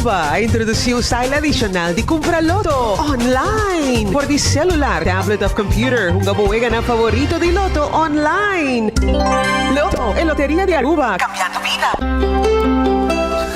Aruba introduziu o style adicional de comprar loto online por di celular, tablet of computer. Un gabuega na favorito di loto online. Loto e Loteria de Aruba, cambiando vida.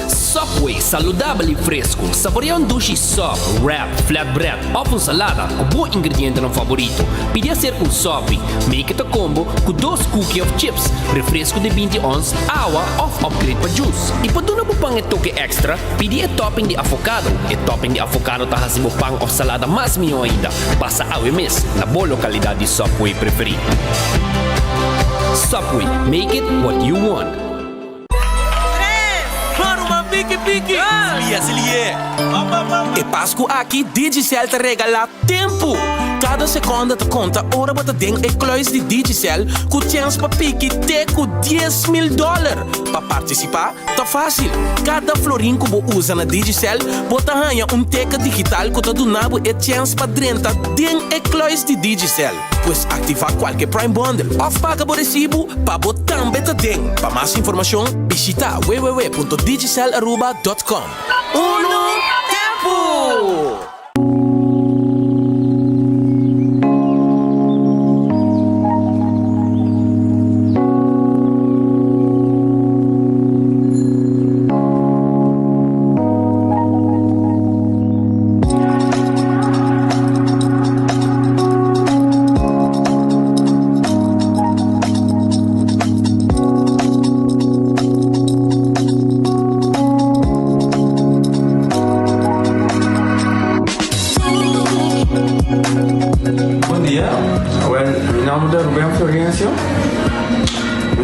Subway, saudável e fresco. Saboreia um sushi soft, wrap, flatbread ou uma salada com bom ingrediente no favorito. Pide ser um soft, make it a combo com 2 cookies of chips, refresco de 20 ons, água ou upgrade para juice. E para dar um pão e toque extra, pide topping de avocado. E topping de avocado tá fazendo pão ou salada mais melhor ainda. Passa ao mês na boa localidade de Subway preferido. Subway, make it what you want. Pique, se lié. E Páscoa aqui, Digicel te regala tempo. Cada segunda te conta, hora wat het ding. E kluis die Digicel, com chance pa pique, te com $10,000. Pa participar, tá fácil. Cada florin que você usa na Digicel, bota ganha teca digital que te donava e chance pa drenta ding e kluis die Digicel. Pues activar qualquer Prime Bundle of paga por recibo pa botar beta ding. Pa mais informação, visita www.digicelaruba.com. Uno tempo!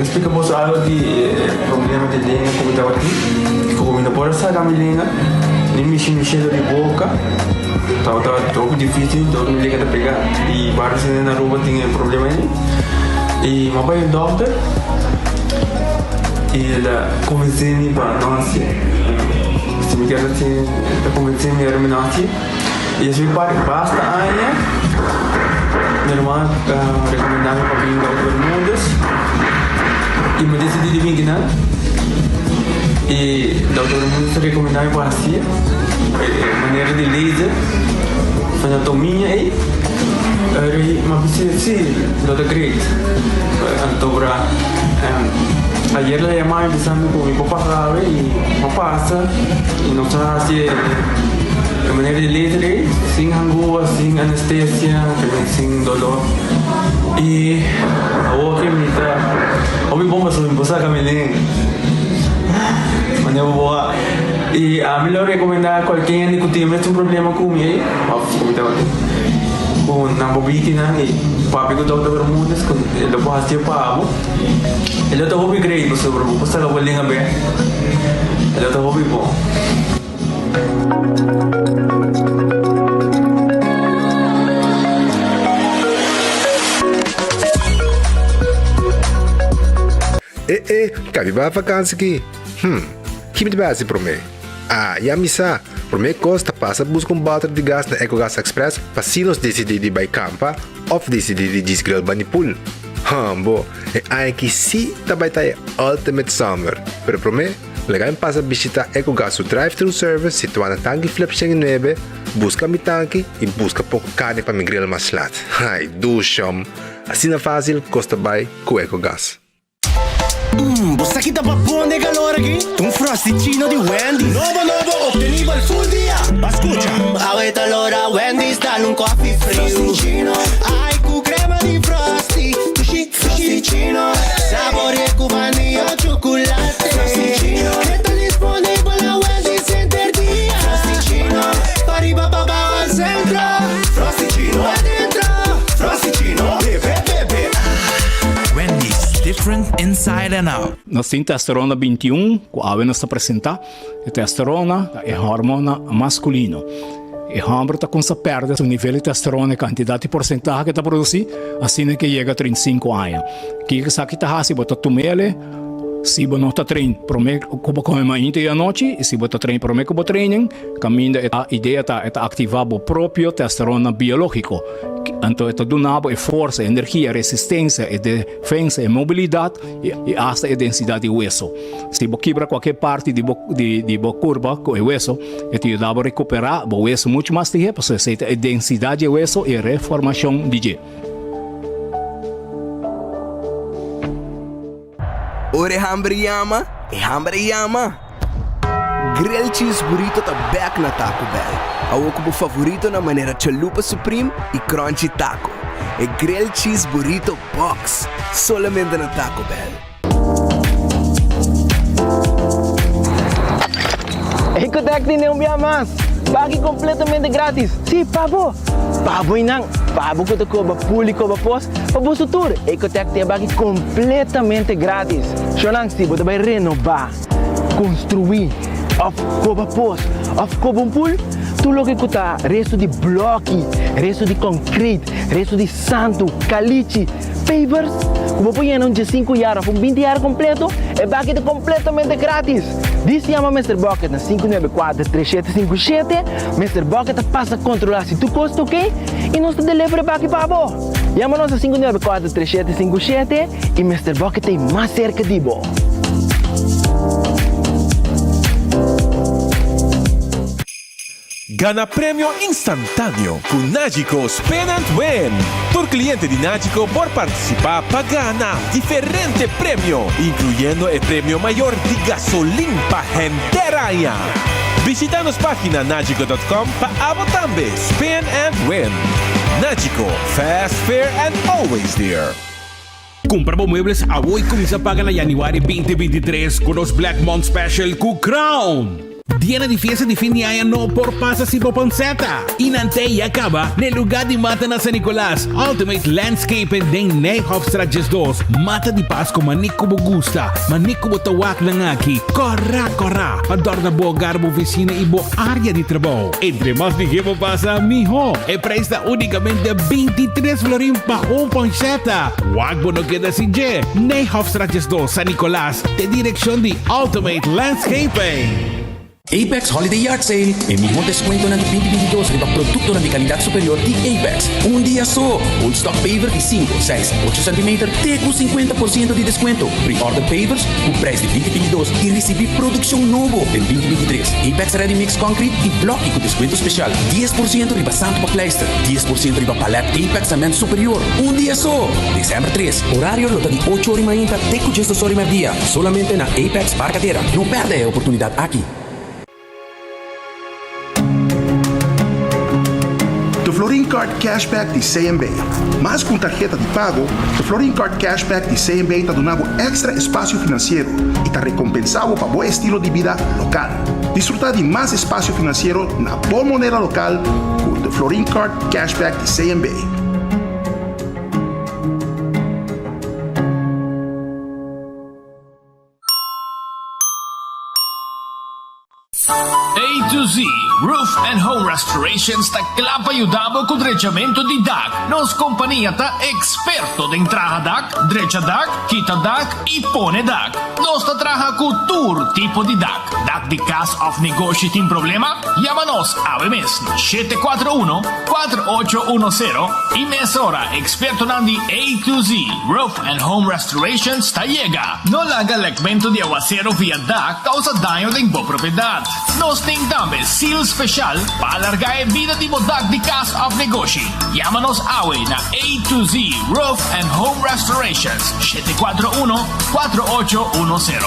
Explicamos algo de problema de língua como estava aqui. Como por essa caminha, nem mexer de boca. Estava todo difícil, todo me liga de pegar. E vários na rua tinha problema aí. E meu pai é doutor. E ele convenceu-me para nós. Se me quer assim, convenceu-me para nós. E eu fui para basta aia. Minha irmã recomendava para vir para os mundos. E me decidi de vir aqui, e o doutor me recomendava para assim, maneira de laser, anatomia aí, mas sim, doutor Great, então ayer le llamaba pensando con mi papá sabe y no pasa y no sabe si de manera de laser, sin angúa, sin anestesia, sin dolor. E ahora que me está, hoy vamos a empezar a caminar, mañana voy y a mí lo recomendaba cualquier que tiene un problema con mi, con una bobina y papi que todo el mundo es con lo que hace pavo, el otro hobby great, pues sobre pues la vuelven a ver, el otro hobby bon. Cabe para vacança aqui. Que me base para mim? E a missa, para mim costa passa buscar balde de gás na EcoGas Express para se nos decidir de ir campa ou decidir de desgrill banipul. Bo, aqui sim também tá Ultimate Summer. Pero para mim, legal passa visitar EcoGas o drive-thru service situado na tanque flip 9, busca mi tanque e busca pouco carne para me grill mais lat. Ai, dushom. Assim na fácil, costa bem com EcoGas. Você que tá pra buon de calor aqui? Um frosticino de Wendy's. Novo, obtenido el full dia. Escucha. Ahorita l'ora Wendy's, dale un coffee frio. Frosticino. Ai, cu crema di Frosty. Frosticino. Sapore cu vanilla o chocolate. Frosticino. Che sta disponibile a Wendy's Center dia. Frosticino. Pari papà al centro. Frosticino. Adentro. Frosticino. Bebe. Wendy's, different inside and out. Nós temos testosterona 21, que a nos apresenta. A testosterona é hormona masculino. E o homem está com essa perda o nível de testosterona e quantidade de porcentagem que está produzindo, assim que chega a 35 anos. Que isso aqui está assim, bota tomele, Se você não está treinando, prometo que come mais à noite, e se você está treinando, prometo que training, caminho a ideia é ativar o próprio testosterona biológico. Então, é donado força, energia, resistência, defesa, mobilidade e até a densidade de hueso. Se você quebra qualquer parte de curva com o hueso, te ajuda a recuperar o hueso muito mais rápido, porque a densidade de hueso e a reformação de gelo. Ore hambre yama, Grill cheese burrito tá back na Taco Bell. Ao meu favorito na maneira chalupa supreme e crunchy taco. É Grill cheese burrito box, solamente na Taco Bell. Ecotec tem um dia mais. Bagi completamente grátis. Sim, pabo. Pabo inang. Pabo que tu cobra público para pós. Pabo sutur. Ecotec tem bagi completamente grátis. Xonang se você vai renovar, construir, of cobra pós, of cobra pool. Tu lo que custa resto de bloco, resto de concreto, resto de santo, caliche, pavers. Como põe em 5 horas, com 20 horas completo, é bagi completamente grátis. Diz se chama Mr. Bucket na 594-3757. Mr. Bucket passa a controlar se tu custa, ok? E nós te delivery bagi para você. Chama-nos a 594-3757 e Mr. Bucket tem mais cerca de você. Gana premio instantáneo con Nagico Spin and Win. Por cliente de Nagico por participar para ganar diferente premio, incluyendo el premio mayor de gasolina para gente. Visita nuestra página nagico.com para también Spin and Win. Nagico, fast, fair and always there. Compra muebles a hoy comienza a pagar en January 2023 con los Black Month Special con Crown. Dia de fiesta de fin de año por pasas y por panceta. Inante y acaba en el lugar de mata na San Nicolás. Ultimate Landscape den Nijhoffstraatjes 2. Mata de Pasco manico bo gusta. Manico bo tawak lang aki. Corra. Ador na bo garbo oficina y bo área de trabajo. Entre más de que pasa, mijo. E presta únicamente 23 florín pa un panceta. Wag bo no queda sin je. Nijhoffstraatjes 2 San Nicolás. De dirección de Ultimate Landscaping. Apex Holiday Yard Sale. El mismo descuento en el 2022 riba producto de calidad superior de Apex. Un día solo. Old stock paver de 5, 6, 8 cm. Te com 50% de descuento. Pre-order pavers com preço de 2022 e receber produção novo em 2023. Apex Ready Mix Concrete e bloco com descuento especial. 10% riba santo para pleister. 10% riba palete Apex cemento superior. Un día solo. Dezembro 3. Horário lota de 8 horas manhã até 16 horas meia-dia. Solamente na Apex Barcadera. Não perde a oportunidade aqui. Tu Florin Card Cashback de CMB. Mas com tarjeta de pago, tu Florin Card Cashback de CMB está dando extra espaço financeiro e está recompensado para bom estilo de vida local. Disfrutar de mais espaço financeiro na boa moneda local com tu Florin Card Cashback de CMB. A to Z Roof and Home Restoration sta clapa aiutavo con drecciamento di DAC. Nos compagnia ta esperto de entrada DAC, dreccia DAC, quita DAC e pone DAC. Nos ta traja con tour tipo di DAC. DAC di cast of negócio tem problema? Llámanos a mes 741-4810 y mesora experto nandi A to Z Roof and Home Restoration sta llega. No la haga legmento de aguacero via DAC causa daño de bo propiedad. Nos tem também seal special para alargar a vida de DAC de cast of negócio. Llámanos hoy na A to Z Roof and Home Restorations 741-4810.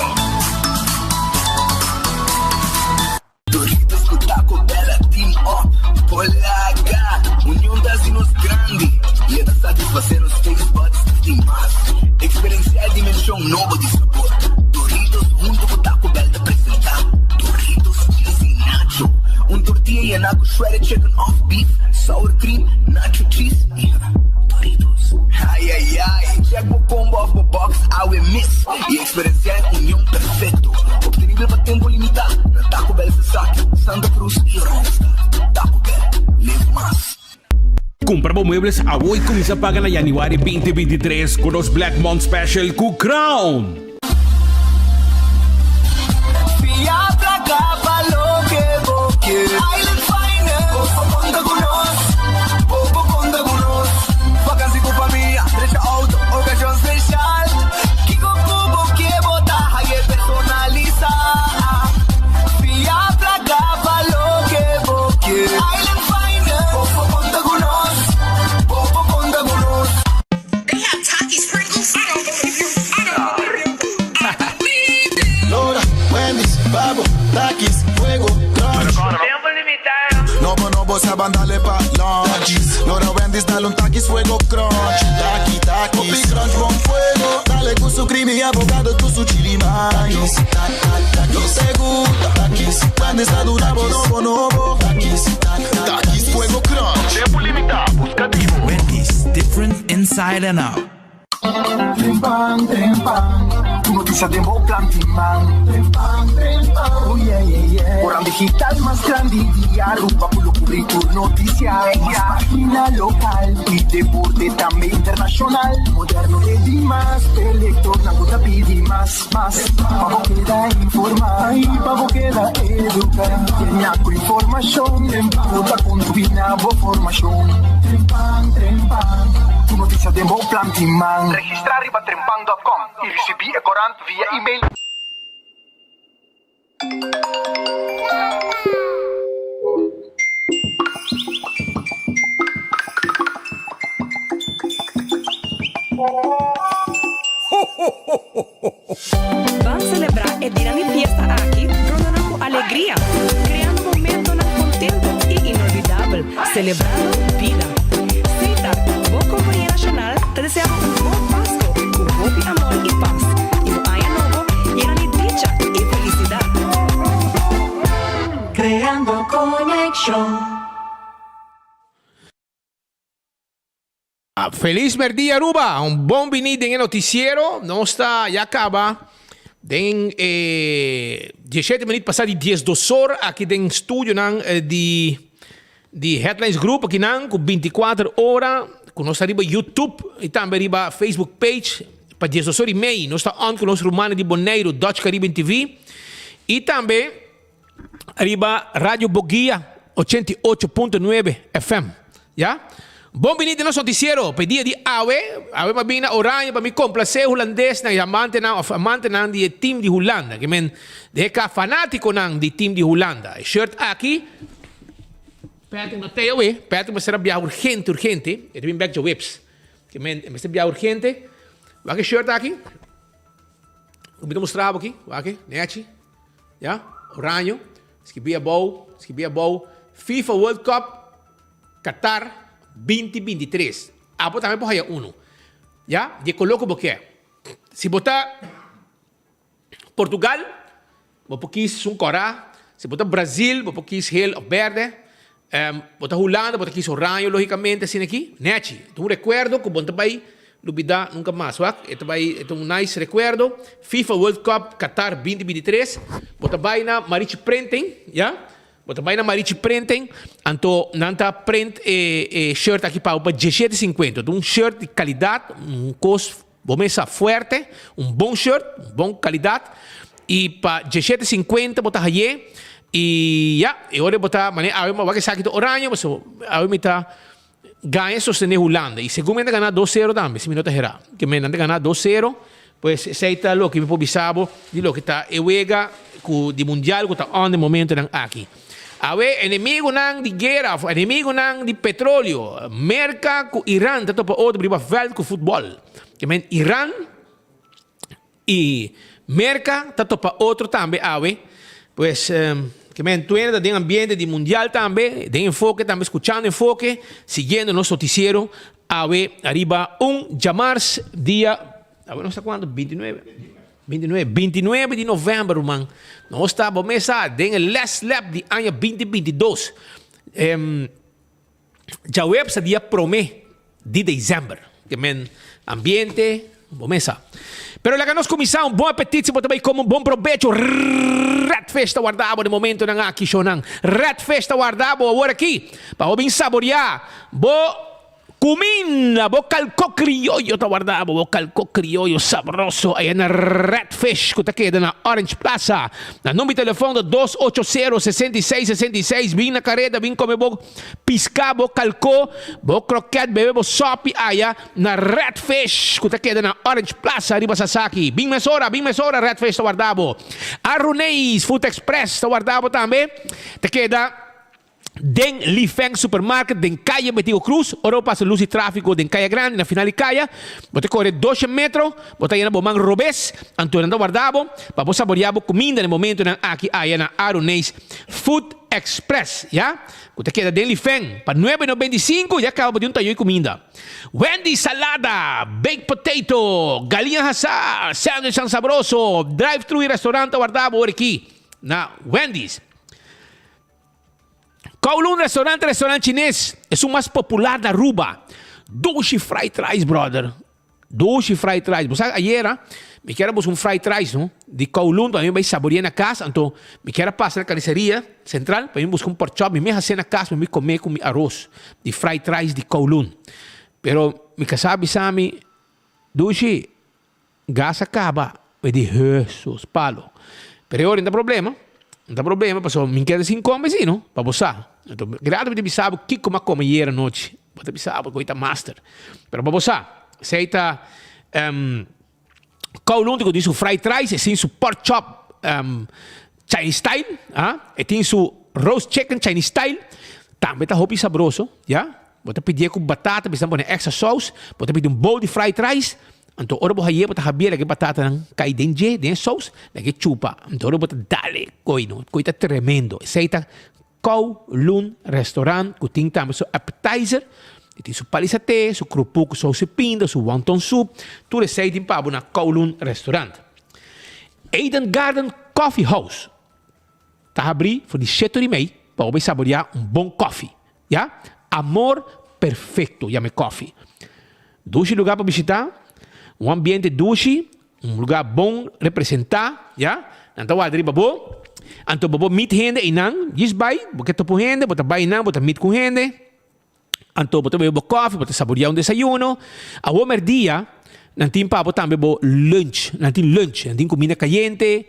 Doritos com Taco Bell Team Up. Polaga, união das inos grande. E é da satisfazer os taste buds de mais. Experienciar a dimensão nova de sabor. Doritos junto com Taco Bell te apresentar. Doritos cheesy nacho. Tortilla and nacho shredded chicken off beef. Sour cream, nacho cheese. Doritos. Ai. Check o combo off the box, I will miss. E experienciar a união perfeito. Obtenível para tempo limitado. Na Taco Bell se saque, Santa Cruz e Ronstadt. Taco Bell, live mais. Compra muebles a hoy comienza a pagar en January 2023 con los Black Month Special con Crown. novo saben darle pa' lunch. Lora Wendy's, dale un taquis fuego crunch. Taki, taki, Popi crunch con fuego. Dale con su creamy avocado, con su chili maíz. No te gusta, takis. Wendy's da durabo, novo. Takis fuego crunch. Tiempo limitado, buscativo. Wendy's, different inside and out. Trempang, tu noticia de Boplan Timang. Trempang, oh yeah. Orang digital más grande día, rupa por lo currículo, noticia más página local y deporte también internacional. Moderno de Dimas, elector, na gota pidi más. Pavo queda informar, pavo queda educar. Tiene con información, puta con tu binabo formación. Trempang, tu noticia de Boplan Timang. Registrar riba trempang.com y recibir corant via email. Vamos celebrar el día de fiesta aquí, rodando alegría, creando momentos contentos y inolvidables, celebrando vida. Cita, vos Compañía Nacional, te deseamos un buen Pascua, con gozo, amor y paz. Y un año nuevo lleno de dicha y felicidad. Creando conexión. Feliz merdia Aruba, un buon venite nel noticiero, nostra já acaba. Den 17 minuti passati 10 ore aqui den studio di Headlines Group aqui com 24 ore com nossa riba YouTube e também riba Facebook page para 10 ore e meia. Nós está on com nosso Romano de Bonaire, Dutch Caribbean TV e também riba Rádio Boguia 88.9 FM, já? Bom venite nel noticiero per dia di Awe mabina oranje para mi complacer holandês na amante nang di team di Holanda que men deka fanático nang di team di Holanda. Shirt aqui Patrick no teo Patrick mas será bia urgente e vem back to whips que men mas bia urgente wa que shirt aqui eu vou mostrar aqui wa que neti ja oranje skibia bow FIFA World Cup Qatar 2023. Apo também por aí uno. Já? De coloco porque se botar Portugal, vou quis Corá. Se botar Brasil, vou quis gel ou verde. Botar Holanda, vou quis orange, logicamente, assim aqui. Neti. Então, recuerdo que bom também, lubida nunca mais, wak? Ito é um nice recuerdo. FIFA World Cup Qatar 2023. Botar vai na Marichi Printing, já? Bota bem na Marichi Printing, então nanta print shirt aqui para 17,50. Então shirt de qualidade, custo, vamos forte, bom shirt, bom qualidade e para 17,50 bota aí e agora bota maneira, a uma vai sair do orange, mas a uma tá ganha sostener Holanda e segundo ganhar 2-0 também, se minuto errar, que me nanta ganhar 2-0, pues seita lo que me pobisabo de lo que tá ewega de mundial que tá on de momento nang aqui. Awe, inimigo ng di guerra, inimigo ng di petróleo. Merka ku Iran, tato pa outro briba veld ku futebol. Kemen Iran e Merka, tato pa outro também, awe. Pues, kemen tuena de ambiente di mundial também, de enfoque, também escuchando enfoque, siguiendo nosso noticiero, awe, arriba Jamars, dia, awe, não sei quando, 29 de novembro, man. Nós estamos começando a last lap de ano 2022. Já web sa dia promê de dezembro. Que men ambiente, começa. Pero lá que nós começamos, bom apetite, se também como bom proveito. Red Festa guardavo no momento na aqui shonan. Red Festa guardavo agora aqui. Para o bem saborear. Comida, calco criollo, te guardavo, calco criollo sabroso, aí na Red Fish, que queda na Orange Plaza. Na número de telefone 280-6666, vim na careta, vim comer piscar, calco, croquete, bebê, sopi, aí na Red Fish, que queda na Orange Plaza, arriba Sasaki. Vim mesora, Red Fish, te guardavo. Arruneis, Food Express, te guardavo também, te queda den Lifeng Supermarket, den calle Betigo Cruz, oro passa luz e tráfico den calle grande, na final de calle, bote corre 12 metros, bote aí na Bomang Robes, Antônio Guardabo, para você saborear comida no momento na aqui aí na Aruneis Food Express, ya. Kung queda Daily Feng, pa 9.95, ya acaba de tayo comida. Wendy's Salada, baked potato, galinha hasa, sandwich ang sabroso, drive-thru restaurante guardado aqui na Wendy's. Kowloon Restaurante Chinês é o mais popular da Aruba. Doshi fried rice, brother. Doshi fried rice. Você ayer, me quero buscar fried rice, não? De Kowloon, para mim vai saborear na casa. Então, me quero passar na carniceria central, para mim buscar pork chop, me fazer na casa, me comer com arroz de fried rice de Kowloon. Pero, me sabe, Sami, Doshi, gas acaba, é de Jesus, palo. Pero agora não tem problema. Não tem problema, porque me quero assim comer, assim, não? Para você. Então, grado de sabe o que como comer hier noite. Você sabe, coita master. Pero para você, aceita Kowloon, que diz o fried rice, tem o pork chop Chinese style, e tem o roast chicken Chinese style, também tá hopi sabroso, já? Você pedir com batata, precisa pôr extra sauce, você pedir bowl de fried rice, então ora você aí, você habia lagi batata nang cai denje, den sauce, lagi chupa, então ora você dale, coita tremendo, aceita Kowloon Restaurant, que tem também seu appetizer, tem seu palisaté, seu croupu com sauce pinda, seu wonton soup, tudo isso aí tem para na Kowloon Restaurant. Eden Garden Coffee House, tá abri por 17h30 para você saborear bom coffee, já? Amor perfeito, chama coffee. Dushi lugar para visitar, ambiente dushi, lugar bom representar, já? Então vai driba bom. Anto bobo meet gente inang, gisbay, porque topo gente, bota bay inang, bota meet com gente. Anto bota bebo coffee, bota saborear desayuno. A homer dia, nantin pa também bo lunch, nantin comida caliente.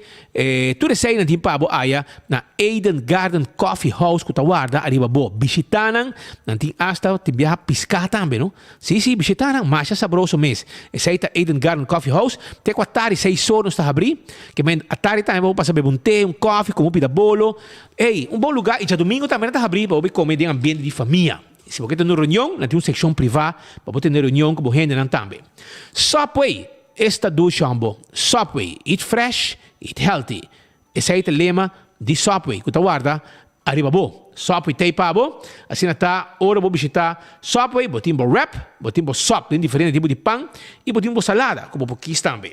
Tudo isso aí nantin pa aya na Eden Garden Coffee House que tá guarda arriba bo bisitanan, nantin hasta te viaja piscar também, no? Sim, bisitanan, mas é sabroso mês. Esse aí tá Eden Garden Coffee House, te com atari 6 horas tá abrir, que men atari também vou passar beber té, coffee, como pida bolo. Ei, bom lugar e já domingo também tá abrir para comer em ambiente de família. Se você tem uma reunião, tem uma secção privada para você ter uma reunião com a gente também. Subway, esta do chambo. Subway, eat fresh, eat healthy. Esse é o lema de Subway. Que guarda, arriba bo. Subway tem pabo. Assim está, hora vou visitar Subway, botim bo wrap, botim bo sop, tem diferente tipo de pão, e botim bo salada, como por aqui também.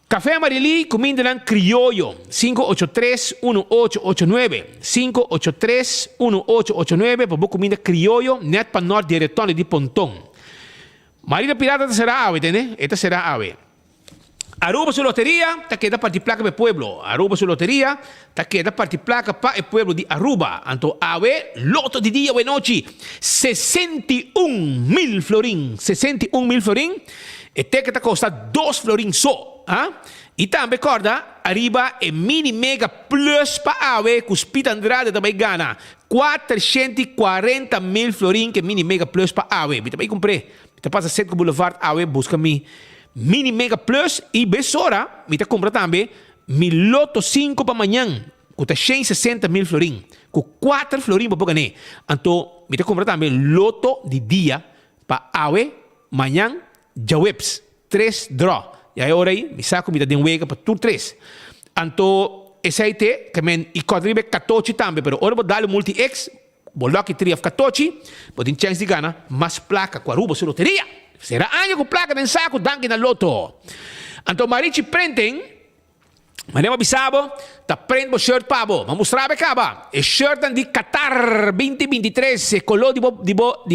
Café Amarili, comida ng criollo, 583-1889. 583-1889, para comida criollo, net pa norte direto de Pontón. Marina Pirata será ave, entende? Esta será ave. Aruba su lotería, ta queda partiplaca para el pueblo. Aruba su lotería, ta queda partiplaca para el pueblo de Aruba. Anto ave, loto de día o de noche, 61.000 florín. 61.000 florín. Este que te costa 2 florín so. E também, recorda, arriba é Mini Mega Plus para ave, Cuspita Andrade também gana 440.000 florin que Mini Mega Plus para ave. Eu também comprei. Eu passa Centro Boulevard ave, busca mi Mini Mega Plus e besora, eu compra também mi Loto 5 para amanhã, custa 160.000 florin, com 4 florin para ganhar. Então, eu compra também Loto de dia para ave, amanhã, Jaweps, 3 draw. E aí, ora aí, me saco, me dá de wega para tudo 3. Então, esse aí tem, que men, e quadribe 14 também, pero ora vou dar o multi-X, vou lock 3 of 14, vou ter chance de ganhar mais placa com a Aruba su loteria. Será ano com placa de saco, danke na loto. Então, marichi prenden, manema bisabo, ta prendo shirt pabo, ma mostrare caba, e shirt di Qatar 2023, e color di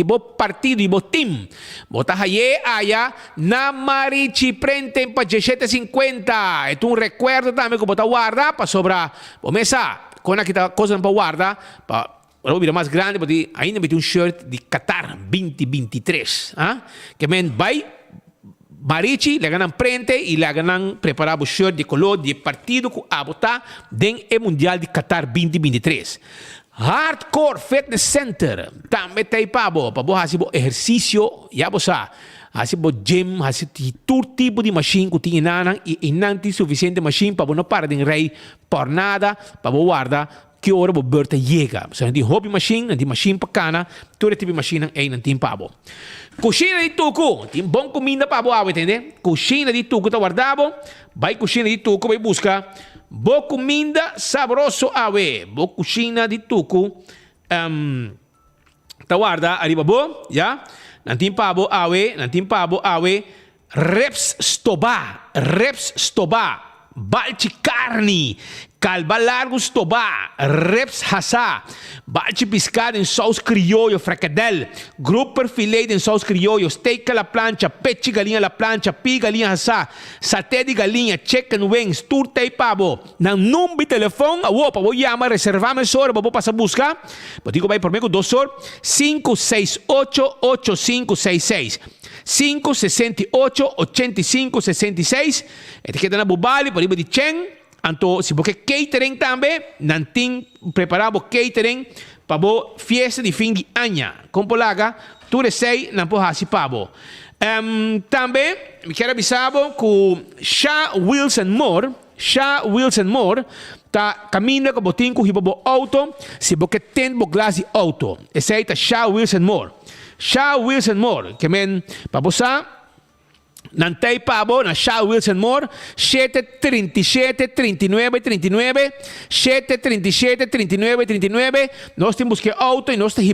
bo partido, di bo team. Bota haye aya, na marichi prenden pa 17.50. E tu un recuerdo también como bota guarda, pa sobra, o mesa, con aquita cosa pa guarda, pa Ora vou virar mais grande, porque ainda meti um shirt de Qatar 2023. Que men vai, Marichi, le ganam prente e le ganam preparar o shirt de color de partido que a botar den o Mundial de Qatar 2023. Hardcore Fitness Center, também tem para fazer exercício, já você fazer gym, fazer todo tipo de machine que tem e não tem suficiente machine para não parar de rei por nada, para guardar que hora o berta chega. Se não tem hobby machine, não tem machine para cana, todo tipo de machine aí não tem pabo. Coxina de tuco, tem bom comida para boa, entende? Coxina de tuco tá guardado, vai coxina de tuco, vai buscar Bo comida saboroso awe. Bo cucina di tuku. Tawarda, arriba bo, ya. Nantin pabo awe. Reps stoba. Balci carni. Calva largo stoba. Reps hasa. Balci pescado em sauce criollo, fricadel. Grouper filet em sauce criollo. Steak à la plancha. Peche galinha à la plancha. Pi galinha hasa. Saté de galinha. Chicken wings. Turta e pavo. Nang numbi telefone. Awo, pavo llama. Reservame sora. Pavo passa busca. Botico vai por mego 2 horas. 568-8566. 568-8566. Etiqueta na bubali. Por di Cheng. Anto, si porque catering também, nanting preparamos catering para fiesta de fim de ano. Como laga, tu recei não pode pabo. Também me quero avisar que Shaw Wheels and More tá caminhando com botinho com hibo auto, si porque tem bo glass de auto. Esse aí tá Shaw Wheels and More, que men para você Nantay pabo na Shaw Wheels and More 737-39-39 737-39-39. Nós temos que auto e nós temos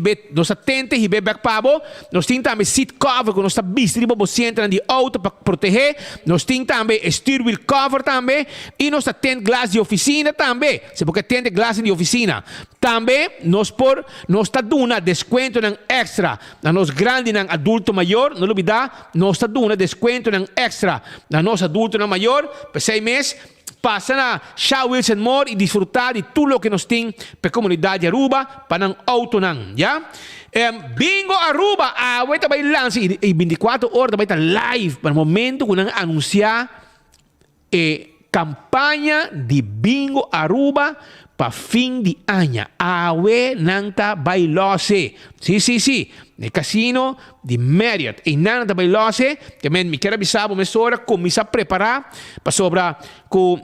hibe back pabo. Nós temos também seat cover que nós está bistri para você entrar de auto para proteger. Nós temos também steering wheel cover também e nós temos glass de oficina também. Se porque tem glass de oficina também nós está dando desconto ng extra na nós grande ng adulto maior. Não olvidar nós está dando desconto ng extra na nosso adulto na maior por 6 meses. Passa na Shaw Wheels and More e desfrutar de tudo o que nós temos para a comunidade Aruba para não auto não, já? Bingo Aruba, vai também lançar e 24 horas também está live para o momento que nós anunciar campanha de Bingo Aruba para fim de ano. Awe nanta bailose. Sim. No casino de Marriott. E nanta bailose. Que me quero avisar para a começar a preparar para sobra com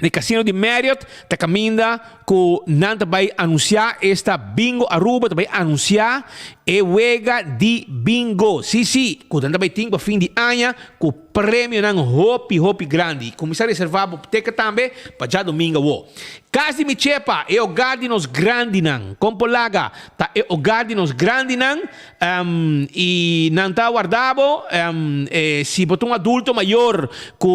no casino de Marriott. Está caminhando com nanta vai anunciar esta Bingo Aruba. Vai anunciar wega de bingo. Sim. Quando nanta vai ter para fim de ano com prêmio ng hopi grande. Começar a reservar a boteca também para já domingo. Casa de Michepa é o gardinos grande nang. Compolaga tá é o gardinos grande nang e não tá guardado se botar adulto maior que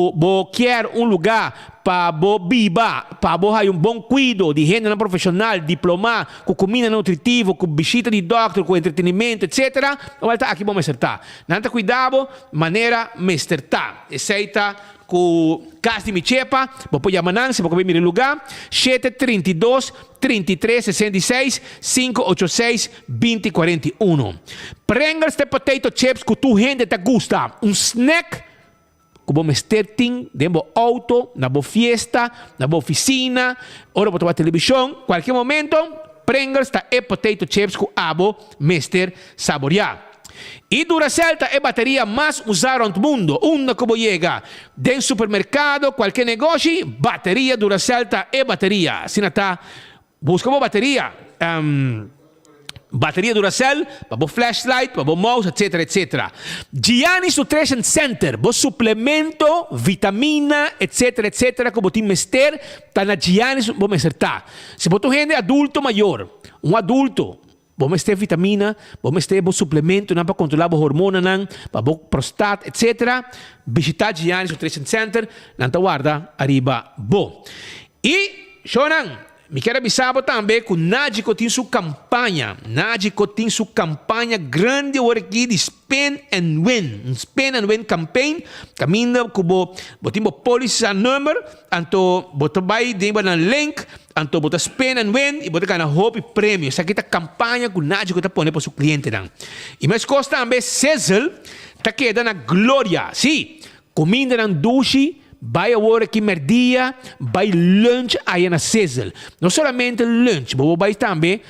quer lugar para biba, para ter bom cuidado de gente não profissional, diploma, com comida nutritiva, com visita de doctor, com entretenimento, etc. Volta aqui vamos acertar. Não tá cuidado, maneira mesterta. Aceita com Casa de Michepa, vou chamar se vou ver lugar 732-3366 586-2041. Prenga este potato chips que tu gente te gusta, snack que vamos ter dentro do auto, na boa fiesta, na boa oficina, ora para a televisão, qualquer momento, prenga este potato chips que abo mester saborear. E Duracell é a bateria mais usada no mundo. Uma que chega dentro do supermercado, qualquer negócio, bateria Duracell é bateria. Se não está, busca uma bateria. Bateria Duracell, para o flashlight, para o mouse, etc. Giannis Nutrition Center, o suplemento, vitamina, etc. Como tem mester, está na Giannis, vamos acertar. Se você gente adulto maior, adulto, vamos ter vitamina, vamos ter suplemento para controlar o hormona, para o prostate, etc. Visitar Giannis Nutrition Center, não te guarda, arriba, bom. E, Shonan, me quero avisar também que o Nádico tem sua campanha. Grande aqui de Spend and Win. Um Spend and Win campaign. Caminho com o policy number. Então, você vai dentro do link. Então, você Spend and Win e você ganha hope prêmio. Essa aqui é a campanha que o Nádico está pondo para o seu cliente. E mais coisa também, Cecil está quedando na glória. Sim, comida na duche. Vai a hora que merdia, vai lunch aí na Cecil. Não somente lunch, vai também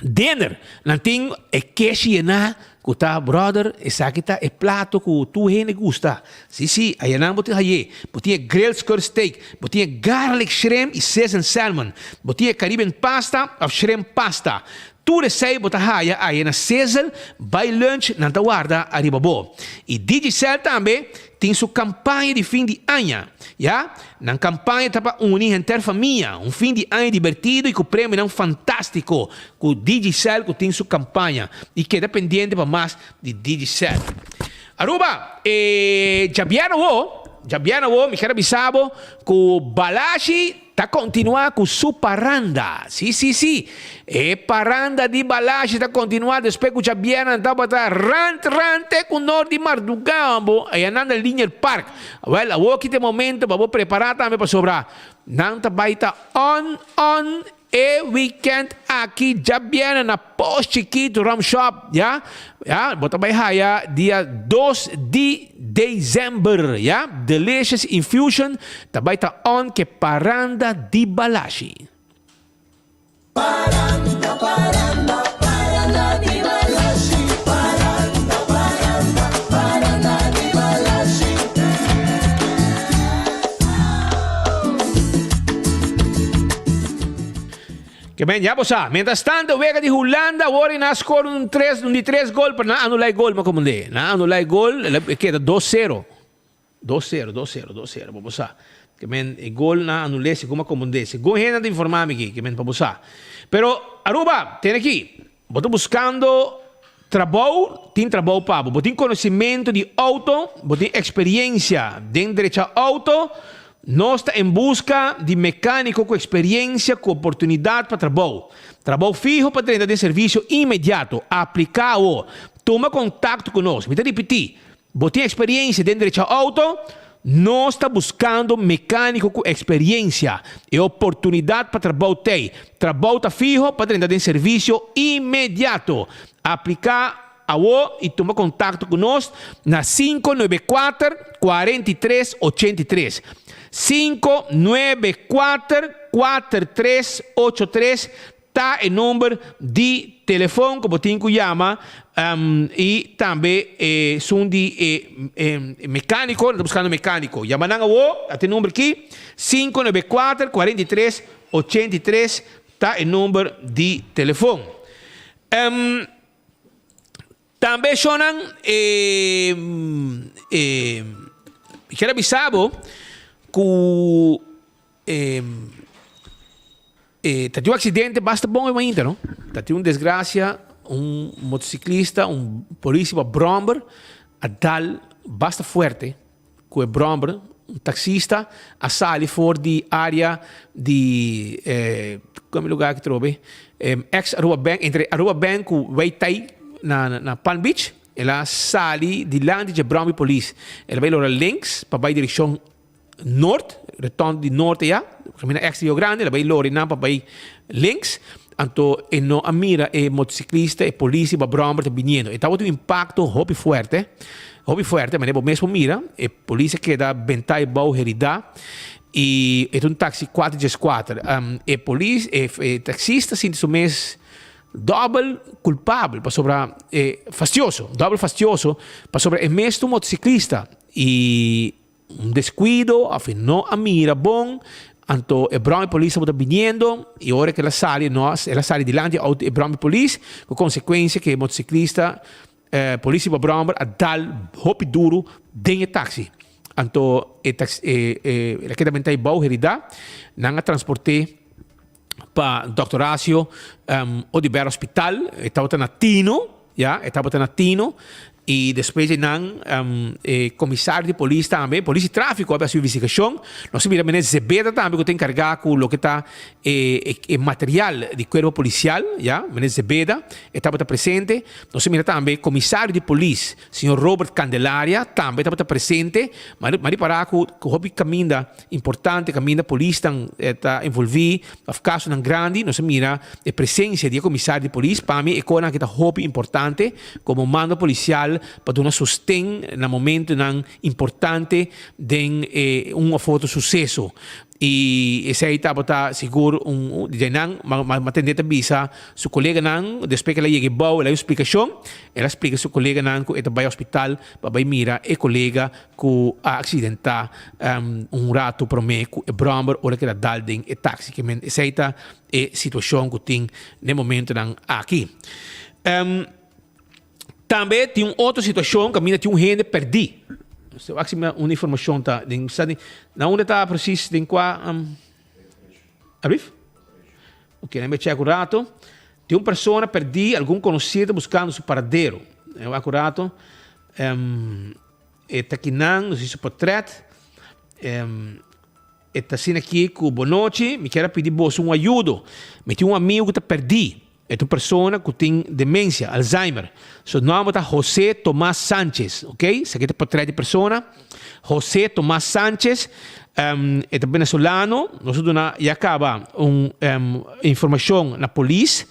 dinner. Não tem queijo na kuta brother, esa kita e plato ku tu hene gusta. Si, ayanang buti haye. Buti grilled skirt steak, buti garlic shrimp e seasoned salmon, buti Caribbean pasta of shrimp pasta. Tu recebe bota haya aí na Cesar, by lunch na tawarda arribabo. E Digicel também tem sua campanha de fim de ano, já? Na campanha tá para unir a família, fim de ano divertido e com prêmio não fantástico, com Digicel que tem sua campanha e que é dependente para mais de Digicel. Aruba, já vieram me quero avisar que o Balashi está continuando com sua parranda. Sim. Parranda de Balashi está continuando. Depois que já vieram, está para rante com o norte de Mardugão. Aí andando na linha do parque. Well, aqui tem momento, vou preparar também para sobrar. Não está baita on. E weekend aqui já viene na Post Chiquito Rum Shop, já? Bota bem haya dia 2 de dezembro, já? Delicious Infusion, também tá on que paranda de Balashi. Paranda de Balashi. Paranda de Balashi. Que bem, já você. Mientras tanto, o Vega de Holanda, agora na score de 3 gols para não anular gol, mas como é? Não anular gol, queda 2-0. 2-0, vamos lá. Que bem, o gol na anular, como é? Se gol é nada informar aqui, que bem, vamos lá. Pero, Aruba, tem aqui. Estou buscando trabalho, tem trabalho para você. Tem conhecimento de auto, você tem experiência dentro de auto. Nós estamos em busca de mecânico com experiência, com oportunidade para trabalho. Trabalho fijo para treinar de serviço imediato. Aplicar o. Toma contato conosco. Me repetir. Você tem experiência dentro de auto? Nós estamos buscando mecânico com experiência. E oportunidade para trabalho tem. Trabalho está fijo para treinar de serviço imediato. Aplicar e toma contato conosco na 594-4383. 594-4383 está o número de telefone que você tem que chamar e também são de mecânico, estamos buscando mecânico. Chama até o número aqui, 594-4383 está o número de telefone. Também sonan quero avisar que teve um acidente bastante bom ainda, não? Teve uma desgraça, motociclista, polícia bromber, a dar bastante forte com o bromber, taxista, a sair fora de área de como lugar que trobe, ex Aruba Bank, entre Aruba Bank e Waitai na Palm Beach, ela sai de land de Bromby Police. Ela vai lá links para a direção norte, retorno de norte já, caminho ex Rio Grande, ela vai lá para links, então não a mira é motociclista e polícia para Bromby está vindo. Então tem um impacto hobby forte, mas é mesmo mira, a polícia que dá bentai bau herida e é um táxi 4x4. E polícia, taxista sente o mês double culpável para sobre fastidioso para sobre o mesmo motociclista e descuido, não a mira bom, então a Bromby Police está vindo e agora que ela sai diante do Bromby Police, com consequência que o motociclista, polícia para Bromby, a dar hop duro dentro do táxi. Então, ela quer também ter boa herida, não a transporte para Dr. Horacio Oliveira Hospital, estava na Tino, e depois comissário de polícia também, polícia de tráfico, a sua investigação. Nós temos também Zebeda também, que tem encarregado com o que está material de corpo policial, Menezes Zebeda, estava presente. Nós temos também comissário de polícia, senhor Robert Candelaria, também estava presente. Mas para que o caminho importante, caminho da polícia está envolvido, no caso grande, nós temos a presença de comissário de polícia, para mim, é uma que está importante, como mando policial, para dar sustento no momento importante de uma foto sucesso. E esse aí tá seguro de não atender a bisa seu colega não depois que ela chega boa ela explicação ela explica seu colega não que está vai ao hospital para mira e colega que a acidenta rato para mim que é bromber ou que era dalding e taxi que men esse aí tá é situação que tem no momento não aqui também tem outra situação que a minha tem gente perdi. Se eu acho uma informação tá, na onde está preciso tem qua abrir? Ok, nem me checo rato. Tem uma pessoa perdi algum conhecido buscando seu paradeiro. Eu acurato. Está aqui não sei se portrait. Está assim aqui com boa noite. Me quero pedir você um ajuda. Me tem um amigo que está perdi. É uma pessoa que tem demência, Alzheimer. Seu nome é José Tomás Sánchez, ok? Esse aqui é o portrait de pessoa. José Tomás Sánchez é venezuelano. Nós já acaba informação na polícia,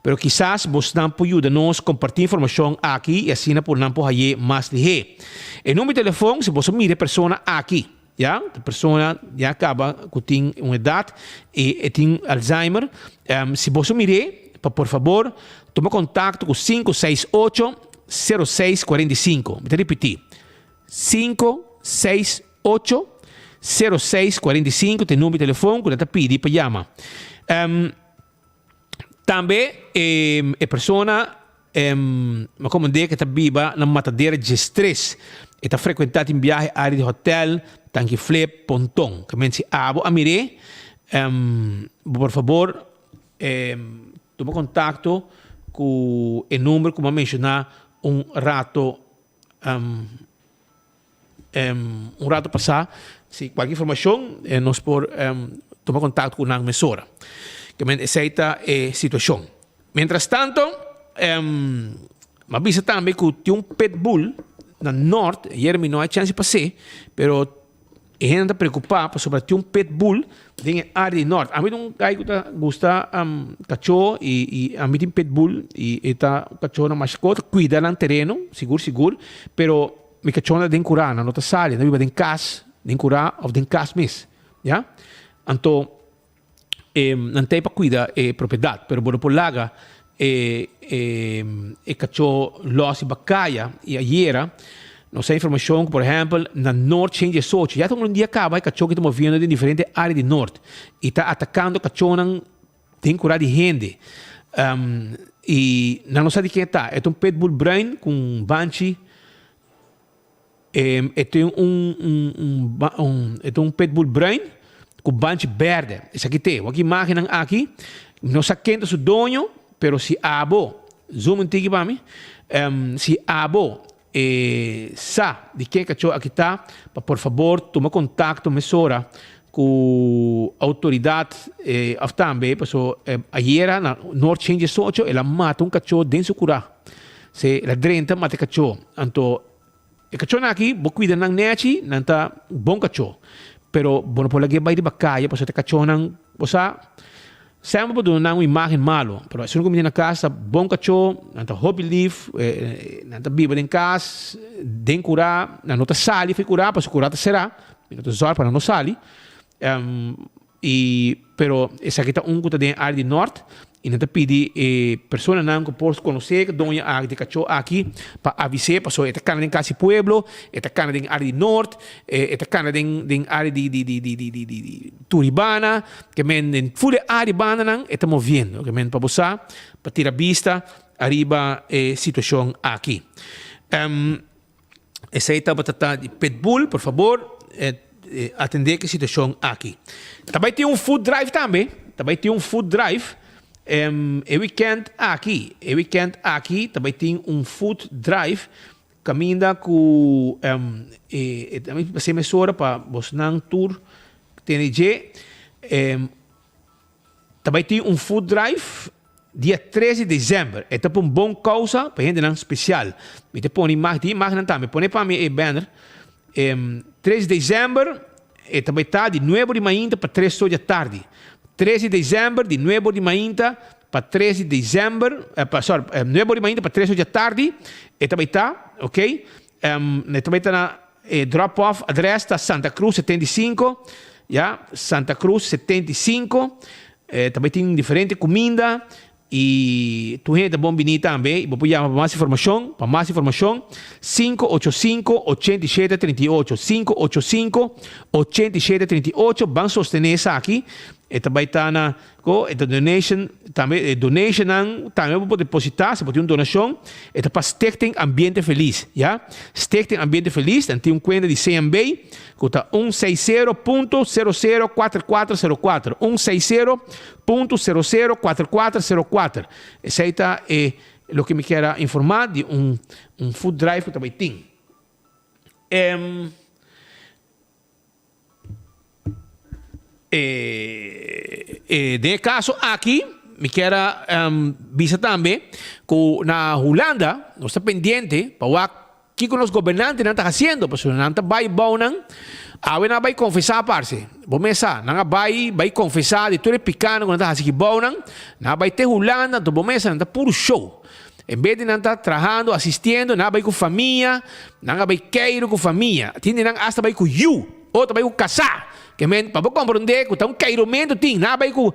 mas quizás você não pode ajudar-nos a compartilhar informação aqui e assim não pode mais ligeiro. O número de telefone, se você mira a pessoa aqui, a pessoa já acaba com uma idade e tem Alzheimer. Se você mira, por favor, toma contato com 568-0645. Vou repetir. 568-0645. Tem número de telefone que você pede para chamar. Também, a pessoa como dizer que está viva na matadeira de estresse. Está frequentando em viagem à área de hotel, tanque flip, pontão. Que se abo a mire, por favor, toma contato com o número que eu mencionar rato passar. Se qualquer informação, nós por tomar contato com uma emissora. Que aceita a situação. Mientras tanto, me avisa também que tem pitbull na norte, e não há chance de passar, mas a gente está preocupado sobre ter pitbull na área do norte. A mim não gosta cachorro e a mim tem pitbull e está cachorro na mascota, cuida no terreno, seguro, mas mi cachorro tem curar na nossa sala, não vive em casa, tem curar ou tem casa mesmo, já? Então, não tem para cuidar a propriedade, mas por laga cachorro los e bacaia e a hiera. Nós temos informação que, por exemplo, na norte change socio. Já um dia acaba, o cachorro que estamos vendo em diferentes áreas do norte. E está atacando o cachorro, tem curar de gente. E não sabe de quem está. É um pitbull brain com banshee. É um pitbull brain com banshee verde. Isso aqui tem. Aqui imagem aqui. Não sabe quem é o dono, mas se abo, zoom um tique para mim. Se abo, sa de quem cachorro aqui está, por favor, toma contato, emissora, com a autoridade também, porque ayer na North Change Socio, ela mata cachorro dentro do curar. Se ela drenta, mata cachorro. Então, o cachorro aqui, vou cuidar ng neti, não está bom cachorro. Pero, bueno, por lagi vai de bacaia, porque o cachorro não, você sempre pode dar uma imagem malo, mas se não comer na casa, bom cachorro, não está hobby leaf, não está viva em casa, tem curar, não está sali, foi curar, porque curar será, não está usar para não sali, pero essa aqui está que está dentro da área do norte, e não está pedi pessoa não que possa conhecer que dona a de cachorro aqui para avisar, porque está cana em casa pueblo, está cana em área do norte, está cana em área de Turibana, que men em full área urbana não está movendo, que men para você para tirar vista arriba situação aqui. Essa aí está batata de pitbull, por favor, atender que situação aqui. Também tem food drive também, food drive. Weekend aqui também tem food drive caminha com também para ser emissora para você não tour TNG. Também tem food drive dia 13 de dezembro. É para uma boa causa para gente não especial. Me te põe imagem também, põe para mim banner. 13 de dezembro também está de 9 de manhã para 3 da tarde. 13 de dezembro, de 9 de manhã para 13 de dezembro, 9 de manhã para 3 da tarde, e também está, ok? Também está na drop-off, address está Santa Cruz 75, ya, Santa Cruz 75, também tem diferente comida e tu gente bom venir também, vou chamar para mais informação, 585-8738, 585-8738, vão sostener isso aqui, e também está na donation, também vou poder depositar, se pode donação, é para Stichting Ambiente Feliz, ya? Stichting Ambiente Feliz, tem conta de CMB, que está 160.004404, 160.004404. Esse está o que me quer informar de food drive que também tem. De caso aqui, me quero visitar também que na Holanda, nós está pendente para o que os governantes não estão fazendo, porque não está vai bom, não vai confessar, parce. Vamos não vai confessar de tudo picando, não está fazendo bom, não vai ter Holanda, então vamos não está puro show. Em vez de não estar trabalhando, assistindo, não vai com família, não vai querer com família, tem não hasta vai com you, ou vai com casar. Que para compreender que está cairomento tem, não vai com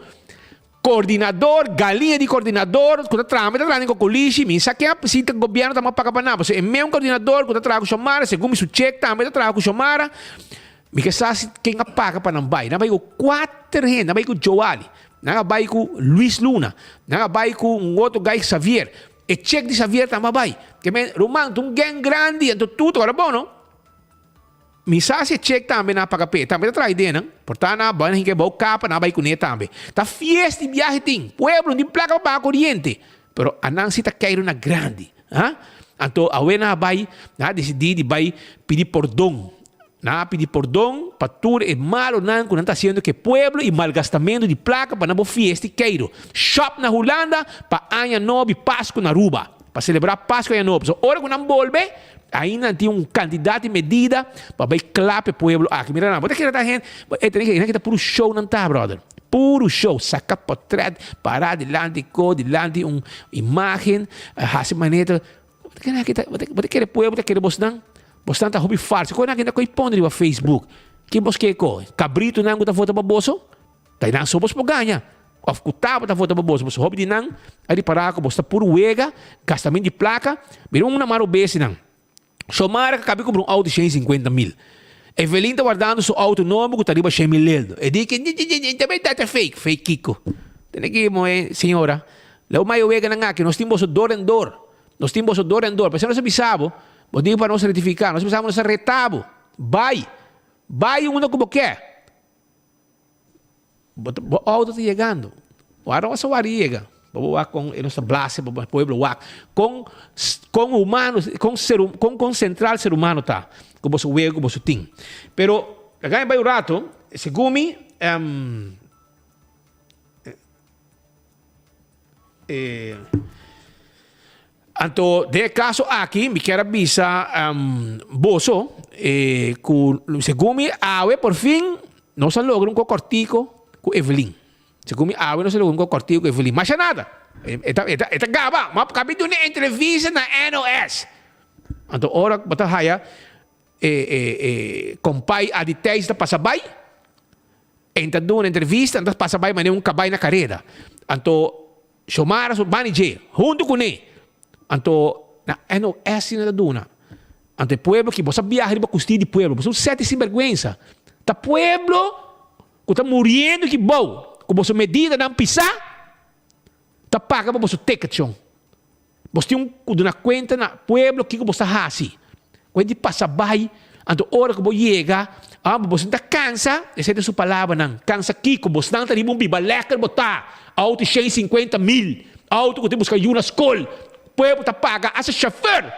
coordenador, galinha de coordenador, que está trabalhando com o colígio, me sabe que se o governo está paga para nada, é mesmo coordenador que está trabalhando com Xomara, segundo o cheque também está trabalhando com Xomara, me que sabe quem paga para não vai com 4 gente, não vai com Joali, não vai com Luis Luna, não vai com outro gai Xavier, e cheque de Xavier também vai, que Romano, um gang grande, então tudo agora bom, não? Misa se check também na pagapé, também traz de não, portanto na banha que bom capa na vai conectar também. Tá fiesta de viagem tem, pueblo de placa para corriente, pero anang sita cair na grande, ah? Então a wena vai, na decidir de vai pedir perdão, na pedir perdão para tudo é malo não quando está sendo que pueblo e malgastamento de placa para na boa fiesta queiro. Shop na Holanda para ano novo Páscoa na Aruba, para celebrar Páscoa e ano novo. So hora quando volve ainda tem candidato em medida para vai clape pueblo aqui. Mira, não, pode a gente, tem que estar puro show não tá, brother. Puro show, saca portrait, parar delante, delante imagem, hace maneira. Pode querer pueblo, pode querer bostão tá hobby farsa. Quando alguém vai pôr no Facebook, que você quer? Cabrito não está foto para bolso? Tá não só para ganhar. Of kutaba ta foto baboso, mas hobby de não, aí parar com bosta puro wega, gastamento de placa, vira uma maro base não. Xomara que acabei comprando um auto de 150 mil. Evelyn está guardando seu auto novo que está riba 100 mil. E diz que também está fake Kiko. Tem que ir, senhora. Lá o maio wega na que nós temos door and door. Nós temos door and door. Mas se nós avisamos, nós temos para nós certificar, nós precisamos nos retabo. Vai um como quer. O auto está chegando. O arroz só chega. Vamos com nossa blase, o povo com humanos, com concentrar ser humano tá, com você wego, com você tem. Pero agora vai o rato, segundo me então de caso aqui me quero avisar boso segundo me por fim nós logramos um cortico com Evelyn. Segundo me não se logrou um cortico com Evelyn. Mas nada. Esta gaba, mas acabei de uma entrevista na NOS. Então, ora, bota haya compai aditeis da Pasabay. Então, de uma entrevista, então Pasabay mané cabay na carreira. Então, Xomara so manager, junto com ele. Então, na NOS na duna. Então, pueblo que você viaja de custeio de pueblo, você sete sinvergüenza. Tá pueblo que está morrendo que bom. Com você medida não pisar, tá paga para você ticket. Você tem uma conta na pueblo que você faz. Quando você passa vai, então hora que você chega, você está cansa, essa é a sua palavra, não. Cansa aqui, que você não está de um bibaleca, botar auto 150 mil, auto que você busca uma escola, pueblo está paga, essa chofer,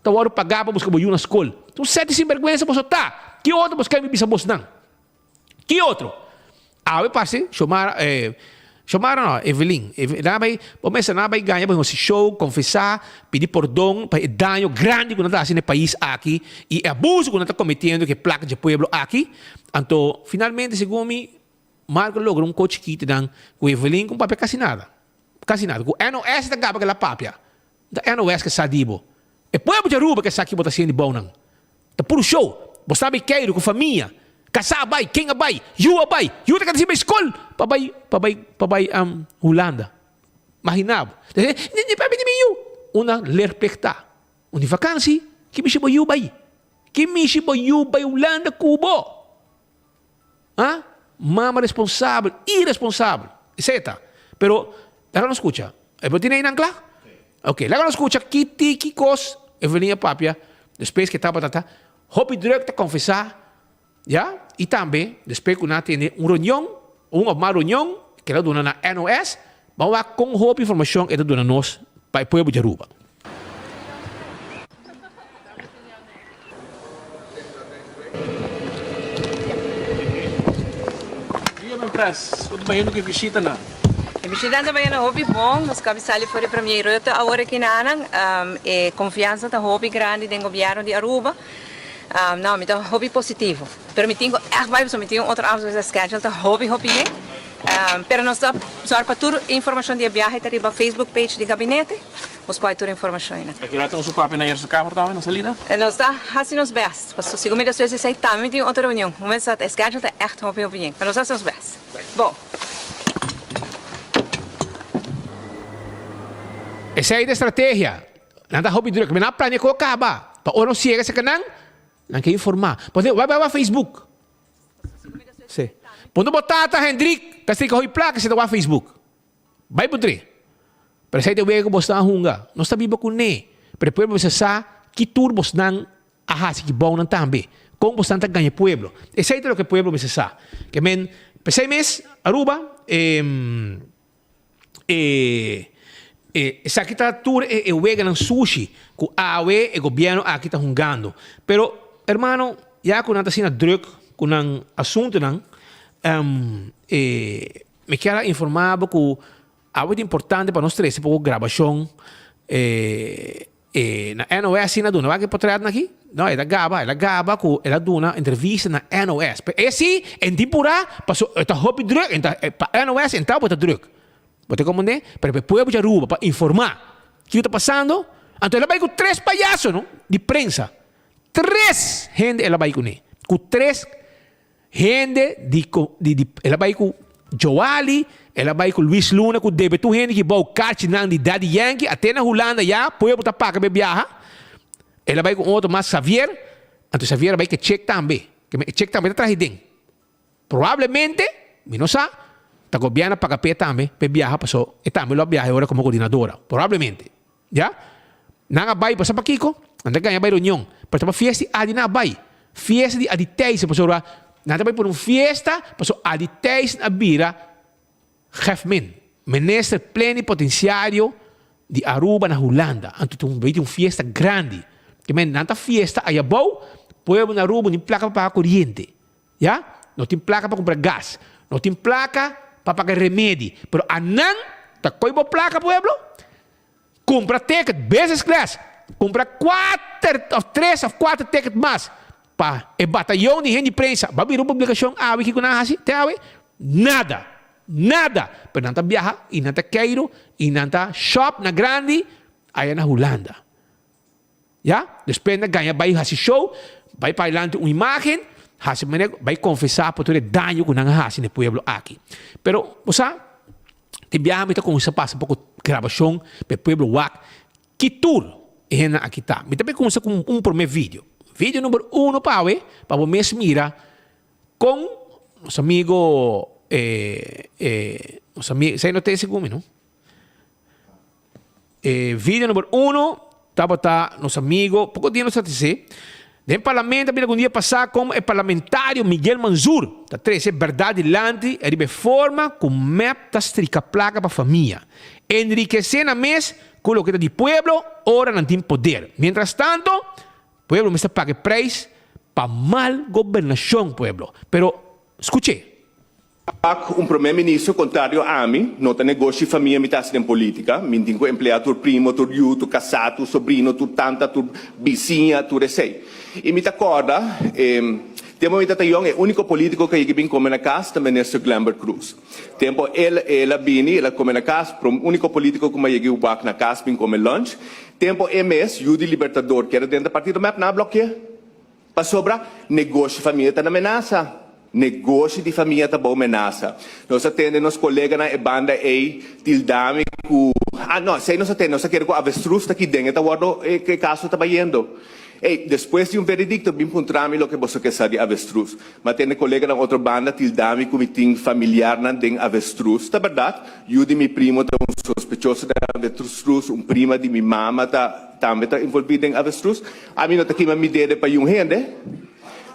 tá hora pagar para buscar uma escola. Então, sete sinvergüenza você tá. Que outro você quer me pisar você não? Que outro? Eu passei, Xomara não, Evelyn. Começa a ganhar, vamos show, confessar, pedir perdão, para o dano grande que nós estamos fazendo no país aqui, e abuso que nós estamos cometendo, que é placa de pueblo aqui. Então, finalmente, segundo me, Marco logrou um coach kit com Evelyn com papel quase nada. Quase nada. Com NOS está gaba aquela papel. Da NOS que é sadibo. É pueblo de Aruba que está aqui, está sendo bom, não. Está puro show. Você sabe queiro com família. Kasabay, king abay, you abay, you ta kasi may school. Pabay, Holanda. Mahinab. Hindi pa ni you. Una lerpekta. Uni vakantie, kimisi bo you bay. Kimisi bo you bay Holanda kubo. Ah? Mama responsável, irresponsável, etc. Pero, la no escucha. ¿Pero tiene en ancla? Ok, la no escucha, kiti, kikos, e venia papia, después que estaba tata, hopi direct a confessar, ja? E também, depois que nós temos uma reunião, que ela dona na NOS, vamos com hopi informação que ela dona nós, para o povo de Aruba. Tudo bem no que visita na? Visitando bem na hobby bom, nós cabisali fora para minha rota agora que na é confiança da hobby grande do governo de Aruba. Não, então hobby positivo. Permitindo echt bij permitindo outra avond schedule da hobby né? Pero nós dá só para toda informação de viagem tá riba Facebook page de gabinete. Nós pode toda informação aí. Aqui lá tem um supape na essa câmera também na salida. Nós dá assim nos best. Mas segundo das vezes sai também tem outra reunião. Mas a schedule tá echt hobby opinião. Mas nós somos best. Bom. Essa é a estratégia. Nada hobby duro, que na plane ko acaba. Pa oro siga sa kanang, nang que informar. Pode vai Facebook. Sim. Quando botata Hendrik, kasi ko placa se do Facebook. Vai putri. Pero sa ito ko bosta hunga. No sabi ba kunne. Pero pueblo sa que turbos nang ahasi que bom nang tambe. Com bastante ganha pueblo. Essa é o que pueblo me sa. Que men, pensei mes Aruba essa arquitetura é wega ng sushi que awe e governo aqui está jungando. Pero hermano, ya com nata sina druk com ang assunto nang me quero informar que algo importante para nós três pouco gravação na NOS sina duna vai que potrear aqui. Não, ela gaba que ela duna entrevista na NOS. Esse em tempura passou esta hobby druk, para NOS então bota druk. Você compreende? Para o povo de Aruba, para informar o que está passando. Então, ela vai com 3 palhaços, não? De prensa. 3 gente ela vai com ele. Com 3 gente ela vai com Joali, ela vai com Luis Luna, com David, tu gente que vai o kart de Daddy Yankee, até na Holanda, já, povo está paga para viajar. Ela vai com outro mais Xavier, então Xavier vai que check também. Que check também está trazendo. Provavelmente, não sabe, a governo paga pé também, para viajar, passou, e também ela viaja agora como coordenadora, provavelmente. Já? Nanga vai, passa para Kiko, anda ganha vai reunião, para uma festa adi na vai, festa de aditeis, passou lá, nada vai por uma festa, passou aditeis na bira, Hefman, ministro plenipotenciário de Aruba na Holanda, então vai ter uma festa grande, que men nanta festa aí bom, povo na Aruba não tem placa para pagar corrente, já? Não tem placa para comprar gás, não tem placa para pagar remédio. Pero anan, tá coibo placa, pueblo? Compra ticket, business class. Compra 3 ou 4 tickets mais. Pa, e batalhão de gente de prensa. Vai vir uma publicação, awe que kuna hasi, te awe? Nada. Pero nanta viaja, e nanta Cairo, e nanta shop na grande, aí na Holanda. Já? Depois ganha, vai hasi show, vai para adelante uma imagem, hasi vai confessar por todo o dano que não hasi no pueblo aqui. Pero, você, te viaja com isso passa um pouco gravação para o pueblo wak, que tour é aqui tá. Me também começa com primeiro vídeo. Vídeo número 1 para você mira com nosso amigo, sei não tem segundo, não? Vídeo número 1 tá nosso amigo, pouco dia não se dizer. No parlamento, algum dia passar como o parlamentário Miguel Manzur, da 13, verdade lante, e de forma com map da strica placa para a família. Enriquecer na mês, com o que é de pueblo, ora não tem poder. Mientras tanto, pueblo está paga preço para mal governação, pueblo. Pero, escute. Primeiro-ministro contrário a mim, não tem negócio de família, me em política, me tenho empregado tu primo, tu tio, tu casado, tu sobrinho, tu tanta, tu vizinha, tu recém. E me acorda, temos é o único político que vem comer na casa, também é o Glambert Cruz. Tempo ela vem, ela come na casa, o único político que chega o na casa, vem comer lunch. Tempo MS, Judy Libertador, que era dentro do partido, mas não bloqueia. Para sobra, negócio de família está na ameaça. negócio de família tá bom ameaça. Nós atendemos nos colegas na banda aí, tildame com... não, sei nós atendemos, nós queremos avestruz tá aqui dentro, tá guardo que caso tá indo. Depois de veredicto, bem encontramos o que você quer saber de avestruz. Mas tem colega na outra banda, tildame com meeting familiar na den avestruz, tá verdade? Eu de meu primo tá sospechoso de avestruz, prima de minha mama também tá envolvido em avestruz. A mim não tá aqui uma medida para gente.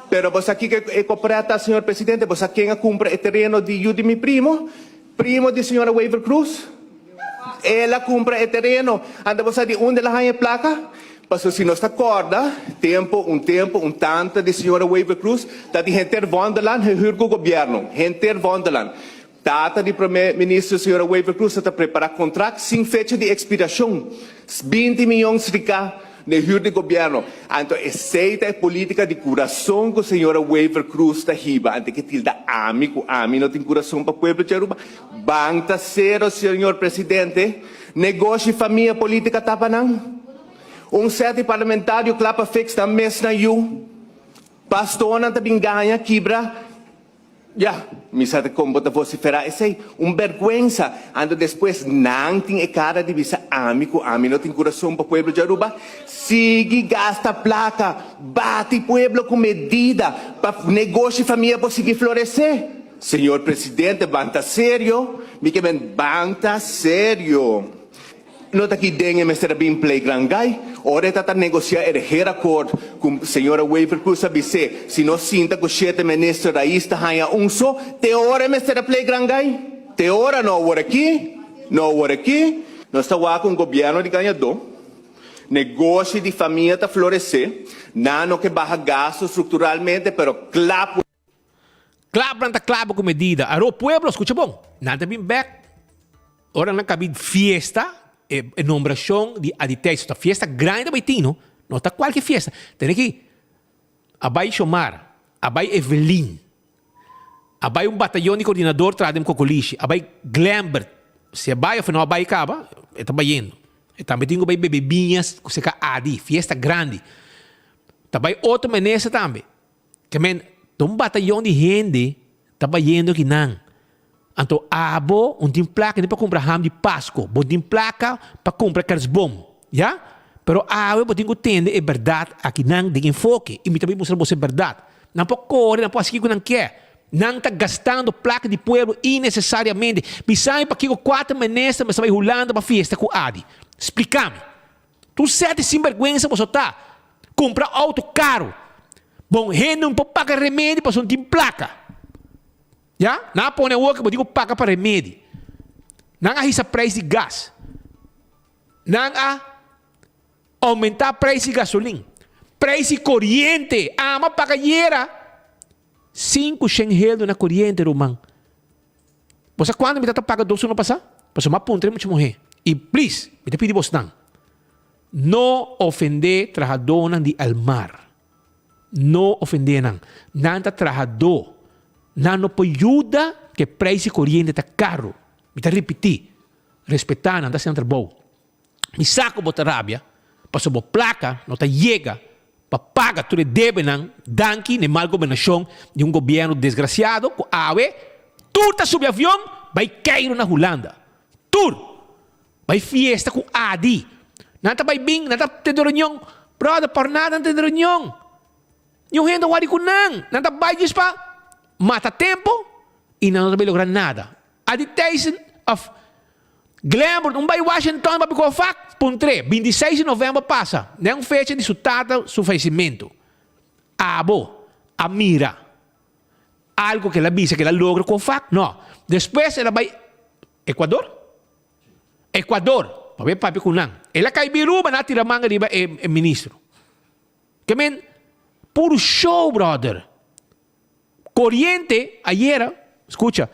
Pero você aqui que completa, senhor presidente, você quem compra o terreno de eu de meu primo de senhora Waver Cruz. Ela compra o terreno, anda você de onde ela ganha placa? Mas se nós acorda, um tanto de senhora Waver Cruz, está de Henter Wonderland, o governo, Henter Wonderland. Tata de primeiro-ministro, senhora Waver Cruz, está preparar contrato sem fecha de expiração. 20 milhões de cá no rio de governo. Então, aceita a política de coração que a senhora Waver Cruz está riba. Antes que tilda ami não tem coração para o povo de Aruba. Banta zero, senhor presidente. Negócio e família política tapa não. Certo parlamentário clapa fix na mesa na you. Pastor na também ganha quebra. Me sabe como você vociferar. Essa é vergonha. Ando depois não tem cara de visa amigo, não tem coração para o povo de Aruba. Sigue, gasta placa, bate o povo com medida para negócio e família conseguir florescer. Senhor presidente, banta sério. Banta sério. Não está aqui dentro, mas será bem playground guy. Ora está a negociar o acordo com a senhora Waver Cruz, sabe se não sinta que o chefe ministro aí está ganhando só, te hora mas será playground guy. Te hora não hora aqui, nós estamos com o governo de ganhador. Negócio de família está florescer, não que baja gasto estruturalmente, pero claro com medida. O pueblo, escucha bom, nada bem back. Ora não cabe fiesta. Nombração de aditexto, a fiesta grande do Baitino, não está qualquer fiesta. Tem que abai Chomar, abai Evelyn, abai batalhão de coordenador tradem Cocoliche, abai Glambert, se abai ou não abai acaba, está baindo. Também tem abai bebinhas, que se ca adi, fiesta grande. Também outra menesa também. Que batalhão de gente, está baindo aqui não. Então, abo, tem placa para comprar ham de Páscoa, tem placa para comprar carnes-bom, já? Pero abo, tem que entender, é verdade, aqui não tem enfoque, e me também mostrar você verdade. Não pode correr, não pode seguir o que não quer. Não está gastando placa de povo innecessariamente. Me sai para que 4 meses, mas vai rolando para festa com Adi. Explica-me. Tu sete sem vergonha, você está. Comprar auto caro. Bom, gente não pode pagar remédio para não ter placa. Não põe o que eu digo paga para remédio. Não há esse preço de gás. Não há aumentar o preço de gasolina. Preço de corrente. Mas paga era 5 reais na corrente, Romão. Você quando me está pagando 2 anos passar? Você me aponta muito morrer. E please, me pedi você não ofender trabalhador de almar. Não ofender não. Não está trabalhador. Não pode ajudar que o preço de corrente está caro. Me está repetir. Respeitar, não está sendo bom. Me saco botar rábia. Para a placa, não está chega. Para pagar tudo deve não. Danke, na mal governação de governo desgraciado. Com a tudo está sob avião, vai cair na Holanda. Tudo. Vai fiesta com Adi. Não está bem, não está tendo reunião. Brother, por nada não tem reunião. Yung gente não com não. Não está bem disso para mata tempo e não vai lograr nada. A dictation of Glamour, não vai Washington para picar fac, pontre, 26 de novembro passa, não fecha de sutata su falecimento. Abo, a mira, algo que ela visa que ela logra com fac, não. Depois ela vai Equador, para ver papi com não. Ela cai biruba na tira manga de ministro. Que puro show, brother. Corriente, ayer, escucha,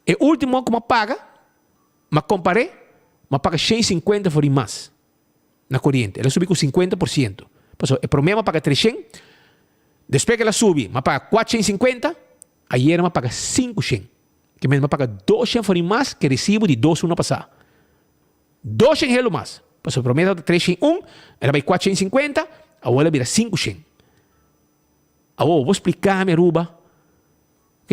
el último que me paga, me comparé, me paga 150 por más. Na corriente, ela subiu com 50%. Pasó, el promedio me paga 300, después que ela sube, me paga 450, ayer me paga 500. Que me paga 200 por más que recibo de 2 anos passado. 200 reais mais. Pasó, el promedio de 301, ela vai 450, agora vira 500. Agora, vou explicar, minha ruba.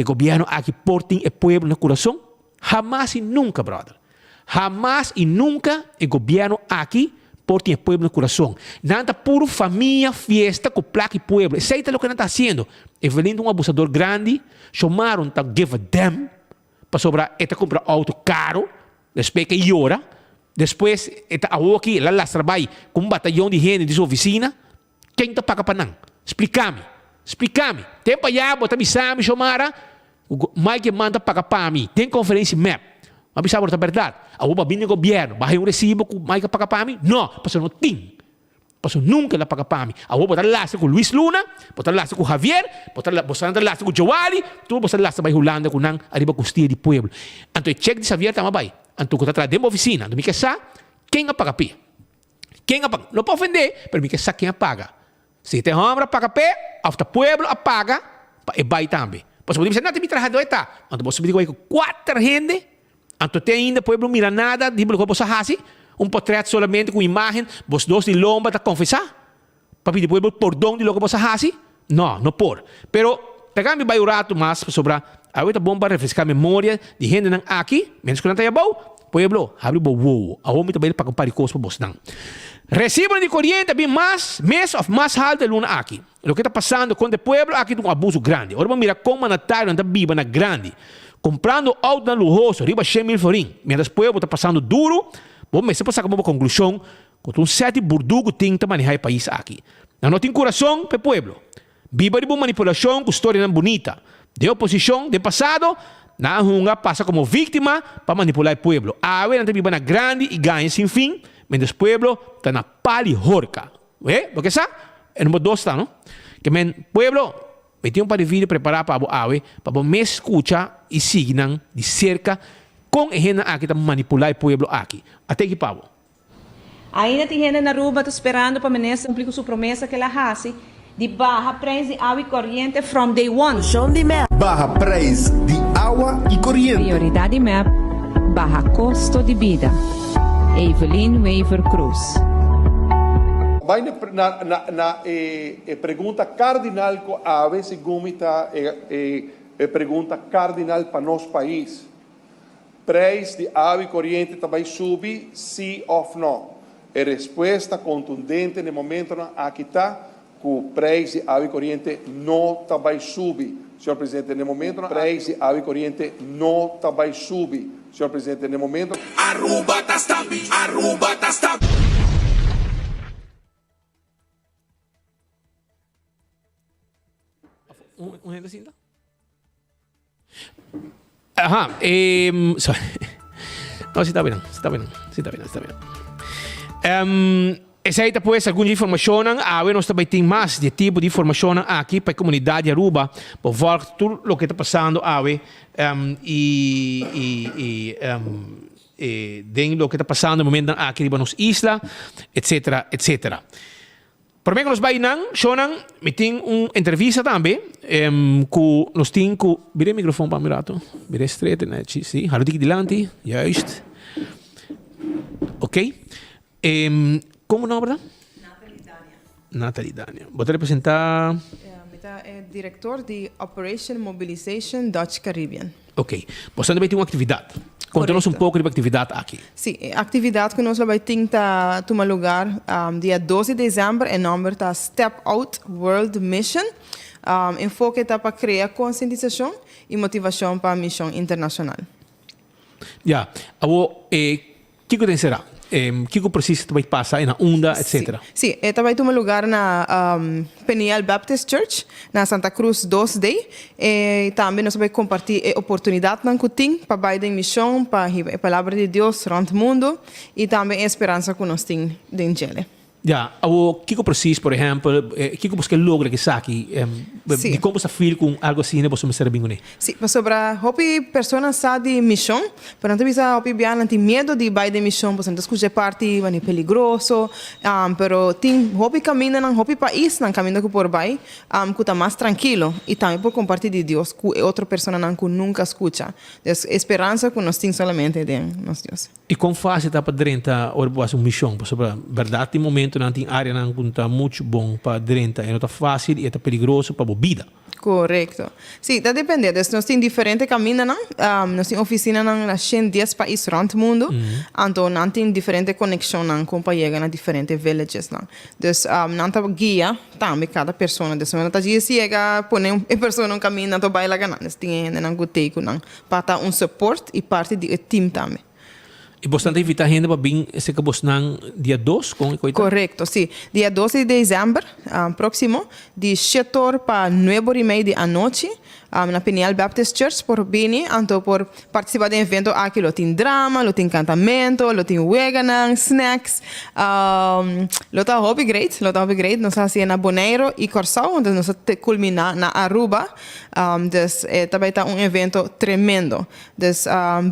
que o governo aqui portem o povo no coração? Jamás e nunca, brother. Jamás e nunca o governo aqui portem o povo no coração. Nada puro família, fiesta, com placa e povo. Isso é o que não está fazendo. Evelyn, um abusador grande, chamaram para give a damn, para sobrar, ele comprar auto caro, depois que llora, depois, ele aqui, lá trabalha com um batalhão de gente de sua oficina. Quem está paga para não? Explica-me. Tempo aí, bota me sabe, chamara, o Mike manda pagar para mim. Tem conferência map. Mas sabe a verdade? A uba vindo do governo, vai um recibo que o Mike paga para mim? Não, passou não tem. Passou nunca lá paga para mim. A uba botar lá com Luis Luna, botar lá com Javier, botar lá com Joali, tudo botar lá com Holanda, com não, arriba com de pueblo. Então, check de Javier também vai. Então, quando está dentro da oficina, do que sabe, quem a paga pia? Quem a paga? Não pode ofender, mas me sabe quem a paga. Se tem homem paga pé, after pueblo a paga, e vai também. Pois você dizer, não tem trabalhador está. Então você diz que 4 gente, então tem ainda pueblo mira nada, diz que você faz portrait solamente com imagem, você dois de lomba para confessar. Para pedir pueblo perdão de lo que você faz? Não por. Pero pegamos vai um rato mais sobre a outra bomba refrescar a memória de gente aqui, menos que não tenha bom, pueblo, abre o wow. A homem também para comprar coisas para você não. Recibo de corriente bem mais, mês of mais alto de luna aqui. O que está passando com o pueblo aqui é um abuso grande. Agora vamos mirar como na Thailand está viva na grande. Comprando auto na lujoso, riba 100 mil forinhos. Mientras o pueblo está passando duro, vamos se passar como uma conclusão, com um sete burdugo tem que manejar o país aqui. Não tem coração para o pueblo. Viva de boa manipulação com história não bonita. De oposição, de passado, na hunga passa como vítima para manipular o pueblo. A não tem viva na grande e ganha sem fim. Mas o pueblo está na palihorca. Porque sabe? É número 2, tá, não? Que o pueblo tem para vídeo preparar para para me escutar e seguir de cerca com a gente aqui para manipular o pueblo aqui. Até que, Pablo. Ainda tem gente na rua esperando para menecer cumprir sua promessa que ela faz de barra preço de água e corrente from day one. Barra preço de água e corrente. Prioridade MAP, barra custo de vida. Evelyn Weaver Cruz. Vai na pergunta cardinal que a vezes gumita pergunta cardinal para nosso país. Preço de água e corrente também subir, sim ou não? A resposta contundente no momento aqui está que o preço de água e corrente não também subir. Senhor Presidente, no momento, o preço de água e corrente não também subir. Senhor Presidente, no momento... Aruba tá stabi. Um renda assim, tá? Ajá, sorry. No, sí está bien. Essa aí depois alguma informação, nós também tem mais de tipo de informação aqui para a comunidade de Aruba, para ver tudo o que está passando den o que está passando no momento aqui nas islas, etc. Por mim, nós vamos me tem uma entrevista também, com nós temos com... Vire o microfone para mirar, vire estreito, né? Sim, hallo aqui delante, juist. Ok. Como nome, verdade? Nathalie Dania. Vou representar... É diretor de Operation Mobilization Dutch Caribbean. Ok. Você também tem uma atividade. Conta-nos um pouco da atividade aqui. Sim, a atividade que nós vamos tomar lugar dia 12 de dezembro, em nome da Step Out World Mission. Enfoque está para criar conscientização e motivação para a missão internacional. Já. O que será? Que precisa também passar na onda, etc. Sim, também toma lugar na Peniel Baptist Church, na Santa Cruz 2D. E também nós vamos compartilhar a oportunidade que temos para a missão, para a palavra de Deus durante o mundo e também a esperança que nós temos dentro dele. Ja, o que precisa, por exemplo, que você logra que saque, de como você feel com algo assim, você me serve bem. Sim, sobre hopi pessoas sa de missão, para não bisa hopi bian tem medo de vai de missão, porque não escuta parte, vai peligroso, pero tem hopi caminho não hopi país não caminho que por vai, que tá mais tranquilo e também por compartilhar de Deus com outra pessoa não que nunca escuta. Esperança que nós temos somente de nós Deus. E como faz está para dentro ou uma missão, sobre verdade, tem momento momento não tem área não está muito bom para dentro, não está fácil e está perigoso para a vida. Correcto. Sí, está dependendo. Nós temos diferentes caminhos, nós temos oficina em 10 países rond o mundo, então nós temos diferentes conexões com para chegar a diferentes villages. Então, nós temos guia também cada pessoa. Então, nós temos chega pôr uma pessoa no caminho, nós vai lá ganhar. Nós temos um teco para dar um suporte e parte do time também. E bastante invitar gente para vir esse que você dia 2 com Correcto, sí. Dia 12 de dezembro, próximo, de 7 para 9:30 da noite, na Peniel Baptist Church, por Bini, então por participar do evento aqui, lo tem drama, lo tem cantamento, lo tem vegan, snacks, lo tá hobby great, nós fazemos na Bonaire e Corsau, onde nós culminar na Aruba, também tá evento tremendo.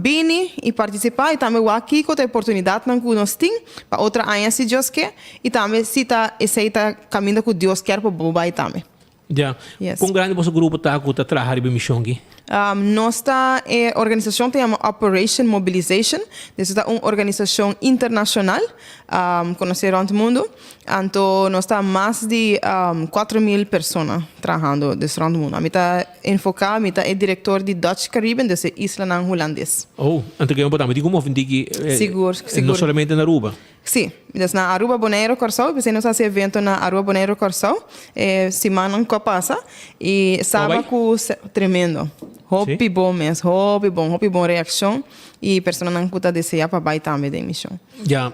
Bini e participar, e também aqui com a oportunidade que nós temos para outra área se Deus quer, e também se está caminhando com Deus quer para o também. Já. Quão grande o grupo está com trabalhar em missão aqui? Nossa organização tem uma Operation Mobilization, é uma organização internacional, conhecida around o mundo. Então, nós temos mais de 4,000 pessoas trabalhando nesse around o mundo. A mim está enfocado, é diretor de Dutch Caribbean, dessa isla holandês. Oh, então que eu digo como que seguro. Não somente na Aruba. Sim, na Aruba Bonaire Corsau, nós fazemos evento na Aruba Bonaire Corsau, semana que passa, e sábado tremendo. Hobby bom mesmo, hobby bom reação, e pessoas não podem desejar para baixo também da missão. Já,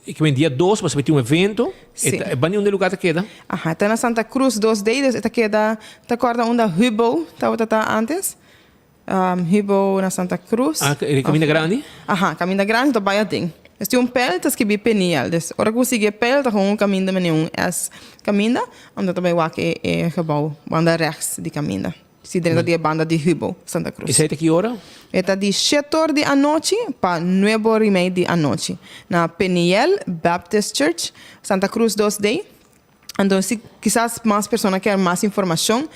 que vem dia 2, você vai ter um evento, é bem onde o lugar queda? Está na Santa Cruz 2 days, está queda, está acorda onde Hubo, está antes. Hubo na Santa Cruz. Caminho Grande? Caminho Grande, está baia ding. Este um pel, tas que bi peniel. Dus ora conseguir pel, tá com um caminho de nenhum es caminho, onde também o que é gebouw, banda rechts de caminho. Se dentro da banda de Hubo, Santa Cruz. E sai que hora? Está de 7 da noite para 9:30 da noite. Na Peniel Baptist Church, Santa Cruz 2 Day. Então, se quizás mais pessoas querem mais informação,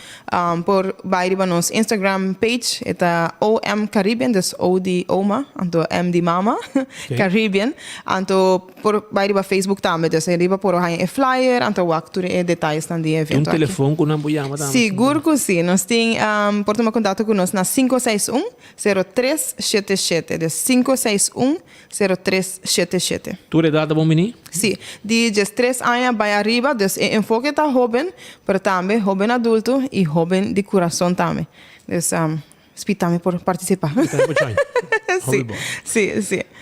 por vai para nosso Instagram page, é OM Caribbean, das O de Oma, então M de Mama, Caribbean. Então, por vai para Facebook também, das riba por aí flyer, então o actor e detalhes também do evento. Um telefone com não chama também. Seguro que sim, nós temos por tomar contato com nós na 561-0377, das 561-0377. Tu é data bom menino? Sim, de 3 anos vai arriba, dus enfoque está jovem, mas também jovem adulto e jovem de coração também. Dus, espitame por participar. Sim.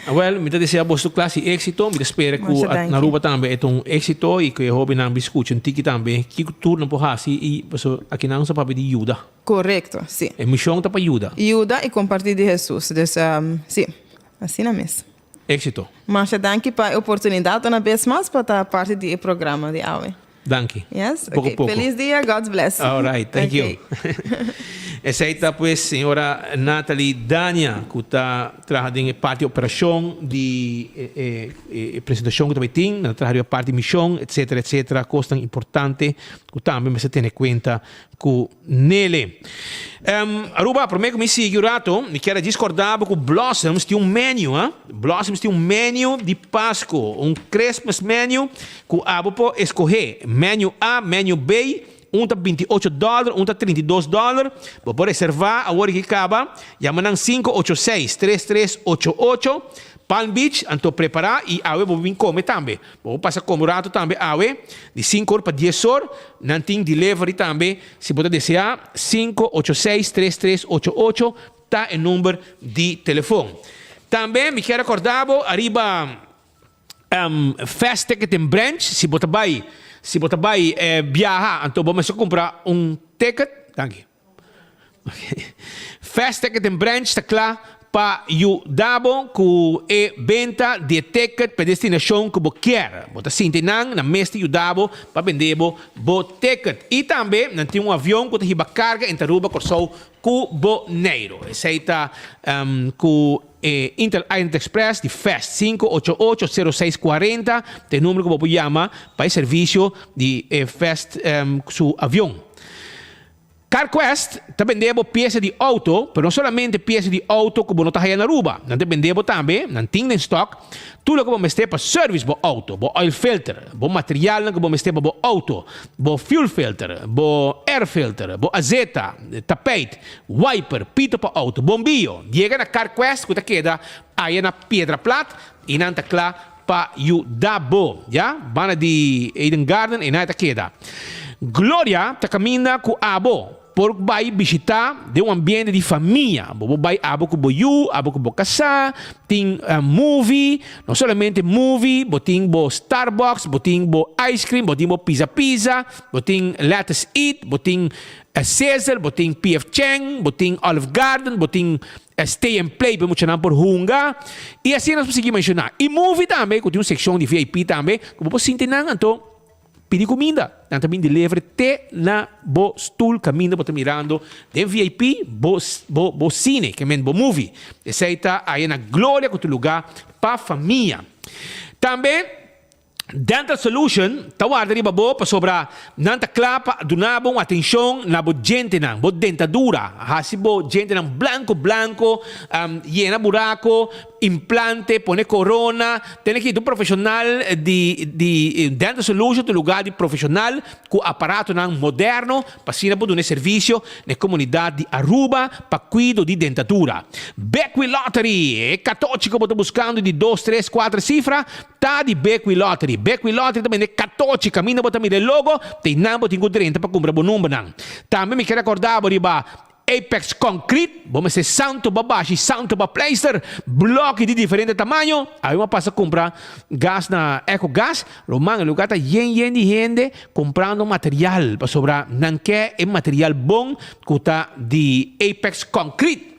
Well, me deseja boa classe êxito, me espera que na Aruba também é um êxito e que o jovem não biscoito um tiki também, que turno por assim e aqui não se pode pedir ajuda. Correto, sim. A missão está para ajuda. Ajuda e compartilhar de Jesus. Dus, sim, assim na mesma. Éxito. Mas danke para a oportunidade uma vez mais para estar parte do programa de AWE. Danke. Yes? Pouco. Feliz dia, God bless. All right, thank you. Essa aí está, pues, senhora Nathalie Dania, que está trabalhando em parte de operação, de apresentação que também tem, trabalhando em parte de missão, etc. Coisa importante, que também se tem em conta com nele. Aruba, para mim, que me sigue o rato, me quero discordar com Blossoms tem um menu, Blossoms tem um menu de Páscoa, um Christmas menu, que abo pode escolher, menu A, menu B, um está $28, um está $32. Vou reservar a hora que acaba. Chama 586-3388. Palm Beach, então preparar e a vou vir comer também. Vou passar como rato também a de 5 horas para 10 horas. Não tem delivery também. Se você desejar, 586-3388 está o número de telefone. Também me quero acordar, arriba Fast Ticket and Branch, se você vai viajar, então vamos comprar um ticket. Danke. Fast Ticket and Branch está claro para ajudar com a venda de ticket para destinação que você quer. Você sente na mesa ajudar para vender o ticket. E também não tem um avião que tem carga em Aruba Corsau com Bonaire. Esse aí está com Inter Island Express de Fast 588-0640, tem número que você chama para o serviço de Fast seu avião. CarQuest também vendemos peças de auto, mas não somente peças de auto que não está aí na Aruba. Nós vendemos também, não tem em stock, tudo que vamos ter para service do auto, o oil filter, o material que vamos ter para o auto, o fuel filter, o air filter, o azeta, tapete, wiper, pito para auto, bombillo. Chega na CarQuest, que queda aí na Pedra Plata e não está claro para ajudar, já? Bana de Eden Garden e não está queda. Glória está caminhando com abo por vai visitar de um ambiente de família. Vai abo com boiú, abo com casa, tem movie, não somente movie, tem Starbucks, tem ice cream, tem pizza, tem Let's Eat, tem Caesar, tem PF Chang, tem Olive Garden, tem Stay and Play, para mencionar por Hunga. E assim nós conseguimos mencionar. E movie também, que tem uma seção de VIP também, que você sentir então pedir comida. Nós também delivery até na bo stool caminho para mirando de VIP, bo cine, que é bo movie. Essa está aí na glória com o lugar para família. Também Dental Solution, tawar dari babo pa sobra nanta klapa dunabong atensyon na bo gente nang bo dentadura hasibo gente nang blanco llena buraco implante pone corona tiene que ir un profesional di Dental Solution tu lugar di profesional cu aparato nang moderno pasina bo dune servicio ne comunidad di Aruba pa cuido di dentatura. Beckwith Lottery e catocico bo buscando di 2, 3, 4 cifra ta di Beckwith Lottery. Beckwith Lottery também é 14 caminho para também o logo tem nambo tem 30 para comprar bom número não. Também me quero acordar riba Apex Concrete, vamos ser santo babashi, santo baplaster, bloco de diferente tamanho. Aí uma passa a comprar gás na Eco Gas, Romano, lugar tá yen de gente comprando material para sobrar não quer é material bom que tá de Apex Concrete,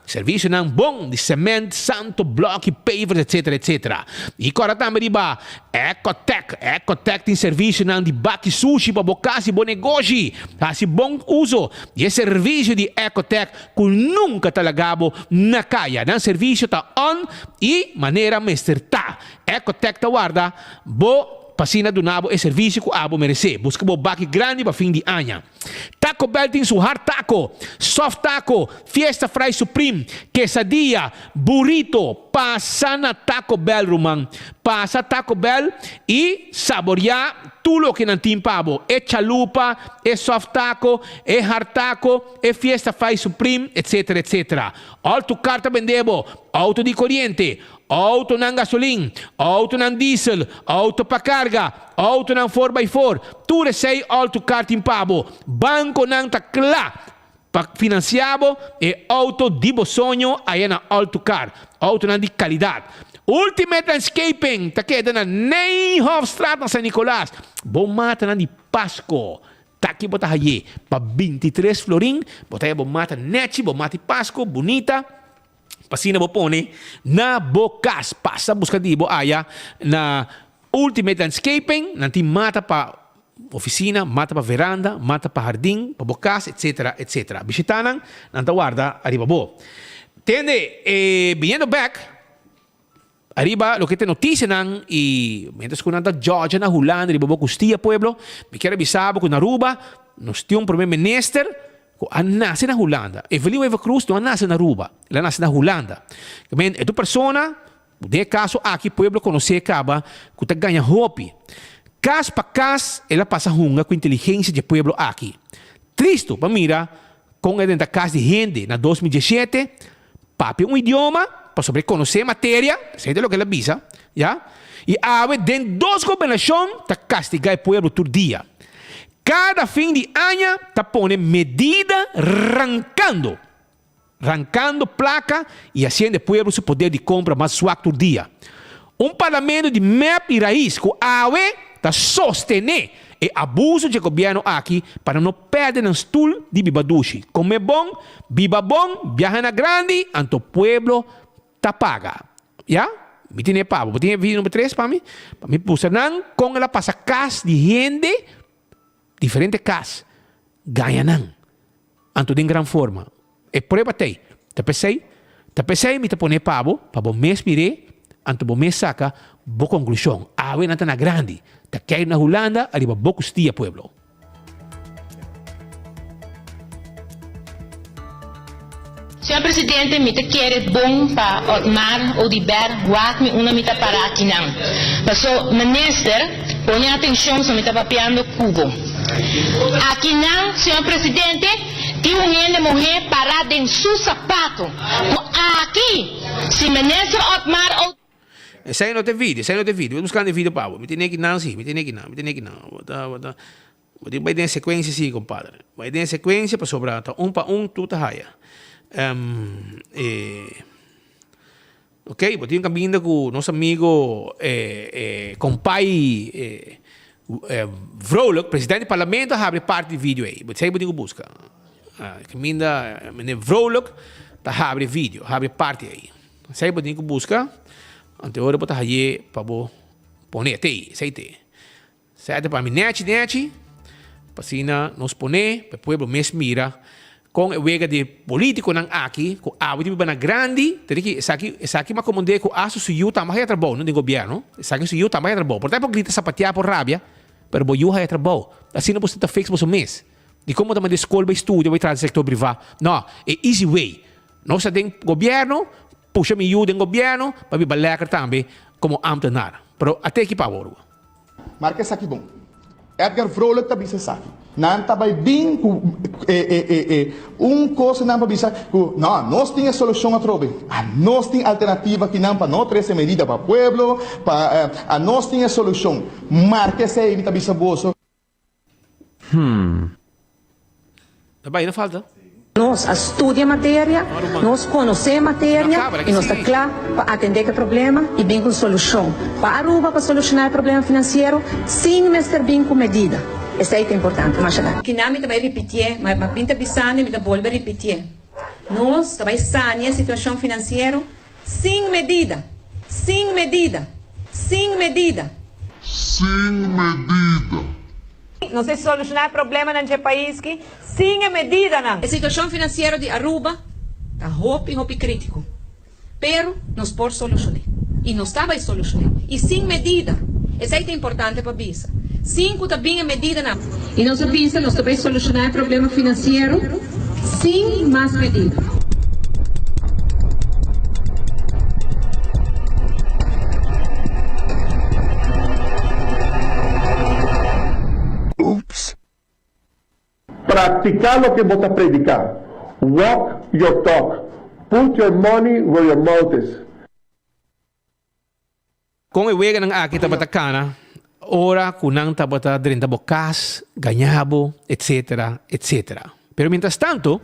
serviço não bom de cimento, santo, bloco, pavers, etc. E agora também riba Ecotech tem serviço não de baki sushi para bocasi bom negócio, assim bom uso e esse serviço de Ecotech que nunca talagabo na kaya. Nang serviço tá on e maneira mester tá. Ecotech tá guarda bo pasina do nabo e serviço que abo merece. Busca bo baki grande para fim de ano. Taco Bell tem su hard taco, soft taco, Fiesta Fry Supreme, quesadilla, burrito. Passa na Taco Bell, Roman. Passa Taco Bell e saborear tudo que não tem pavo. É chalupa, é soft taco, é hard taco, é Fiesta Fry Supreme, etc. Alto carta vendebo, auto di corriente, auto ng gasolina, auto ng diesel, auto pa carga, auto ng 4x4, tudo sei alto carta in pavo, banco ng takla, pa financiabo e auto di bosogno aí na Alto Car, auto ng di qualidade. Ultimate Landscaping, takeda na Neyhofstraat na San Nicolas, bom mata na di Pasco. Taki bota haye, pa 23 florin, bota bom mata nechi, bom mata Pasco, bonita. Pasina bo pone na bokas, pasa busca di bo aya na Ultimate Landscaping, nanti mata pa oficina, mata pa veranda, mata pa jardim, pa bokas, etc. Visitanan, nanta guarda, arriba bo. Tende, viniendo back, arriba, lo que te noticia nan, y mientras que nanta Georgia na Holanda, arriba bo Custia Pueblo, me quiero avisar que na Aruba, nos tiene un primer minister, que nasce na Holanda. Evelio Eva Cruz não nasce na Aruba, ela nasce na Holanda. É tu persona, de caso aqui, Pueblo conhecer acaba, que te ganha hopi. Cas para cas, ela passa hunga com inteligência de Pueblo aqui. Tristo, para mira, com a dentro casa de gente, na 2017, papi um idioma, para sobre conhecer matéria, sei de lo que ela visa, já? E ave dentro dos governações, tá castigar Pueblo todo dia. Cada fim de ano, tá pone medida arrancando placa e assim de Pueblo seu poder de compra mais suave todo dia. Parlamento de MEP e raiz que AUE está sostener o abuso do governo aqui para não perder no stool de bibadushi. Como é bom, biba bom, viaja na grande, anto Pueblo tá paga. Já? Me tiene pago. Me tiene vídeo número 3 para mim. Para mim, pusanan com ela passa casa de gente, diferente casa, ganham. Anto de gran forma. E prueba te. Te pensei, me te pone pavo, para bom mês mire, anto bom mês saca, boa conclusão. Awe nata na grande. Te quer na Holanda, arriba boa costia, Pueblo. Senhor Presidente, me te quer bom para Otmar Odiber, guarda-me uma mita para aqui não. Passou, minister, põe atenção se me está papiando Cubo. Aqui não, senhor Presidente, tem uma mulher parada em seu sapato. Aqui, se minister Otmar Odiber... Sai no te vídeo, vou buscando vídeo para me tem que não, sim, me tem que não. Vai ter sequência, sim, compadre. Vai ter sequência para sobrar, para tudo raia. Ok, vou ter um caminho com nosso amigo, compai Vrolijk, presidente do parlamento, abre parte do vídeo aí. Você pode buscar. Caminho da Vrolijk, abre vídeo, abre parte aí. Você pode buscar. Ante ora bota aí para poner te, sei te. Certo para mim net, pasina nos poner, para pueblo mes mira com o wega de político nang aqui, com a última bana grande, teriki saki ma comande com aso suyu tamaya trabalho no governo, saki suyu tamaya trabalho. Portanto, grita sapatear por rabia, pero boyu ha trabalho. Assim não você tá fix por mês. De como também de escola, estudo, vai trazer sector privado. Não, é easy way. Nós tem governo, puxa me ajuda em governo, para me balear também como ambtenaar. Pero até aqui para ouro. Marca essa aqui bom. Edgar Vrolijk também se sabe. Não está bem com coisa não para pensar. Não, nós temos solução a trobe. Nós temos alternativa que não para nós trazer medida para o pueblo, para nós temos solução. Marca essa aí também se bolso. Também não falta. Nós estudamos a matéria, nós conhecemos a matéria e nós estamos claros para atender o problema e bem com solução. Para Aruba, para solucionar o problema financeiro, sem mestre bem com medida. Isso é importante, mas que não me vai repetir, mas pinta bisane me volta repetir. Nós vai sanear a situação financeira sem medida, sem medida, sem medida. Sem medida. Não sei solucionar o problema nesse país que sem a medida não. A situação financeira de Aruba está hopi crítico. Pero nós por solucionar. E nós estava solucionar. E sem medida. Isso é importante para a bisa. Sem que bem a medida não. E nós pensa nós também solucionar o problema financeiro sem mais medida. Practicar lo que vos a predicar. Walk your talk. Put your money where your mouth is. Kung iwega ng aki tabatakana, ora kunang tabata drin tabokas, ganyabo, etc., etc. Pero mientras tanto,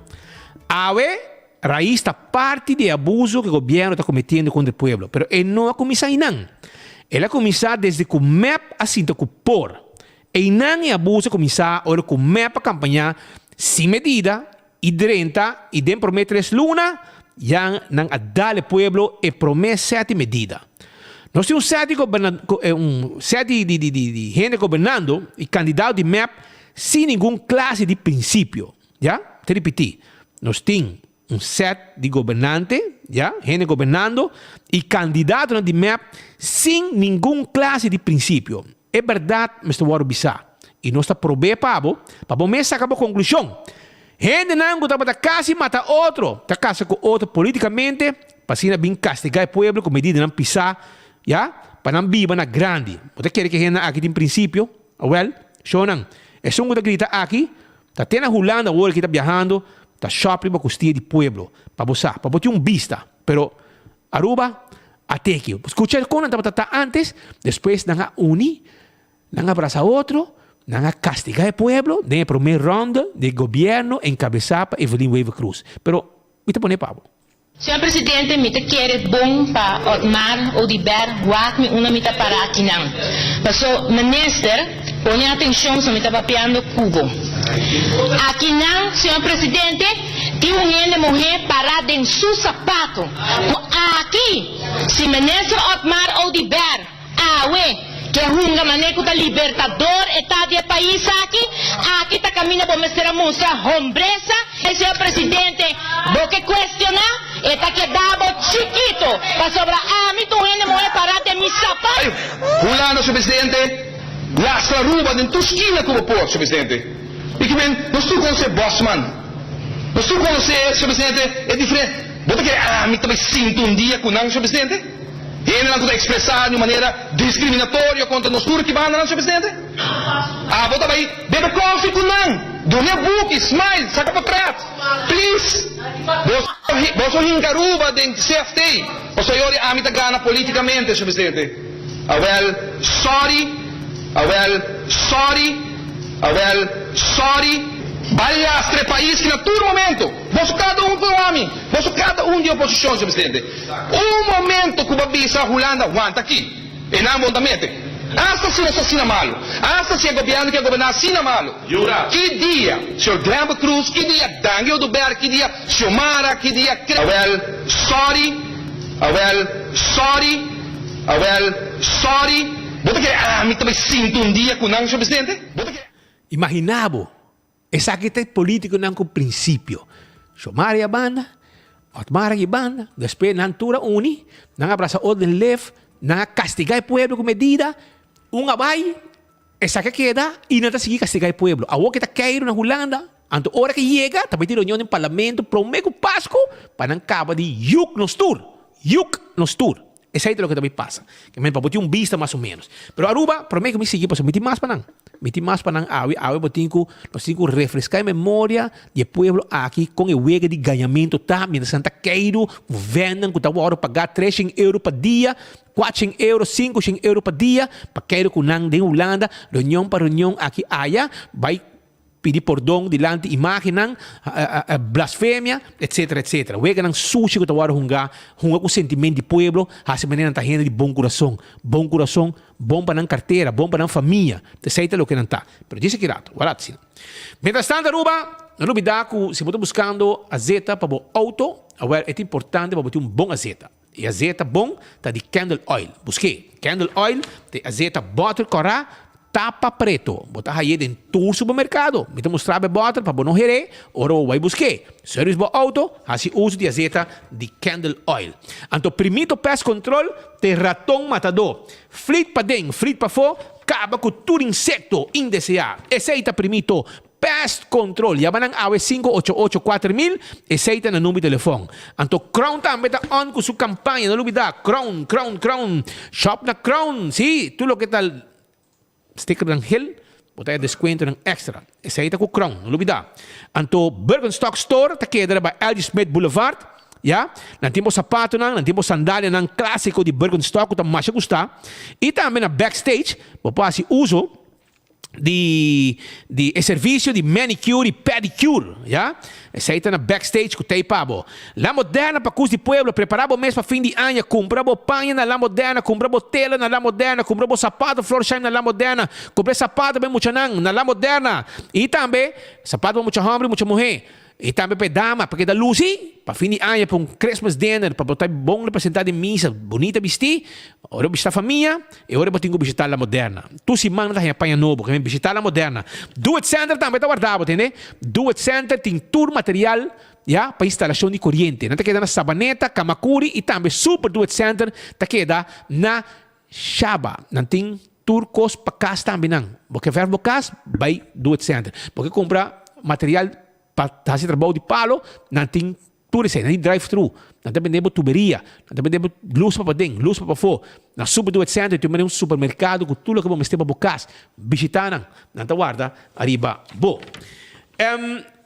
raíz está parte de abuso que el gobierno está cometiendo contra el pueblo. Pero él no ha comenzado inán. Él ha comenzado desde que MEP ha sido por. E não é abuso começar a comer para campanhar sem medida e drenta e dentro de 3 lunas já não dá ao povo e promete 7 medidas. Nós temos um sete de gente governando e candidato de MEP sem nenhuma classe de princípio. Já? Te repetir. Nós temos um set de governantes, já? Gente governando e candidato de MEP sem nenhuma classe de princípio. É verdade, Mr. Warubisa. E nós está provendo para mês acabou a conclusão. Gente não está para casa e mata outro. Está casa com outro politicamente, para assim bem castigar o povo com medida não pisar, já? Para não viver na grande. Você quer que gente aqui tem princípio? Well, show não. É só que grita aqui, está tendo a Holanda agora que está viajando, está shopping para custia de povo, para você, para botar vista. Pero Aruba, até aqui. Escucha como não estava antes, depois não uni. Não abraça outro, não castiga o povo, nem a primeira ronda de governo encabeçada por Evelyn Weaver Cruz. Pero, me te pone pavo. Senhor Presidente, me te quer bom para Otmar Odiber, guarda-me uma mita para aqui não. Passou, minister, põe atenção se me está papiando Cubo. Aqui não, senhor Presidente, tem uma mulher parada em seu sapato. Aqui, se minister Otmar Odiber, que é uma maneira da libertador está de país aqui está caminhando para mostrar a moça hombreza, senhor presidente, vou que questionar, está quedado chiquito, para sobrar a mim tu ainda não é parado de mis sapatos. Fulano, senhor presidente, lastra ruba dentro da esquina como pô, senhor presidente. E que vem, nós tu com você, boss, man. Mas tu conheces, senhor presidente, é diferente. Você quer, me também sinto dia com não, senhor presidente? Ele não pode expressar de maneira discriminatória contra nós turcos que vão, não, senhor presidente? Você também, bebe coffee com não. Donia book, smile, saca para trás. Please. Você é Garuba de CFT. Você é a minha gana politicamente, senhor presidente. Sorry. Ballastre país que, no todo momento, você cada um com homem, você cada um de oposição, senhor presidente. Momento que o Babisa Holanda aguanta aqui, e não montamente. Hasta se assassina malo, hasta se o governo que governar assina malo. Que dia, senhor Glembo Cruz, que dia Daniel Duber, que dia Xiomara, que dia... Sorry. Você quer, me também sinto dia com não, senhor presidente? Imaginabo, essa aqui é político não com princípio. Xiomara e a banda, Otmar e a banda, depois na altura uni, não abraça ordem leve, não castigar o povo com medida, vai, essa que queda, e não está seguir castigar o povo. A que está caído na Holanda, anto hora que chega, também tem reunião no parlamento, promete o Páscoa, para não acabar de yuk nos tur. Essa é o que também passa. Que me para botar vista mais ou menos. Pero Aruba, promete que me seguir, para meter mais para não. Meter mais para não, nós temos que refrescar a memória do povo aqui com o wega de ganhamento, tá? Mientras Santa Cairo, vendem, que estava a pagar 300 euros por dia, 400 euros, 500 euros por dia, para Cairo com não de Holanda, reunião para reunião aqui, vai pedir perdão delante imaginan blasfémia, etc. Wega nang sushi ko tawar hunga com sentimento de pueblo, hasi maneira ta gente de bom coração, bom para nang carteira, bom para nang família. Te seita lo que não tá. Pero dice que rato, assim. Mientras tanto, Aruba, não olvidar que se você buscando azeta para o auto, é importante para ter bom azeta. E azeta bom tá de Candle Oil. Busquei Candle Oil, de azeta bottle corá, tapa preto. Botar aí em todo supermercado. Me mostrar a bottle para não gerar. Ora vai buscar. Serviço do auto, assim uso de azeite de Candle Oil. Anto primito pest control de ratão matador. Flit para dentro, flit para fora, acaba com todo insecto indesejado. Aceita primito Pest Control. Yaman ang awe 5884000. Aceita na número de telefone. Anto Crown também está on com sua campanha. Não olvidar. Crown. Shop na Crown. Sí, tudo que tal sticker ng Hill, botay deskwento ng extra. Esa ita ko Crown, não olvidar. Anto Birkenstock Store, ta queda ba LG Smith Boulevard, ya? Nanti mo sapato nanti mo sandália ng clássico de Birkenstock, ta mais gusta. E também na backstage, popasi uso de serviço de manicure e pedicure, ya? Essa aí tá na backstage com o pabo. La Moderna para cus de pueblo, preparava mês para fim de ano, comprava panha na La Moderna, comprava tela na La Moderna, comprava sapato Florsheim na La Moderna, comprava sapato bem muito na La Moderna. E também, sapato para muita homem, muita mulher. E também para dama, porque da luz, para fim de ano, para Christmas dinner, para botar bom representado em missa, bonita vestir, ora visitar a família, e ora tenho que visitar La Moderna. Tu se manda em apanha novo, que visitar La Moderna. Do It Center também está guardado, entende? Do It Center tem tour material, ya, para instalação de corrente. Não te queda na Sabaneta, Kamakuri, e também Super Do It Center, te queda na Shaba. Não tem turcos para casa também, não. Porque verbo casa, vai Do It Center. Porque compra material para fazer trabalho de palo, não tem tudo isso, não tem drive-thru, não tem vendendo tuberia, não tem vendendo luz para dentro, luz para fora. Na Super Do It Center, tem um supermercado com tudo que vamos ter para buscar, visitar, não te guarda, arriba, bo.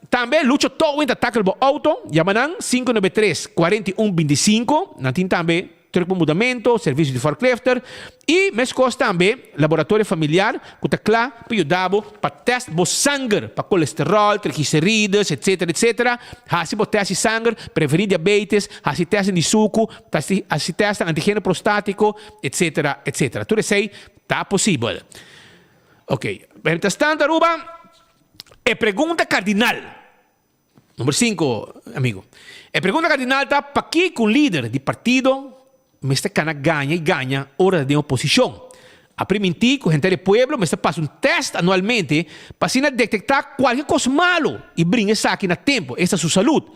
Também, Lucho Towing, ataca o auto, Yamanang, 593-4125, não tem também truque para mudamento, serviço de forklifter e mes costa também laboratório familiar que está claro para ajudar para teste de sangue para colesterol, triglicéridos, etc. Assim para teste de sangue, prevenir diabetes, assim teste de suco, assim teste antígeno prostático, etc. Tudo isso aí está possível. Ok, mientras tanto, Aruba, pergunta cardinal. Número 5, amigo. A pergunta cardinal está para que o líder de partido mas este cana ganha hora de oposição. A primeiro, com a gente do pueblo, mas passa teste anualmente para detectar qualquer coisa malo e brinca isso aqui na tempo, essa é a sua saúde.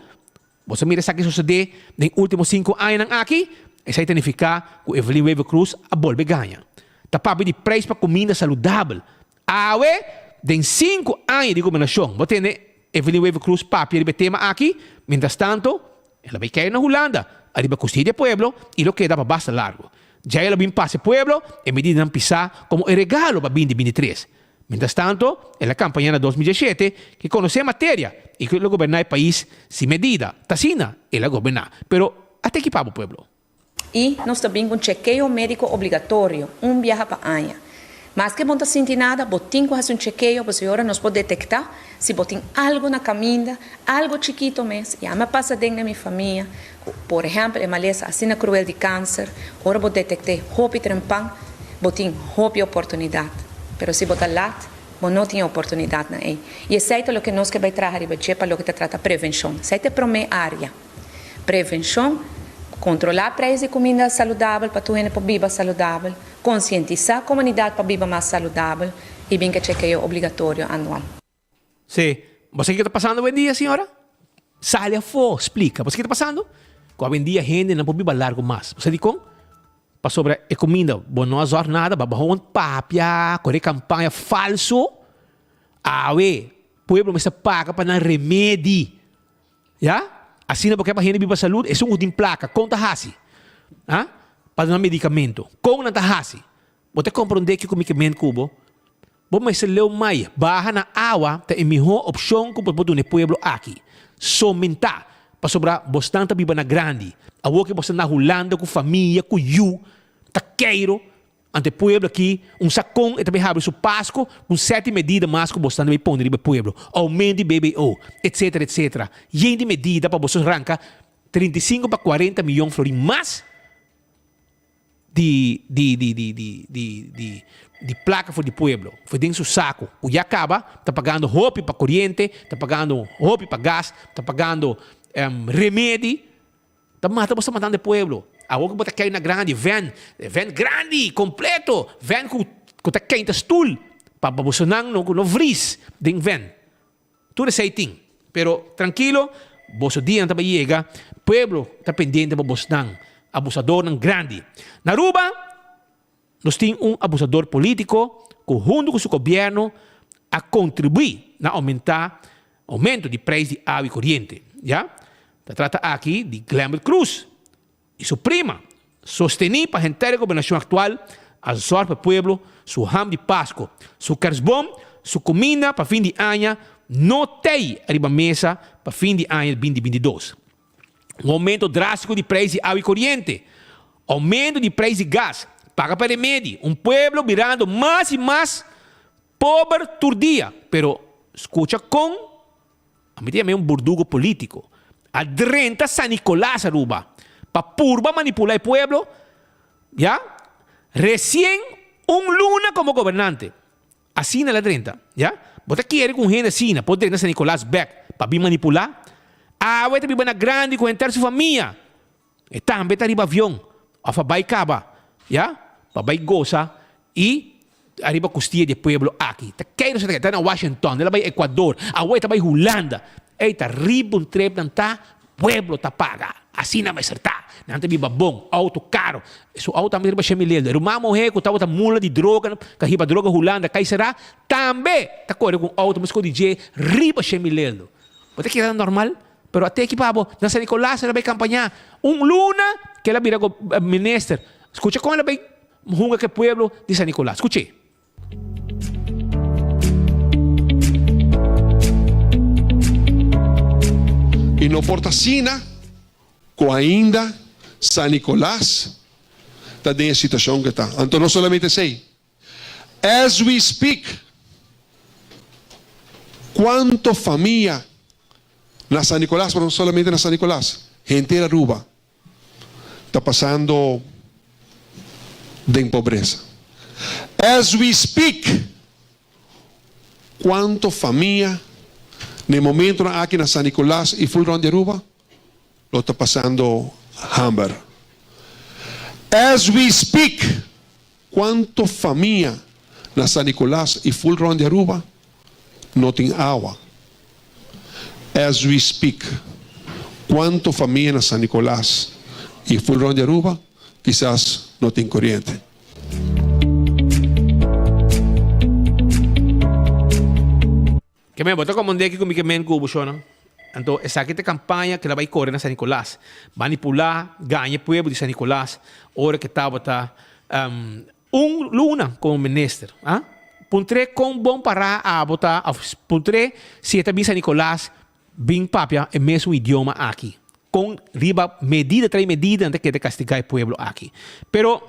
Você mira isso aqui suceder nos últimos 5 anos aqui, isso aí significa que o Evelyn Weber Cruz a bolsa ganha. Tá para de preço para comida saudável. Awe, em 5 anos de governação, você tem Evelyn Weaver Cruz, papi, arriba tema aqui. Mientras tanto, ela vai cair na Holanda. Arriba Custodia Pueblo e lo queda para basta largo. Já ela vem passe Pueblo e medida não pisar como regalo para 2023. Mientras tanto, ela campanha na 2017 que conhece a matéria e que ela governar o país sem medida. Tacina, ela governar. Pero até que papo Pueblo. E nós também com chequeio médico obrigatório, viaje para Anha. Mas que não está sentindo nada, botim com um chequeio, para a senhora nós pode detectar se botim algo na caminha, algo chiquito mesmo, e a me passa dentro da minha família, por exemplo, é maleza assim cruel de câncer, ora vou detectar roupa e trempão, botim roupa e oportunidade. Pero se botar lá, não tem oportunidade na aí. E esse é o que nós que vai trazer para o que trata prevenção. Essa é a primeira área. Prevenção, controlar preço de comida saudável para tu para viver saudável, conscientizar a comunidade para viver mais saudável e bem que chequeio obrigatório anual. Sim. Você que está passando bom dia, senhora? Sale a fora, explica. Você que está passando? Com a bom dia, gente não pode viver largo mais. Você diz como? Para sobre a comida, bom, não azar nada, babahon papia, correr campanha falso. Awe, pueblo me se paga para não remédio. Já? Assim não porque para gente viver saúde, é um placa, conta hasi. Ah? Para dar medicamento. Com não hasi. Você compreende que o medicamento cubo, você se leu mais, barra na água, é a melhor opção que você pode no pueblo aqui. Somente para sobrar bastante viva na grande. A que você na Holanda com família, com you, taqueiro, ante pueblo aqui, sacão e também abre seu Páscoa, com 7 medidas mais que você vai pôr no pueblo. Aumento de BBO, etc, etc. E de medida para você arrancar 35 para 40 milhões de florins mais de placa for de pueblo. Foi dentro do saco. O já acaba, está pagando roupa para corrente, está pagando roupa para gás, está pagando remédio. Está matando o pueblo. A outra bota cair na grande, van grande, completo, van com tá quente stool, para você não vris den van. Tudo isso aí tem. Pero tranquilo, você dia não chega, pueblo está pendente para você não. Abusador não grande. Na Aruba, nós temos abusador político que junto com o governo a contribuir na aumento de preço de água e corrente. Já? Se trata aqui de Glambert Cruz e sua prima, sostenir para a inteira governação atual a sorte para o pueblo, seu ham de Páscoa, seu carvão, sua comida para fim de ano, não tem arriba mesa para fim de ano 2022. Aumento drástico de preço de água e corrente, aumento de preço de gás, paga para remédio, pueblo virando mais e mais pobre todo dia. Pero escucha com, a medida é burdugo político, a renta San Nicolás Aruba, para purba manipular o pueblo, ¿ya? Recién luna como gobernante. Así na la renta, ¿ya? Você quer com gente assim, pode renta San Nicolás back, para vir manipular? Vai ter na grande com entrar sua família. E também tá arriba avião, a vai caba, ¿ya? Para vai goza e arriba costia de pueblo aqui. Tá quero se tá na Washington, ela vai Equador, a vai tá vai Holanda. Eita, riba trep não tá, pueblo tá paga. Assim não vai acertar. Não tem bom, auto caro. Isso auto também riba chemilelo. Rumah morrer com tal mula de droga, que riba droga Holanda, cai será também tá correndo com auto, mas com DJ riba chemilelo. Pode que é normal, pero até que pabo, na San Nicolás ela vai campanhar luna que ela vira minister. Escucha como ela vai junga que pueblo de San Nicolás. Escuche. E no Portacina, com ainda San Nicolás, está dentro da situação que está. Então, não somente sei. As we speak, quanto família na San Nicolás, mas não somente na San Nicolás, gente da Aruba, está passando de pobreza. As we speak, quanto família no momento aqui na San Nicolás e Full Round de Aruba, lo está passando hammer. As we speak, quanto família na San Nicolás e Full Round de Aruba não tem água. As we speak, quanto família na San Nicolás e Full Round de Aruba quizás não tem corrente. Que me bota como que me men cubo shona. Então, essa aqui é campanha que ela vai correr na San Nicolás. Manipular, ganha pueblo de San Nicolás. Hora que estava luna como ministro. Puntre com bom para a botar. Puntre se está bem San Nicolás, bem papia, é mesmo idioma aqui. Com riba medida tras medida antes que de castigar o pueblo aqui. Pero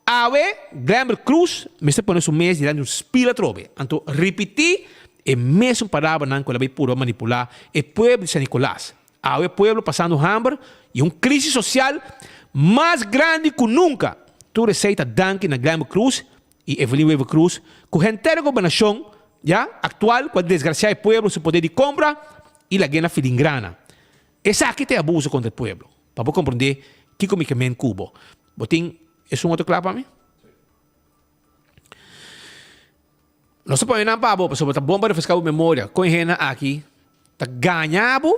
ave Glamour Cruz, me se pone su mês de dar spila trobe. Então, repetir é mesmo palavra não que ela vai puro manipular o pueblo de San Nicolás. Ave pueblo passando hambre e uma crise social mais grande que nunca. Tu receita danke na Glamour Cruz e Evelyn Weaver Cruz, com a inteira governação atual, com a desgraciada pueblo, seu poder de compra e a guerra filingrana. Essa aqui tem abuso contra o pueblo. Para você compreender que como que men cubo. Botin, é um outro claro para mim? Não se pode não para você botar bomba de fiscal memória com a aqui, tá ganhado,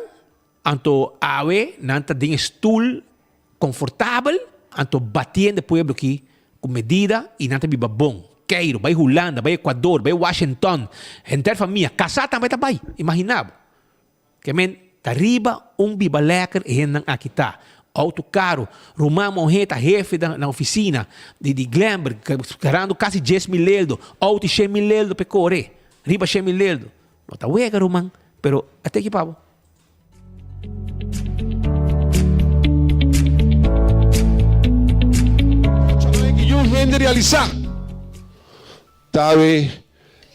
anto ave, não tá de stool confortável, anto batendo o pueblo aqui com medida e não tá biba bom. Cairo, vai Holanda, vai Equador, vai Washington, gente família, casar também tá vai, imaginável. Que men arriba biba lekker e não aqui tá. Auto caro, Romão Monreta, jefe na oficina de Glamour, ganhando quase 10 mil euros, auto 100 mil euros para correr, riba 100 mil euros. Não está huega, Romão, pero até que pavo. Yung hindi realizar. Tabi,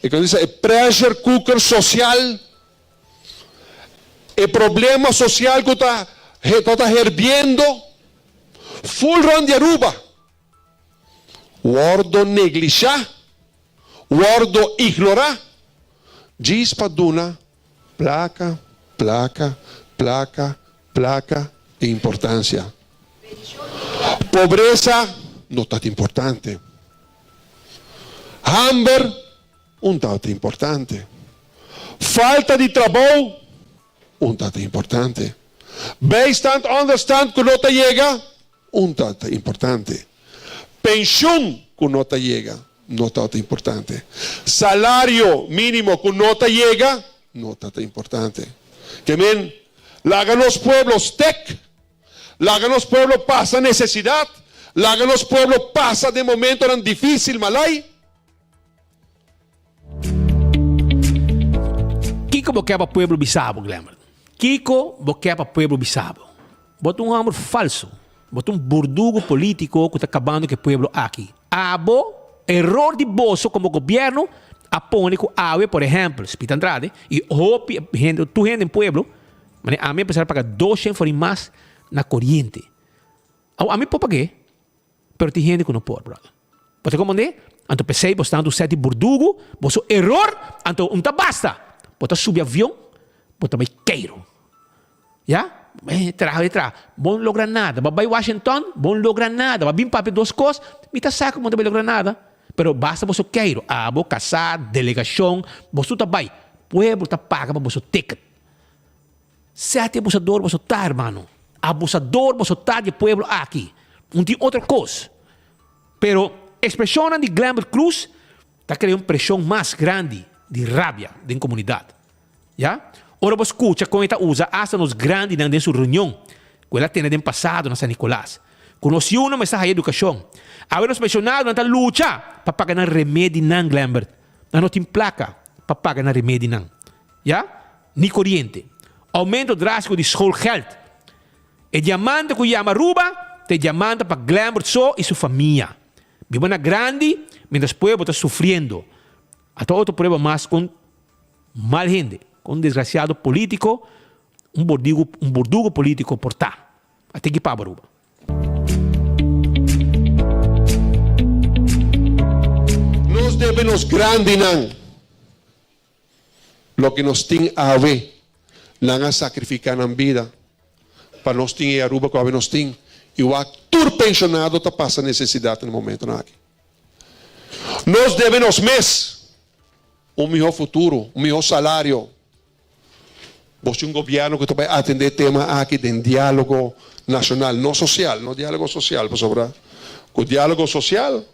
quando diz, pressure cooker social, problema social que está herviendo, full run de Aruba, guardo negligir, guardo ignorar, diz para duna, placa, e importância. Pobreza, não está importante. Hambre, tanto importante. Falta de trabalho, tanto importante. Bijstand, understand, que não te chega, tanto importante. Pensão, que não te chega, não tanto importante. Salário mínimo, que não te chega, não tanto importante. Que men, laga los pueblos tech, laga los pueblos pasa necesidad, laga los pueblos pasa de momento tan difícil, malay. Kiko boqueaba pueblo bisabo, Glamour. Kiko boqueaba pueblo bisabo. Bota homem falso. Bota burdugo político que está acabando com o pueblo aqui. Abo, error de bolso como governo, apone com ave, por exemplo, Spita Andrade, e hope, tu gente em pueblo, a mim precisar pagar 200 for mais na corrente. A mim pode pagar, pero tem gente que não pode, brother. Pode compreender? Então pensei, você está sete burdugo, você error, então não basta. Você subir avião, você vai queiro. Já? Entra. Bom lograr nada. Vai Washington, bom lograr nada. Vai vir para duas coisas, me tá saco, não vai lograr nada. Pero basta você queiro. Vou casar, delegação, você tá vai. Pueblo tá paga para você ticket. Sete abusador você tá, hermano. Abusador você tá de pueblo aqui. Não tem outra coisa. Pero expressão de Glamour Cruz está criando pressão mais grande de rabia da comunidade. Já? Ora você escuta como ela usa hasta nos grandes na sua reunião. Que ela tem no passado na San Nicolás. Conheceu uma mensagem de educação. Agora os pensionados estão lutando para pagar na remédio não, Glamour. Não tem placa para pagar na remédio não. Já? Nem corrente. Aumento drástico de schoolgeld. E diamante que chama Aruba, te diamante para Glamour só e sua família. Viva na grande, mientras o pueblo está sofrendo. Até outro problema mais com mal gente, com um desgraciado político, um bordugo político por tá. Até que para Aruba. Nós devemos grande não. Lo que nos tem a ver, não sacrificar na vida, para nós ter Aruba que a nós tem. E o ator pensionado está passando necessidade no momento aqui. Nós devemos melhor futuro, melhor salário. Você um governo que vai atender tema aqui de diálogo nacional, não social, não diálogo social, pessoal. O diálogo social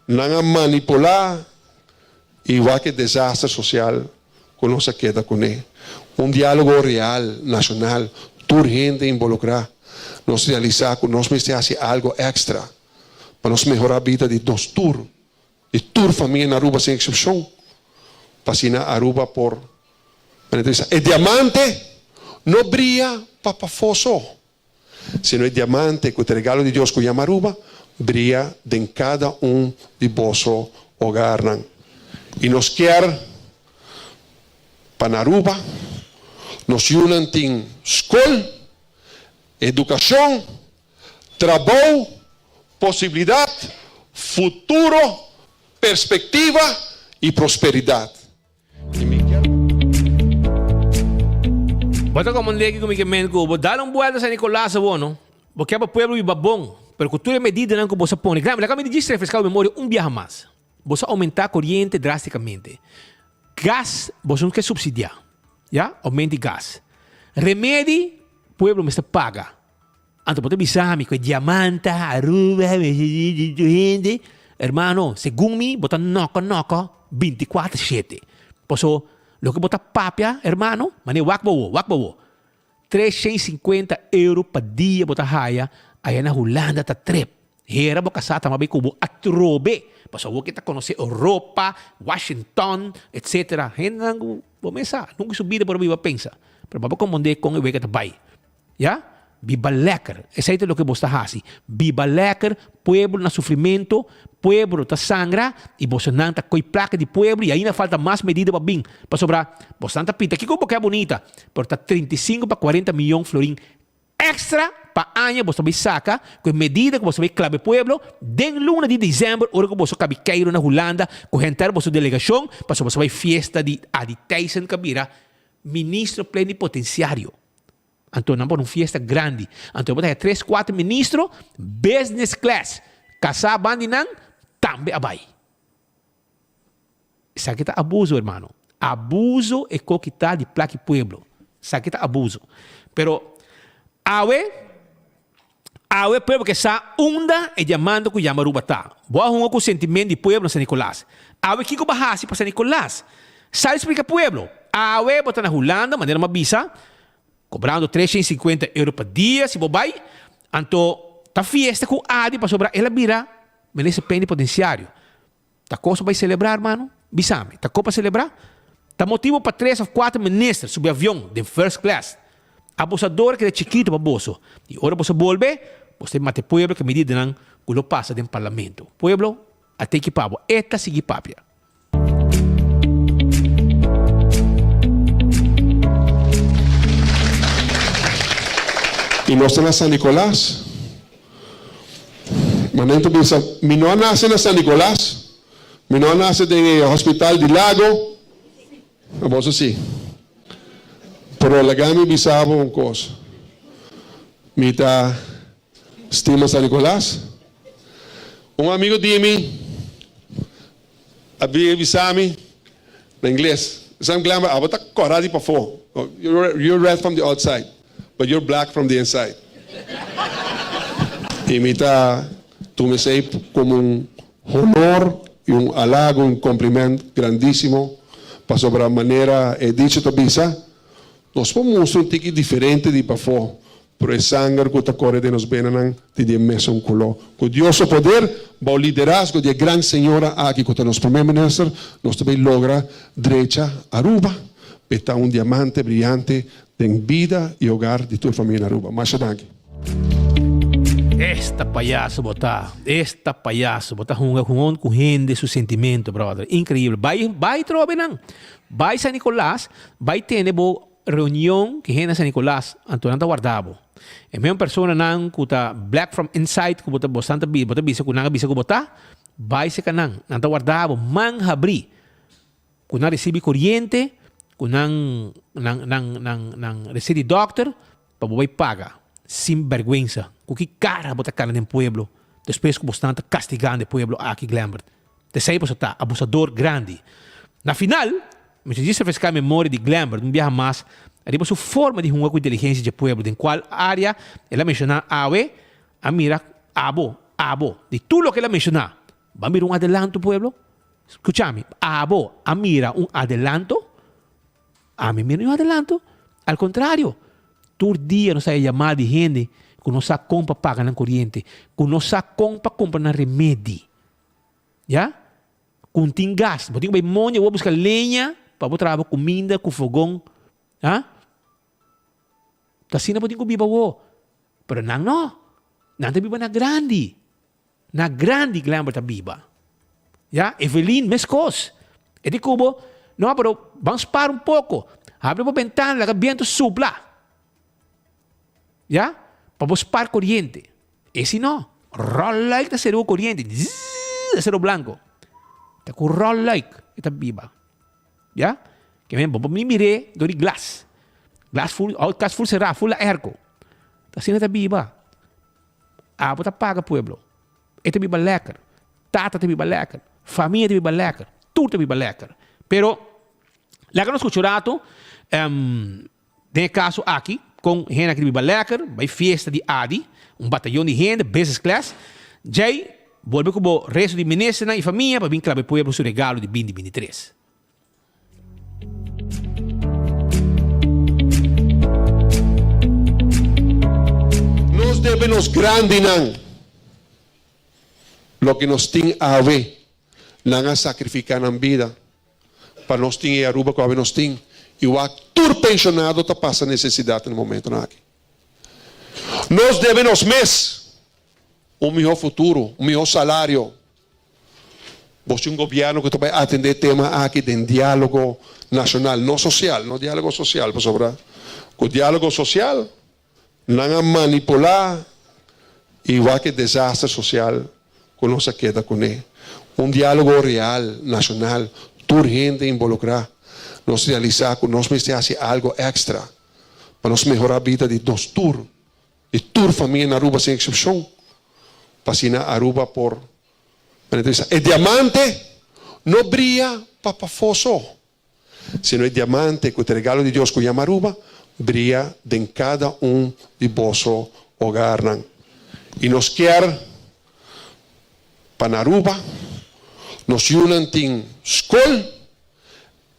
não manipular igual que desastre social con nos queda con él. Un diálogo real, nacional, urgente involucrar, nos realizar con nos hace algo extra para nos mejorar a vida de nos de tur família na Aruba sem exceção, pasina Aruba por el diamante no brilla para foso, sino el diamante que el regalo de Dios que llama Aruba brilla en cada de vosso hogar. Y nos quer para Aruba, nos unan en escola, educación, trabajo, posibilidad, futuro, perspectiva y prosperidad. Bota como um legi como que men cubo, dá um vuelta San Nicolás bueno, porque para pueblo e babon, pero cultura medida não que você põe. Claro, la cambia de distrito fiscal memória viaja mais. Você aumentar a corrente drasticamente. Gas, você não quer subsidiar. Já? Aumente gás. Remédio, pueblo me está paga. Anto pode bisami com diamante, Aruba, gente. Hermano, segundo mim, bota noca 24/7. Posso lo que bota papia, hermano, mane wakbo. 350 euros per dia bota haya, aí na Holanda tá trep. Hera boca sata mabe kubo atrobe. Posso wo kita conhecer Europa, Washington, etc. Henang bomesa, nunca subida por viva pensa. Pero baba commande com e que bai. Ja? Viva lekker. Esse é o que você faz. Viva lekker, pueblo na sofrimento, pueblo ta sangra, e você não tá com placa de pueblo, e ainda falta mais medida para vir. Para sobrar, você não tá pinta. Que como que é bonita, pero tá 35 para 40 milhões florim extra para ano, você vai saca, com medida que você vai clave pueblo, den luna de dezembro, hora que você cabe cair na Holanda, com gente você delegação, para você vai festa de aditaisen kabira, ministro plenipotenciário. Então, não por uma fiesta grande. Então, botar 3, 4 ministros, business class. Casar bandinang, também abai. Isso aqui é abuso, irmão. Abuso é coquetar de placa pueblo. Isso aqui é abuso. Pero, awe pueblo que está onda e chamando que chama Aruba. Boa um com sentimento de pueblo San Nicolás. Awe que bahasi para San Nicolás. Sabe explicar pueblo? Awe botar na Holanda, maneira uma visa, cobrando 350 euros por dia, se bobai, então, tá fiesta com Adi para sobrar, ela vira, merece plenipotenciário. Tá coisa vai celebrar, mano? Bisame, tá coisa para celebrar? Tá motivo para 3 ou 4 ministros subir avião, de first class. Abusador que é chiquito para bolso. E ora você volve, você mate pueblo que medida não, que lo passa dentro do parlamento. Pueblo, até que pabo, esta sigue papia. Y no está en San Nicolás. Manento pensa, mi no nace en San Nicolás, mi no nace en el hospital de Lago, vamos así. Pero la gami bisaba una cosa. Mi ta estima San Nicolás. Un amigo de mí, había bisami en inglés. Sam Glamber, I was corradi para fo. You're red from the outside, but you're black from the inside. Y mita, tú me sei como un honor y un halago, un cumprimento grandísimo para sobre la manera dicho tu visa. Nós somos um tique diferente de pafo, pero é sangue que está correndo nos benan de mesa um color. Com Deus o poder, o liderazgo de grande senhora aqui que nos primeiro ministro, nós também logra derecha Aruba, está um diamante brilhante em vida e hogar de tua família Aruba. Mais danke. Esta payaso bota jugando com gente su sentimento, brother. Incrível. Vai trobe não. Vai San Nicolás, vai ter reunião que gente San Nicolás, Antônio tá guardado. É mesmo pessoa não que tá black from inside, que bota bastante bota bisa que não bisa que bota, vai se canang, não tá guardado, man abrir. Que não recebe corrente, que não recebe doctor, para vai pagar. Sem vergüenza. Com que cara bota cara no pueblo. Depois que bastante castigando o pueblo aqui Glambert. Terceiro você tá abusador grande. Na final, me diz se fiscal memória de Glambert, não viaja mais. Arriba sua forma de jugar com inteligência de pueblo, em qual área ela menciona awe, a mira abo. De tudo o que ela menciona, vai mirar adelanto pueblo? Escúchame, abo, a mira adelanto A mí no adelanto. Al contrario, todo dia nós saímos chamar de gente que não sabe como pagar na corrente, que não sabe como comprar na remédio. Já? Com tem gás. Botinho vai monte, eu vou buscar lenha para trabalhar comida, com fogão. Já? Assim não botinho com biba wo. Pero não. Não tem biba na grande. Na grande glamour ta biba. Já? Evelyn, mescos. E di kubo, no, pero vamos parar um pouco. Abre a ventana, laga viento supla. ¿Ya? Para parar corriente. Ese no. Roll like de acero corriente. Zzz, acero blanco. Te roll like. Esta viva. ¿Ya? Que me miré dori glass. Glass full, gas full cerrado, full airco. Así esta viva. Ah, bota paga pueblo. Esta viva lekker. Tata te viva lekker. Familia te viva lekker. Tudo te viva lekker. Pero, lá que nós escutamos, tem caso aqui, com gente que vive lekker, vai festa de ADI, batalhão de gente, business class, já volve com o resto de ministros e família para vir para o povo seu regalo de 2023. Nós devemos grandinan lo que nos tem a ver, não sacrificar na vida, para nós ter a Aruba que a nós tem. E o ator pensionado está passando necessidade no momento. Nós devemos melhor futuro, melhor salário. Você um governo que vai atender tema aqui de diálogo nacional, não social, não diálogo social, pessoal. O diálogo social não manipular igual que desastre social que nós queda com ele. Diálogo real, nacional, toda gente involucrada. Nós realizar que nós precisamos fazer algo extra para nós melhorar a vida de nós todos, de toda a família na Aruba sem exceção, para assinar a Aruba por o diamante não brilha para fosso, sino o diamante que o regalo de Deus que chama Aruba brilha em cada de vosso hogar. E nós quer para Aruba, nós unem em escola,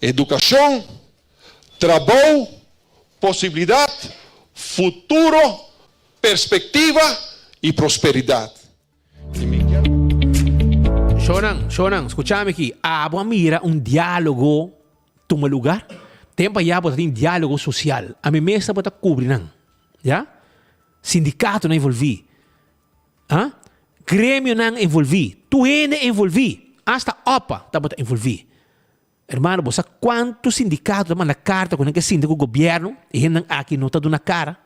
educação, trabalho, possibilidade, futuro, perspectiva e prosperidade. Shonan, escúchame aqui. Abo mira diálogo toma lugar. Tempo já bota diálogo social. A minha mesa bota cobrir, já? Sindicato não envolvi. Grêmio não envolvi. Tu envolvi. Hasta OPA tá bota envolvi. Hermano, você sabe quantos sindicatos mandam carta com o sindicato do governo e ainda aqui não está dando na cara?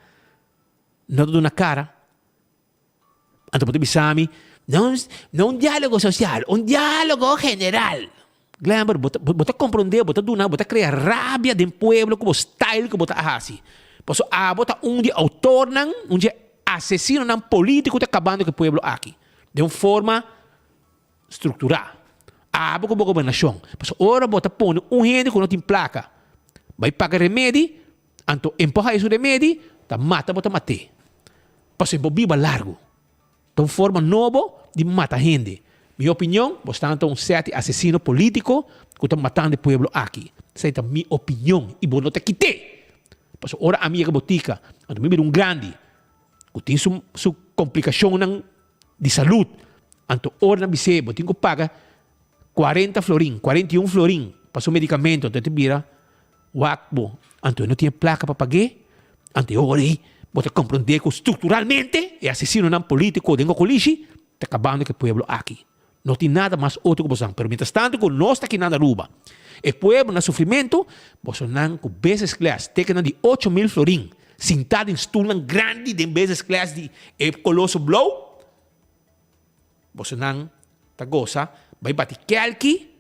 Não está dando na cara. Então, você sabe, não diálogo social, diálogo general. Glamour, você compreender, você criar rabia do povo com o style que você faz. Porque você de autor, de assassino político que está acabando com o povo aqui. De uma forma estruturada. Abo como governação. Mas ora bota põe gente que não tem placa. Vai pagar remédio, então empurra esse remédio, tá mata, bota mate. Mas é viva largo. Então forma nova de matar gente. Minha opinião, você está um certo assassino político que está matando o povo aqui. Essa é a minha opinião. E você não te quite. Mas ora a minha botica, então me um grande, que tem sua complicação de saúde. Então ora na BC, você tem que pagar 40 florim, 41 florim para seu medicamento, então te vira wakbo. Então não tinha placa para pagar. Então ora aí, você compreender que estruturalmente é assassino político de Ngokolishi, está acabando com o povo aqui. Não tem nada mais outro que você. Mas, mientras tanto, que nós está aqui na Aruba, o povo no sofrimento, você não com business class, tem de 8,000 florim, sentado em stool grande de business class de Colosso Blow, você não está goza. Vai bater aqui,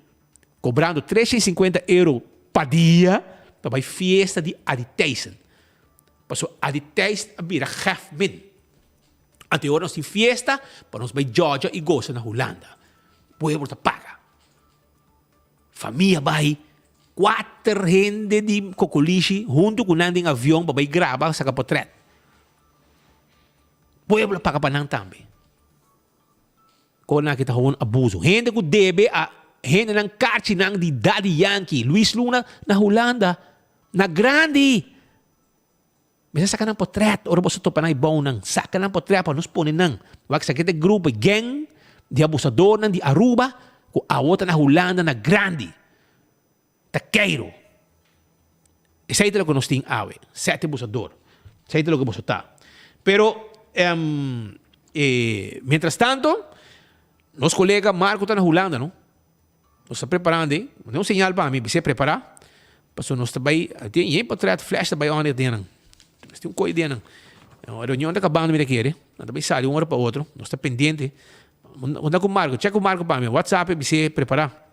cobrando 350 euros por dia, para a festa de Aditeisen. Passou Aditeisen vira half-min. Até agora nós temos festa, para nós vai Georgia e goza na Holanda. O povo está paga. Família vai, 4 gente de Cocolishi, junto com nada em avião, para vai gravar essa portrait. O povo paga para não também. Kung nakita ko ng abuso. Hindi ko debe a hindi ng karchi ng di Daddy Yankee, Luis Luna na Holanda. na grande. Bisa sa kanang potret, ora bo sa to panay bau nang sa kanang potret pa nos punin nang. Wag sa kita grupo gang di abusador nang di Aruba ku awota na Holanda na grande. Takeiro. Isa ito lo que nos ting awe, sete abusador. Isa ito lo que busota. Pero mientras tanto, nos colega Marco está na Holanda, no? Nos está preparando, não señal para mim, você preparar. Passo nós também, tem um portrait flash também onde tem. Tem coisa dentro. A reunião está acabando me daquele, também sai de uma hora para outra, nós está pendente. Onda com Marco, checa o Marco para mim, WhatsApp, você preparar.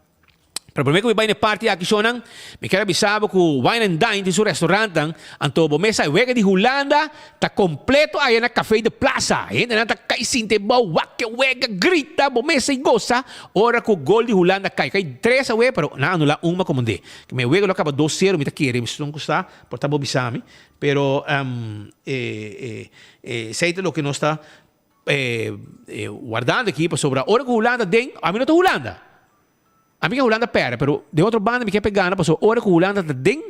Pero primeiro que vai na parte aqui sonang, me quero avisar que o Wine and Dine de seu restaurante, anto bo mesa wega de Holanda, tá completo aí na café de plaza. Ainda não tá caicinte bau, wake wega grita, bo mesa e goza, ora com o gol de Holanda cai 3 away, pero na anula uma comandé. Que me wega lo acaba 2-0, me tá querer, me não custa, por tá bo bisami, pero sei lo que nós está guardando aqui para sobrar. Ora com Holanda tem, a mim não tá Holanda. A minha Holanda pera, pero de outra banda me quer pegar, passou hora que Holanda tem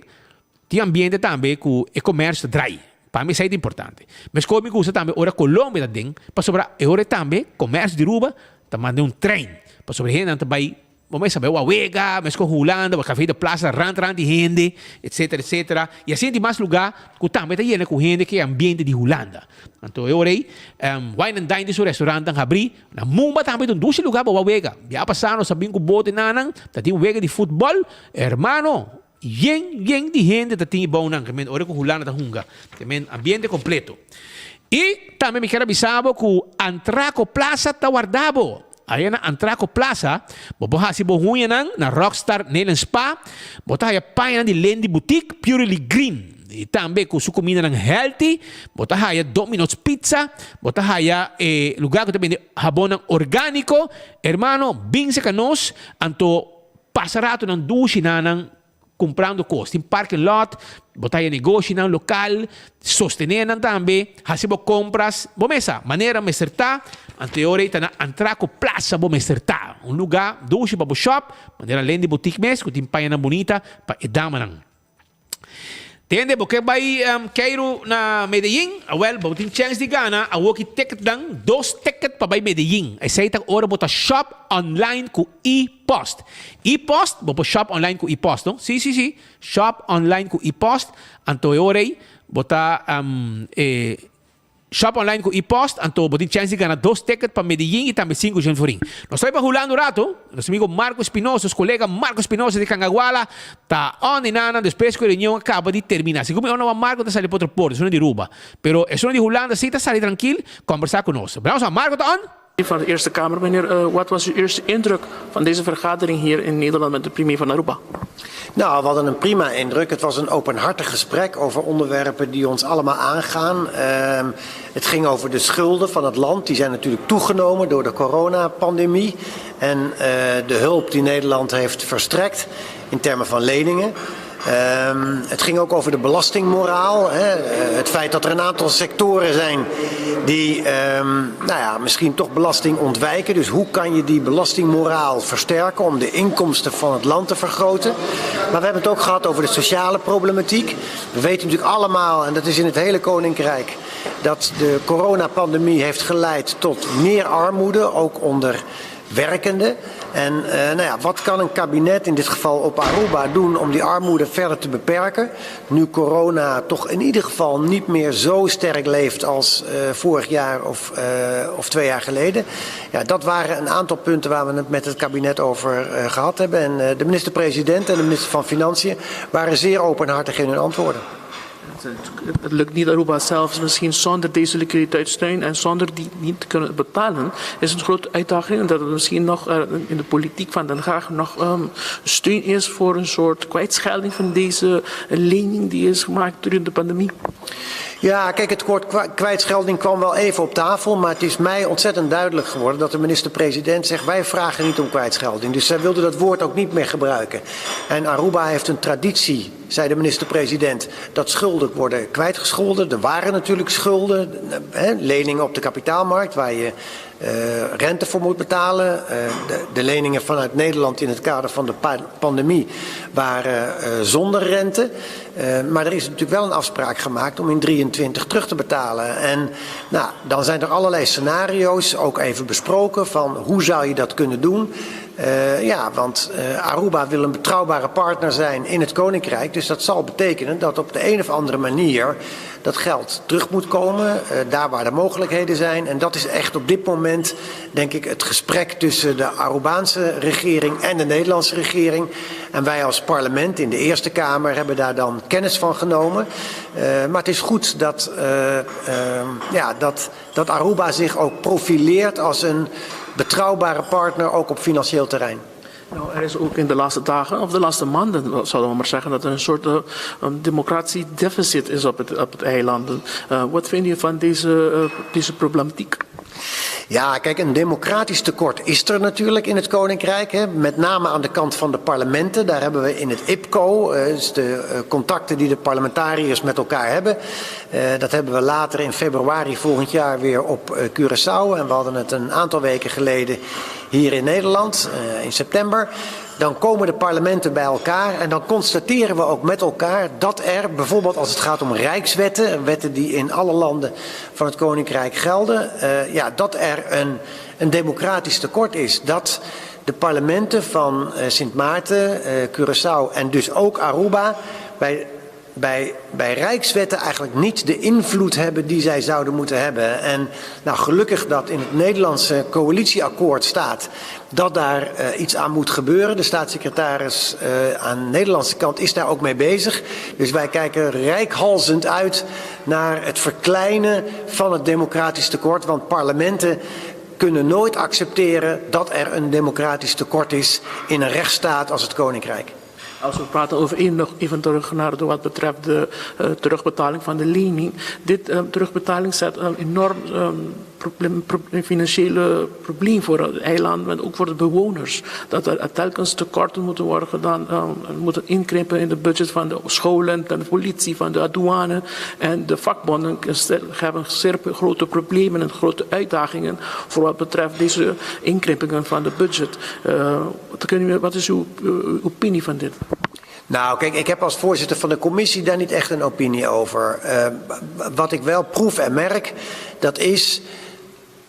ambiente também que o comércio trai. Para mim isso é importante. Mas como me gusta também hora Colômbia tem, para sobrar hora também comércio de Aruba, também um trem. Para sobre gente também, vamos saber o Awega, mas com Holanda, o café da plaza, rand de gente, etc. E assim tem mais lugar que também está com gente que é ambiente de Holanda. Então eu orei, Wine and Dine de seu restaurante abri, na Mumba também tem 2 lugares para o Awega. Já passaram, sabem que o bote nanang, tem um Awega de futebol, hermano, yen de gente que tem bom nang, que ora com Holanda da hunga, que ambiente completo. E também me quero avisar que o Antraco Plaza está guardado. Aí na Antraco Plaza, boboha si bohunya na Rockstar Nailing Spa, bota haya paia de Lendi Boutique Purely Green. E também com sua comida healthy, bota haya Domino's Pizza, bota haya lugar que também de jabón orgânico, hermano, bem se canos, anto pasarato ng dushi nanang comprando coisas. Tem parking lot, botar negócio ng local, sostener também, hasibo compras, bomesa, maneira meserta, anteriore está na Antraco Plaza bomeserta, um lugar, dushi babo shop, maneira além de boutique mes, que tem paia na bonita, para edama nang. Tende, porque vai quero na Medellín, well, botin chance de gana, a walkie ticket lang, 2 ticket para vai Medellín. Ay say tang ora bota shop online ku e-post. E-post, bopo shop online ku e-post, no? Si. Shop online ku e-post, anto orei bota shop online ku e-post, anto botin chance de gana 2 ticket para Medellín e também 5 gente foring. Nós estamos hulando um rato, nosso amigo Marco Espinosa, os colega Marco Espinosa de Cangaguala, tá on inana, depois que a reunião acaba de terminar. Se como eu não Marco, tá sali para outro porto, isso não é de Aruba. Pero isso não é de Holanda, sim, tá sali tranquilo, conversar conosco. Vamos a Marco, tá on? Van de Eerste Kamer, meneer, wat was uw eerste indruk van deze vergadering hier in Nederland met de premier van Aruba? Nou, we hadden een prima indruk. Het was een openhartig gesprek over onderwerpen die ons allemaal aangaan. Het ging over de schulden van het land. Die zijn natuurlijk toegenomen door de coronapandemie. En de hulp die Nederland heeft verstrekt in termen van leningen. Het ging ook over de belastingmoraal. Het feit dat er een aantal sectoren zijn die misschien toch belasting ontwijken. Dus hoe kan je die belastingmoraal versterken om de inkomsten van het land te vergroten? Maar we hebben het ook gehad over de sociale problematiek. We weten natuurlijk allemaal, en dat is in het hele Koninkrijk, dat de coronapandemie heeft geleid tot meer armoede, ook onder werkenden. En wat kan een kabinet, in dit geval op Aruba, doen om die armoede verder te beperken? Nu corona toch in ieder geval niet meer zo sterk leeft als vorig jaar of 2 jaar geleden. Ja, dat waren een aantal punten waar we het met het kabinet over gehad hebben. En de minister-president en de minister van Financiën waren zeer openhartig in hun antwoorden. Het lukt niet Aruba zelfs misschien zonder deze liquiditeitssteun en zonder die niet te kunnen betalen. Is een grote uitdaging en dat er misschien nog in de politiek van Den Haag nog steun is voor een soort kwijtschelding van deze lening die is gemaakt door de pandemie. Ja, kijk, het woord kwijtschelding kwam wel even op tafel, maar het is mij ontzettend duidelijk geworden dat de minister-president zegt, wij vragen niet om kwijtschelding. Dus zij wilde dat woord ook niet meer gebruiken. En Aruba heeft een traditie, zei de minister-president, dat schulden worden kwijtgescholden. Er waren natuurlijk schulden, leningen op de kapitaalmarkt, waar je rente voor moet betalen. De leningen vanuit Nederland in het kader van de pandemie waren zonder rente. Maar er is natuurlijk wel een afspraak gemaakt om in 2023 terug te betalen. En nou, dan zijn er allerlei scenario's ook even besproken van hoe zou je dat kunnen doen. Want Aruba wil een betrouwbare partner zijn in het Koninkrijk. Dus dat zal betekenen dat op de een of andere manier dat geld terug moet komen. Daar waar de mogelijkheden zijn. En dat is echt op dit moment, denk ik, het gesprek tussen de Arubaanse regering en de Nederlandse regering. En wij als parlement in de Eerste Kamer hebben daar dan kennis van genomen. Maar het is goed dat Aruba zich ook profileert als een betrouwbare partner, ook op financieel terrein. Nou, er is ook in de laatste dagen, of de laatste maanden, zouden we maar zeggen, dat er een soort democratie deficit is op het eiland. Wat vind je van deze problematiek? Ja, kijk, een democratisch tekort is er natuurlijk in het Koninkrijk. Hè, met name aan de kant van de parlementen. Daar hebben we in het IPCO, dus de contacten die de parlementariërs met elkaar hebben. Dat hebben we later in februari volgend jaar weer op Curaçao. En we hadden het een aantal weken geleden hier in Nederland, in september. Dan komen de parlementen bij elkaar en dan constateren we ook met elkaar dat er bijvoorbeeld als het gaat om rijkswetten, wetten die in alle landen van het Koninkrijk gelden, dat er een democratisch tekort is. Dat de parlementen van Sint Maarten, Curaçao en dus ook Aruba bij rijkswetten eigenlijk niet de invloed hebben die zij zouden moeten hebben. En nou, gelukkig dat in het Nederlandse coalitieakkoord staat dat daar iets aan moet gebeuren. De staatssecretaris aan de Nederlandse kant is daar ook mee bezig. Dus wij kijken reikhalzend uit naar het verkleinen van het democratisch tekort. Want parlementen kunnen nooit accepteren dat er een democratisch tekort is in een rechtsstaat als het Koninkrijk. Als we praten over nog even terug naar wat betreft de terugbetaling van de lening. Dit terugbetaling zet een enorm financiële probleem voor het eiland, maar ook voor de bewoners. Dat er telkens tekorten moeten worden gedaan, moeten inkrimpen in de budget van de scholen, van de politie, van de douane. En de vakbonden hebben zeer grote problemen en grote uitdagingen voor wat betreft deze inkrimpingen van de budget. Wat is uw opinie van dit? Nou, kijk, ik heb als voorzitter van de commissie daar niet echt een opinie over. Wat ik wel proef en merk, dat is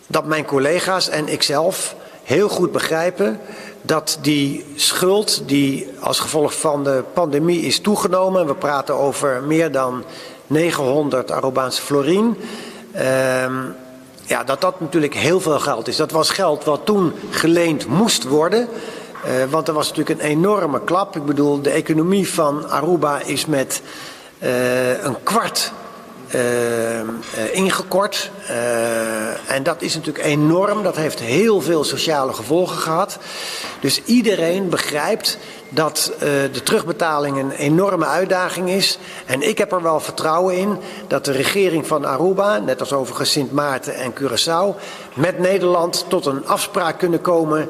dat mijn collega's en ikzelf heel goed begrijpen dat die schuld die als gevolg van de pandemie is toegenomen, we praten over meer dan 900 Arubaanse florien, dat natuurlijk heel veel geld is. Dat was geld wat toen geleend moest worden. Want er was natuurlijk een enorme klap. Ik bedoel, de economie van Aruba is met een kwart ingekort. En dat is natuurlijk enorm. Dat heeft heel veel sociale gevolgen gehad. Dus iedereen begrijpt dat de terugbetaling een enorme uitdaging is. En ik heb er wel vertrouwen in dat de regering van Aruba, net als overigens Sint Maarten en Curaçao, met Nederland tot een afspraak kunnen komen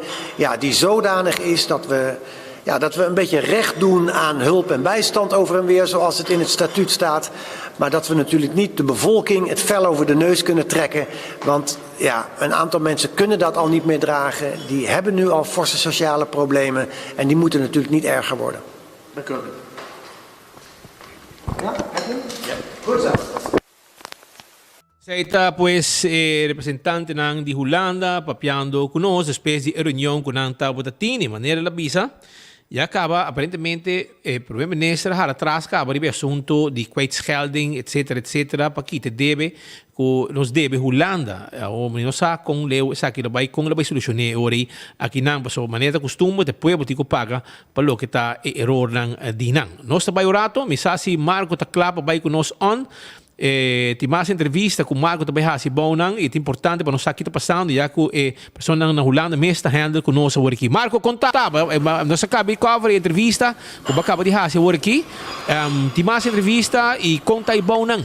die zodanig is dat we een beetje recht doen aan hulp en bijstand over en weer, zoals het in het statuut staat. Maar dat we natuurlijk niet de bevolking het vel over de neus kunnen trekken. Want een aantal mensen kunnen dat al niet meer dragen. Die hebben nu al forse sociale problemen. En die moeten natuurlijk niet erger worden. Dank u wel. Ja, goed zo. Zij está pues representante ng di Holanda papiando conosco specie di reunião con ang tabo tatini manera la visa. Ja, acaba aparentemente primeiro-ministro har atrás acaba de assunto de kwijtschelding, etc. Pakite debe ko nos debe Holanda. O menino sa kung leo sa que vai kung labai solucione ori aqui nang paso maneta costume depois botico paga palo que ta error nang dinang. Nos ta bayorato misasi Marco ta klapa vai com nos on. Ti mais entrevista com Marco também hasi bonang, é importante para nós aqui tá passando, já que pessoa na Holanda mesmo handle conosco hoje aqui. Marco contava, nós acabamos de cover entrevista, como acaba de hasi hoje aqui. Ti mais entrevista e conta aí bonang.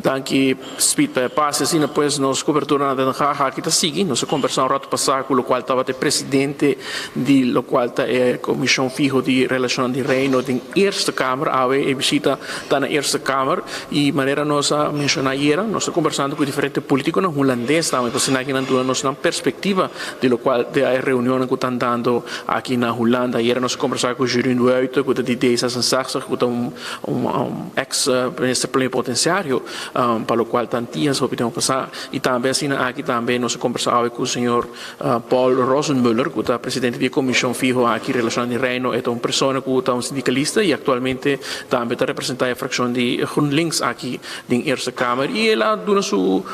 Danke, speed para paz, assim, depois nós cobertura na Haag aqui está seguindo, nós conversamos um rato passado com o qual estava o presidente de lo qual está a comissão fijo de relação de reino da Eerste Kamer, a visita está na Eerste Kamer e maneira nós a mencionar hier, nós conversando com diferentes políticos na holandês também, para sinal que nós na perspectiva de lo qual de a reunião que estão dando aqui na Holanda, hier nós conversamos com o Jeroen Wuiten, com o D66, com ex-minister plenipotenciário, para o qual tantias opinião passar e também assim aqui também nós conversamos com o senhor Paul Rosenmuller, que é presidente da comissão fijo aqui relação de reino, é uma pessoa que é um sindicalista e atualmente também está representando a fração de GroenLinks aqui na Eerste Kamer e ela dá su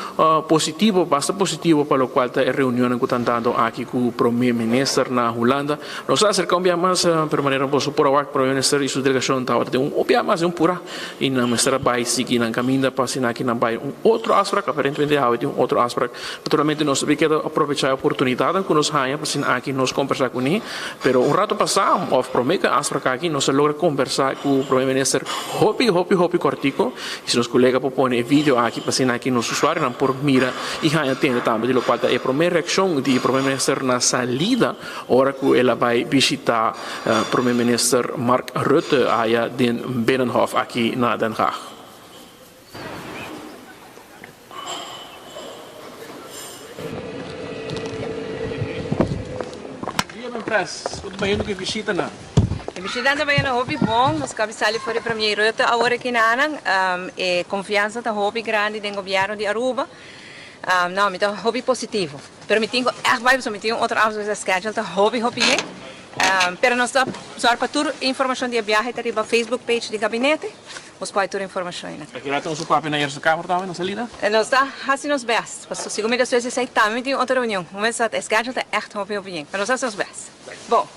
positivo, bastante positivo para o qual a reunião que estão dando aqui com o primeiro-ministro na Holanda. Nós acercamos mais de maneira posso por o primeiro-ministro e sua delegação de mais pura e na mestra vai seguir na caminho para aqui na vai outro aspecto, aparentemente há outro aspecto. Naturalmente nós queremos aproveitar a oportunidade que nos há para aqui nós conversar com ele, pero rato passado, of promete aspecto aqui nós logra conversar com o primeiro-ministro hopi cortico e se nos colega propõe vídeo aqui para aqui nos usuários por mira e há atende também de lo qual é a primeira reação do primeiro-ministro na salida hora que ela vai visitar o primeiro-ministro Mark Rutte aí de Binnenhof aqui na Den Haag. Wat ben je nog visita na? Visitando também na hobby bom, nós cabeçalhos foi para minha rota agora que nanang e confiança da hobby grande do governo de Aruba. Não, me dá hobby positivo. Permitindo echt bij zo meteen outra avond schedule da hobby né? Pero nós dá só para toda informação de viagem tá na Facebook page do gabinete. Nós pode toda informação aí. Aqui lá temos o papo na Eerste Kamer também na salida. Nós dá assim nos best. Mas se como das vezes sai também tem outra reunião. Mas a schedule tá echt hobby né? Mas nós somos best. Bom.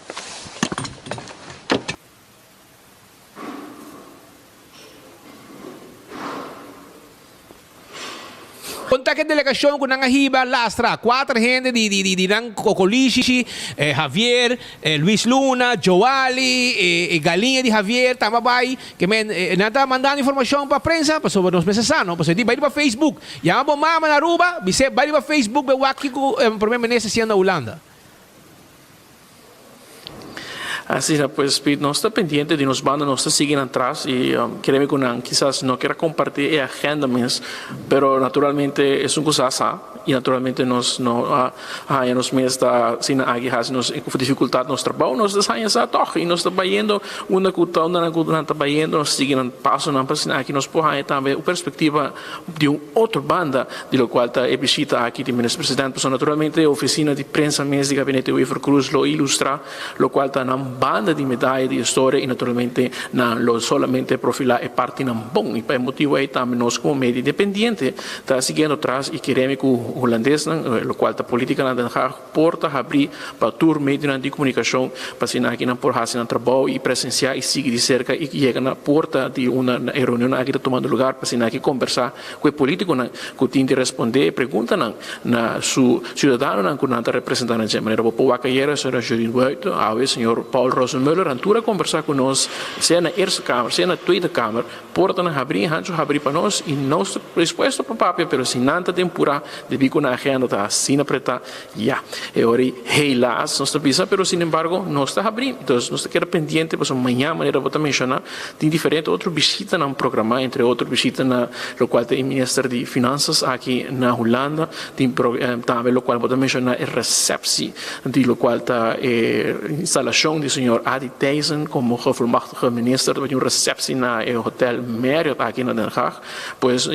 Conta que delegação com a hiba lastra quatro gente de nang Cocolici, Javier, Luis Luna, Joali, Galinha de Javier, Tamabay, que nada mandando informação para a prensa, para sobre os meses ano, para vai para Facebook. Ya mo mama na Aruba, vai para Facebook, be waki ko primeiro-ministro sendo na Holanda. Así pues, no está pendiente de nos bandas, no está siguiendo atrás y créeme que quizás no quiera compartir la agenda, pero naturalmente es un cosa y naturalmente nos está sin aguijas, nos dificultad nos trabajo, nos está toch y nos está bayendo una está bayendo, nos siguen paso, aquí nos puede también una perspectiva de una otra banda, de lo cual está visita aquí de ministro presidente, pues naturalmente la oficina de prensa mes de gabinete Wever Cruz lo ilustra, lo cual está banda di medaglie di storia e naturalmente lo solamente profila e parte non bon e per motivo è también nos come media independiente sta seguendo atrás e queremos que o holandês lo qual ta politica na Den Haag porta abrir para tour media di comunicação para sina aqui na por hasen trabalho e presenciar e seguir de cerca e chega na porta de uma reunião aqui tomando lugar para sina aqui conversar com o político que tem de responder pergunta na su cidadano que não está representando de maneira boa a carreira será Jeroen Wuiten ao senhor Paul Rosenmuller antura conversar com nós, seja na Eerste Kamer, seja na Tweede Kamer, porta na abrir para nós e nós resposta para o papel, mas se não tem pura, deve com a agenda está assim apretar, já. É hora heilas, nós está pensando, mas sin embargo, nós está abrindo, então nós está querendo pendiente, para amanhã, maneira vou mencionar, tem diferente outro visita no programa, entre outros visita na lo qual tem o Ministério de Finanças aqui na Holanda, tem também lo qual vou mencionar a recepção, de lo qual está a instalação de senhor Adi Thijssen como gevolmachtigde minister met een receptie na el hotel Marriott aqui na Den Haag, pues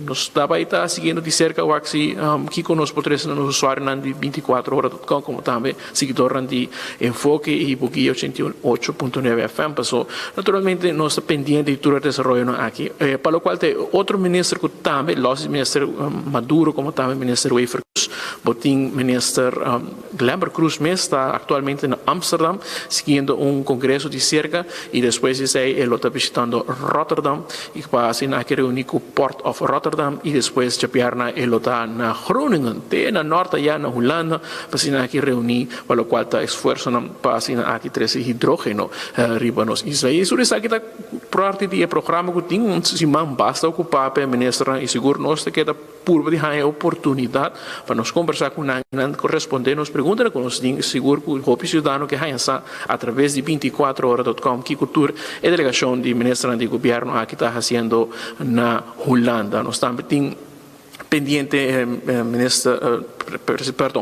nos daarbij está siguiendo de cerca o axi que conosco potres nos usuários de 24horas.com como também seguidor de Enfoque e Buguia 88.9 FM, passou naturalmente nós pendiente de todo o desenvolvimento aqui, para o qual tem outro ministro que também, o ministro Maduro como também ministro Wever Cruz, botin minister Glamber Cruz está atualmente em Amsterdam seguindo congresso de cerca e depois ele está visitando Rotterdam e passa na reunião com o Port of Rotterdam e depois ele está na Groningen, na norte já na Holanda, para aqui reunir para o qual está esforçando para aqui trazer hidrogênio riba nos Israel. Isso aqui está parte do programa que tem se man basta ocupar para ministra e seguro nós que da purba de a oportunidade para nós conversar com não corresponder nos perguntas com nós tem seguro que o cidadão que há através de 24horas.com que cultura e delegação de ministra de governo aqui está fazendo na Holanda nós também tem pendiente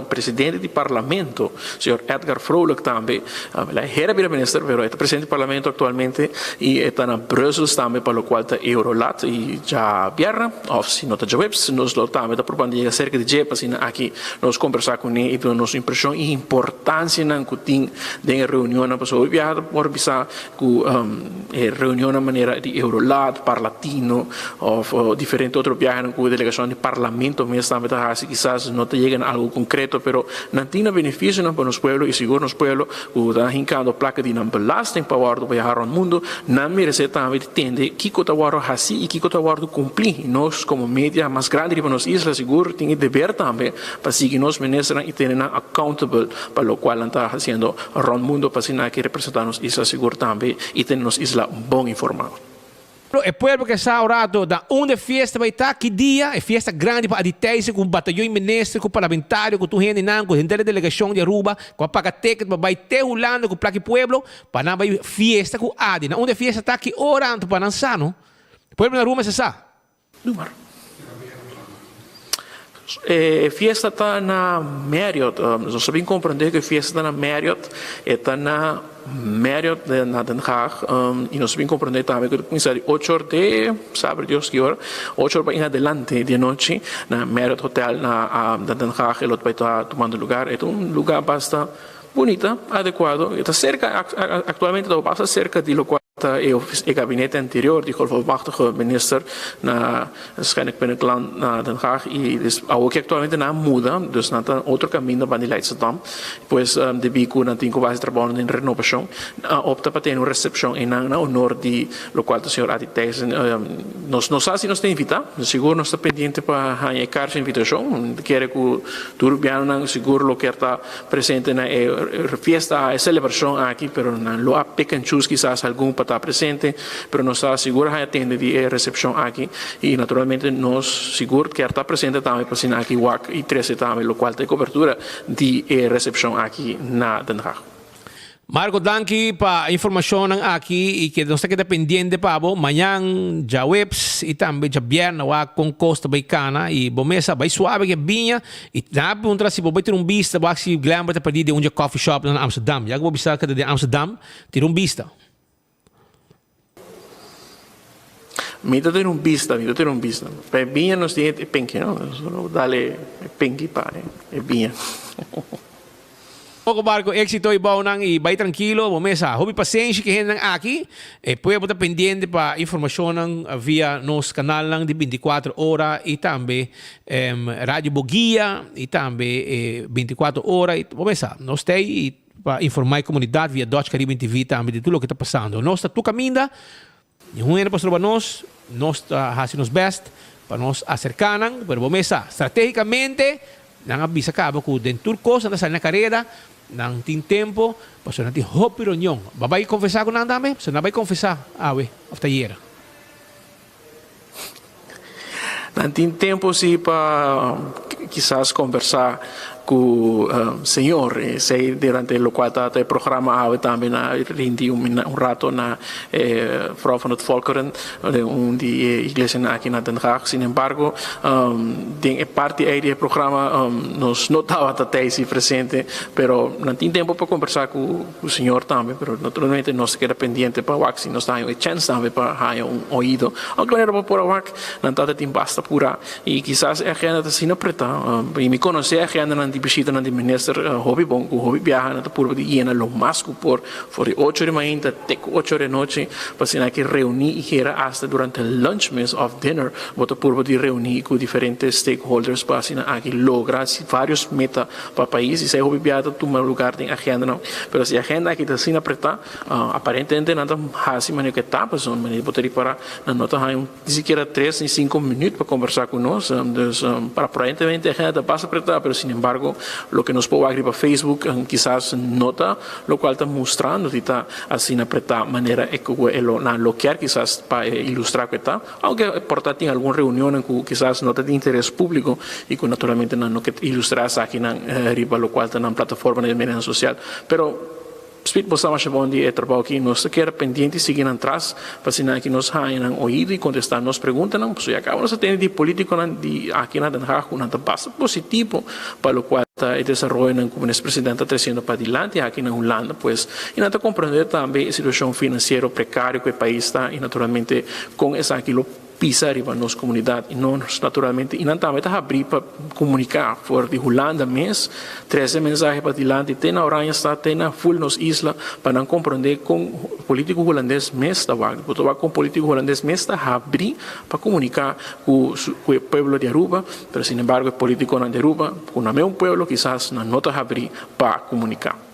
presidente do parlamento, senhor Edgar Vrolijk também, ele era ministro, mas é presidente do parlamento atualmente e está na Brussels também, para o qual está Eurolat e já vierna, ou se não está já webs, nós também está propondo acerca de jepa, assim, aqui nós conversar com ele e dar nossa impressão e importância que tem da reunião, para o viajar por bisa com reunião na maneira de Eurolat, Parlatino, ou diferente outro viajar com delegação de parlamento, mas também está quizás não llega a algo concreto, pero não tem benefício para os pueblos e seguro nos pueblos que está hincando placa de não belasting para o viajar ao mundo, não merece também entender que está o assim e que está o cumprir. Nós, como mídia mais grande para nós islas, seguro, tem dever também para seguir nos ministros e ter accountable para o qual está fazendo ao mundo para assim que representar nos islas, seguro também e ter nos islas bom informado. O pueblo que está orado da onde festa vai estar, que dia, é festa grande para aditeise, com batalhão ministro, com parlamentário, com tu gente não, com gente da delegação de Aruba, com a paga ticket, vai ter Holanda, com o plaque pueblo, para não vai festa com Adi. Na onde festa está, que hora antes para lançar, não? O pueblo na Ruma se sabe? Número. Fiesta está na Marriott, nós sabemos compreender que a fiesta está na Marriott, está na Marriott na Den Haag, e nós sabemos compreender também que começa de 8 horas de, sabe Deus que hora, 8 horas para ir adelante de noite, na Marriott Hotel na Den Haag, ele vai estar tomando lugar, é lugar bastante bonito, adequado, está cerca, atualmente está bastante cerca de local. O gabinete anterior, die volmachtige minister, waarschijnlijk binnenkort naar Den Haag, y ook actualmente na muda, dus na otro camino van die Leidschendam, pues de bico na tinko base trabalhando em renovação, opta para ter uma recepção em na honor de lo qual o senhor Adi Tyson, nós sabe se nos tem invitar, seguro nós está pendiente para hanhar sua invitação, quer que o turbiano seguro lo que está presente na fiesta, a celebração aqui, pero na lo a pequenos quizás algum para estar presente, pero nos está seguro que atende de recepção aqui e naturalmente nós seguro que está presente também para assinar aqui WAC e 13 também, lo qual tem cobertura de recepção aqui na Den Haag. Marco, danke para informação aqui e que nós estamos pendiente para amanhã já webs e também já viernes com Costa Baicana e bomesa vai suave que vinha e na pergunta se vai ter vista, vai se lembra de pedir de um coffee shop em Amsterdam, já vou visitar de Amsterdam ter vista. Mita ter vista. Para vinha nós tem penque, não? Dale penque para vinha. Pouco barco, éxito e bom e vai tranquilo, bomesa. Hobby paciência que henang aqui, e pode estar pendiente para informação via nosso canal de 24 horas e também Rádio Boguia e também 24 horas. Bomesa, nós temos para informar a comunidade via Dutch Caribbean TV também de tudo o que está passando. Nós estamos caminhando, não é para nós estamos fazendo o best para nos acercar, pero bomesa, estrategicamente, não avisa cabo que dentro coisa na sair na carreira, não tem tempo, para não ter opinião. Vai confessar com nada, você não vai confessar, after year. Não tem tempo sim para quizás conversar com o senhor, sei durante o qual está o programa também rendi rato na Frau von het Volkeren, die igreja aqui na Den Haag. Sin embargo, parte do programa nós não estava até presente, pero não tem tempo para conversar com o senhor também, pero naturalmente nós queda pendiente para o se nós temos chance também para ter ouído. Aunque não era para o não está tem basta pura e quizás a agenda está sendo preta e me conhecer a agenda não visita na minister hobby bom com hobby viaja na por de ir na lo mais por 8 de manhã até 8 de noite para se que reunir e era hasta durante el lunch meals of dinner bota por de reunir com diferentes stakeholders para se que lograr vários metas para país e se hobby viaja tomar lugar em agenda não pero se a agenda aqui está sendo apertada aparentemente nada assim maneira que está passando maneira botaria para na nota nem sequer 3 nem 5 minutos para conversar com nós para aparentemente a agenda passa apertada pero sin embargo embargo, lo que nos puede agregar para Facebook quizás nota, lo cual está mostrando que está así en esta manera lo que quizás para ilustrar que está, aunque portátil en alguna reunión en que quizás nota de interés público y que naturalmente no que ilustrar aquí en arriba lo cual está en plataforma de media social, pero Speed postamos a bondi e trabalho aqui nós quer pendiente seguir atrás para sinal que nos hayan oído e contestar nos perguntas não pois acaba nós tem de político de aqui na Den Haag uma passa positivo para o qual o desenvolvimento como esse presidente está trazendo para adiante aqui na Holanda pois e nós compreender também a situação financeira precária que o país está e naturalmente com essa aquilo pisa arriba nas comunidades e nós naturalmente e também está abrir para comunicar fora de Holanda mês 13 mensagens para adiante tem na Oranha está tem na full nos isla para não compreender com político holandês mês está com político holandês mês está abrir para comunicar com o povo de Aruba mas sin embargo o político de Aruba com o meu povo quizás não está abrir para comunicar.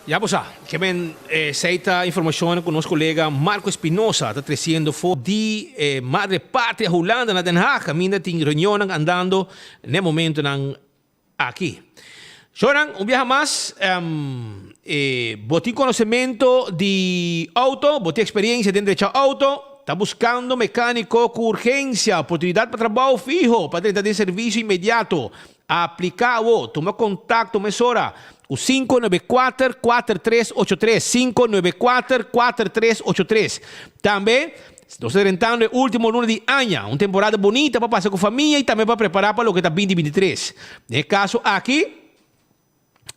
Ja, bosa. Ik heb een seita informatie con ons collega Marco Espinosa. Está trazendo de Madre Patria Holanda na Den Haag. Caminda tem reunião andando no momento aqui. Joran, viaje mais. Botem conhecimento de auto, botem experiência dentro de auto. Está buscando mecânico com urgência, oportunidade para trabalho fijo, para ter serviço imediato. Aplicado, toma contato, mesora. O 594-4383, 594-4383. Também, nós estamos entrando no último ano de ano, uma temporada bonita para passar com a família e também para preparar para o que está 2023. Nesse caso aqui,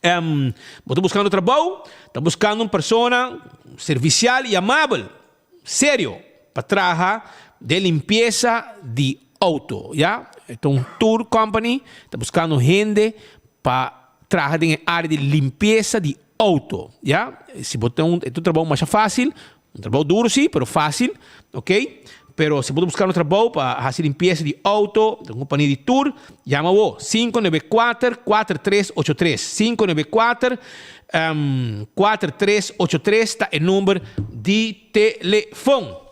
estou buscando trabalho, estou buscando uma pessoa servicial e amável, sério, para trabalhar de limpeza de auto, já? Então, um tour company, está buscando gente para trabalhar em área de limpeza de auto, já? Se botar um trabalho mais fácil, um trabalho duro sim, mas fácil, ok? Pero se você buscar um trabalho para fazer limpeza de auto, de uma companhia de tour, chama o 594-4383, 594-4383 está o número de telefone.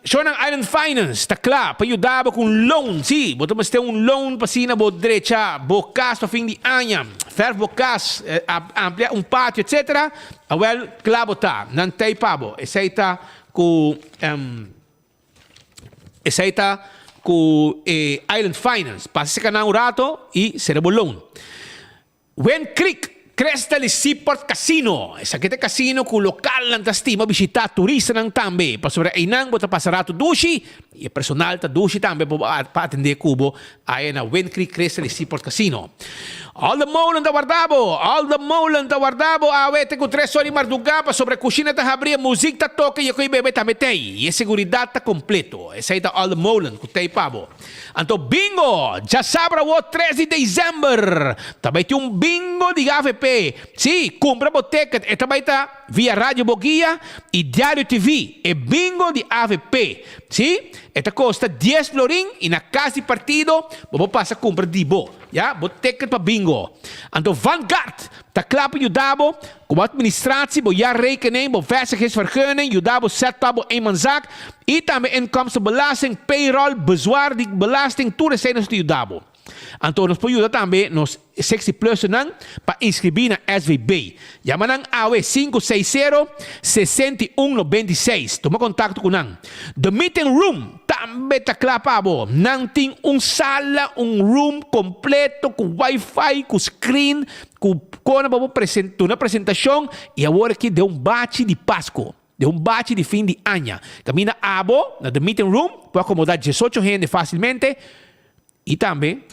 Shonan Island Finance, está claro, para ajudar com loan, sim, botamos ter um loan para cima, para direita, bocas para fim de ano, fer bocas, ampliar um pátio, etc. Well, claro, tá, não tem pabo, aceita com Island Finance, passa esse canal um rato e será bom loan. When Creek Crystal Seaport Casino. Essa aqui é casino que o local lang estima visitar turista nang tambe. Para sobre inang bota pasarato dushi e personal ta dushi tambe para atender cubo aí na Wind Creek Crystal Seaport Casino. All the molen da guardabo, awete com 3 horas marduga para sobre cozinha ta abrir música ta toca e eu bebê ta metei. E seguridade ta completo. Essa aí ta all the molen com tei pabo. Anto bingo, já sabra o 13 de dezembro. Também tem bingo de AVP. Sim, compra boteca e também está via Rádio Boguia e Diário TV. É bingo de AVP. Sim, esta custa 10 florin e na casa de partido vamos passar a compra de bo. Ja, boteca para bingo. Então, Vanguard, está claro para ajudar como administratie, bo jaar rekening, bo vestigingsvergunning, ajudar zet para een manzak e também inkomstenbelasting, payroll, bezwaar die belasting, tudo isso nos ajudar. Então, nos pode ajudar também nos 60 plus para inscrever na SVB. Chama AW 560-6196. Toma contato com nang. The Meeting Room também está claro para você. Nang tem sala, room completo com Wi-Fi, com screen, com uma apresentação e agora aqui de bate de Páscoa. De bate de fim de ano. Camina abo na The Meeting Room, pode acomodar 18 gente facilmente. E também,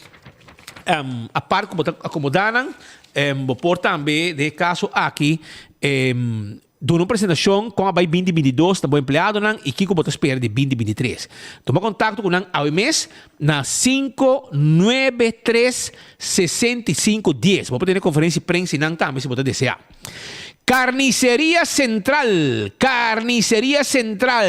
a parte como acomodaram, por também, de caso aqui, de uma apresentação com a 2022, também empleado, e que como espera de 2023. Toma contato com a OMS na 593-6510. Vou ter conferência de prensa também, se você desejar. Carnicería Central,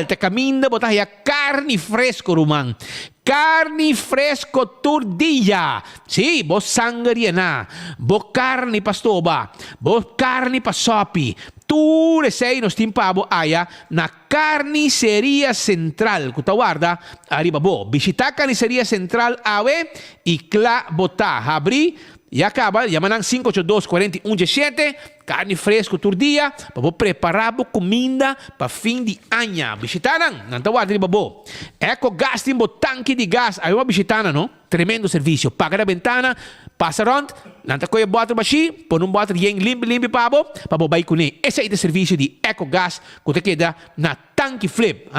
te caminda botar ya carne fresco, rumán. Carne fresco turdilla. Sí, vos sangriena, vos carne pastoba, vos carne pasopi. tu sei nos tim pabo aya na Carniceria Central. Kutawarda, arriba bo. Visita Carniceria Central awe ikla bota. Abri, e acaba, llaman 582-4117, carne fresco todo dia, para preparar comida para fim de ano. Visitaram, não está guardando babo. Eco gas tem tanque de gás, aí uma visitana, não? Tremendo serviço. Paga na ventana, passa around, não está com bota baixi, põe bota limpo para vai com ele. Esse é o serviço de Eco Gas que te queda na tanque flip,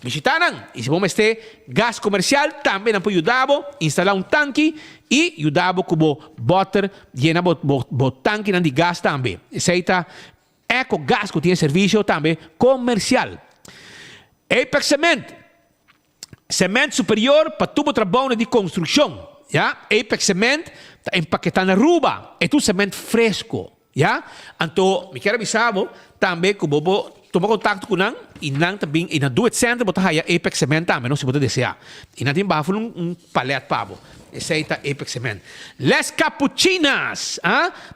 Visitaram, e se vamos ter gás comercial, também não pode ajudar a instalar tanque e ajudar com botar, llenar o tanque de gás também. Esse é Eco Gas que tem serviço também comercial. Apex Cement, cimento superior para tubo trabalho de construção. Apex Cement está empaquetando na ruba, é tudo cimento fresco. Então, me quero avisar também que toma contato com nang inang tabing ina do it center bota haya Apex Cement também não se pode desejar ina tem bafo palete pabo esse aí tá Apex Cement. Les Capuchinas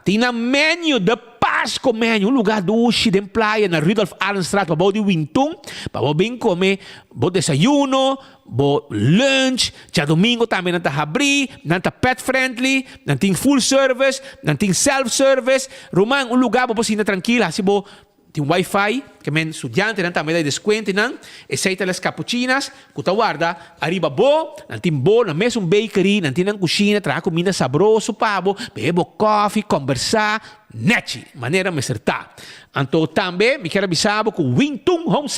tem na menu de Pasco menu lugar doce de praia na Rudolf Allenstraat para de Wintung para bem comer bo desayuno bo lunch já domingo também não tá abrir não tá pet friendly não tem full service não tem self service Roman lugar para você tranquila assim bo tem Wi-Fi, que men estudiante nan também dá desconto nan, aceita las cappuccinas, que guarda, arriba bo, nan tem bo, na mesmo bakery, nan tem na cozinha, traga comida sabroso pabo, bebo coffee, conversar, neti, maneira me acertar. Então também, me quero avisar que o Wintung Home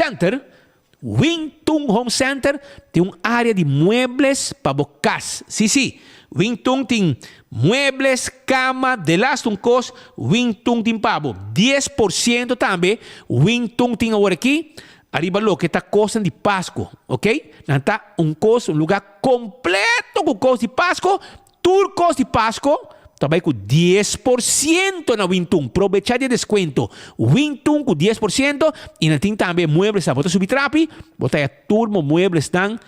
Center tem uma área de muebles para bocas. Sim. Wintung tem muebles, cama, de las tuncos, Wintung tem pabo. 10% também, Wintung tem agora aqui, arriba lo que está costa de Pasco, ok? Não está um lugar completo com costa de Pasco, tour costa de Pasco, também com 10% na Wintung. Aproveitar de desconto. Wintung com 10%. E tem também muebles. Bota subir trapi. Bota aí turmo muebles dan.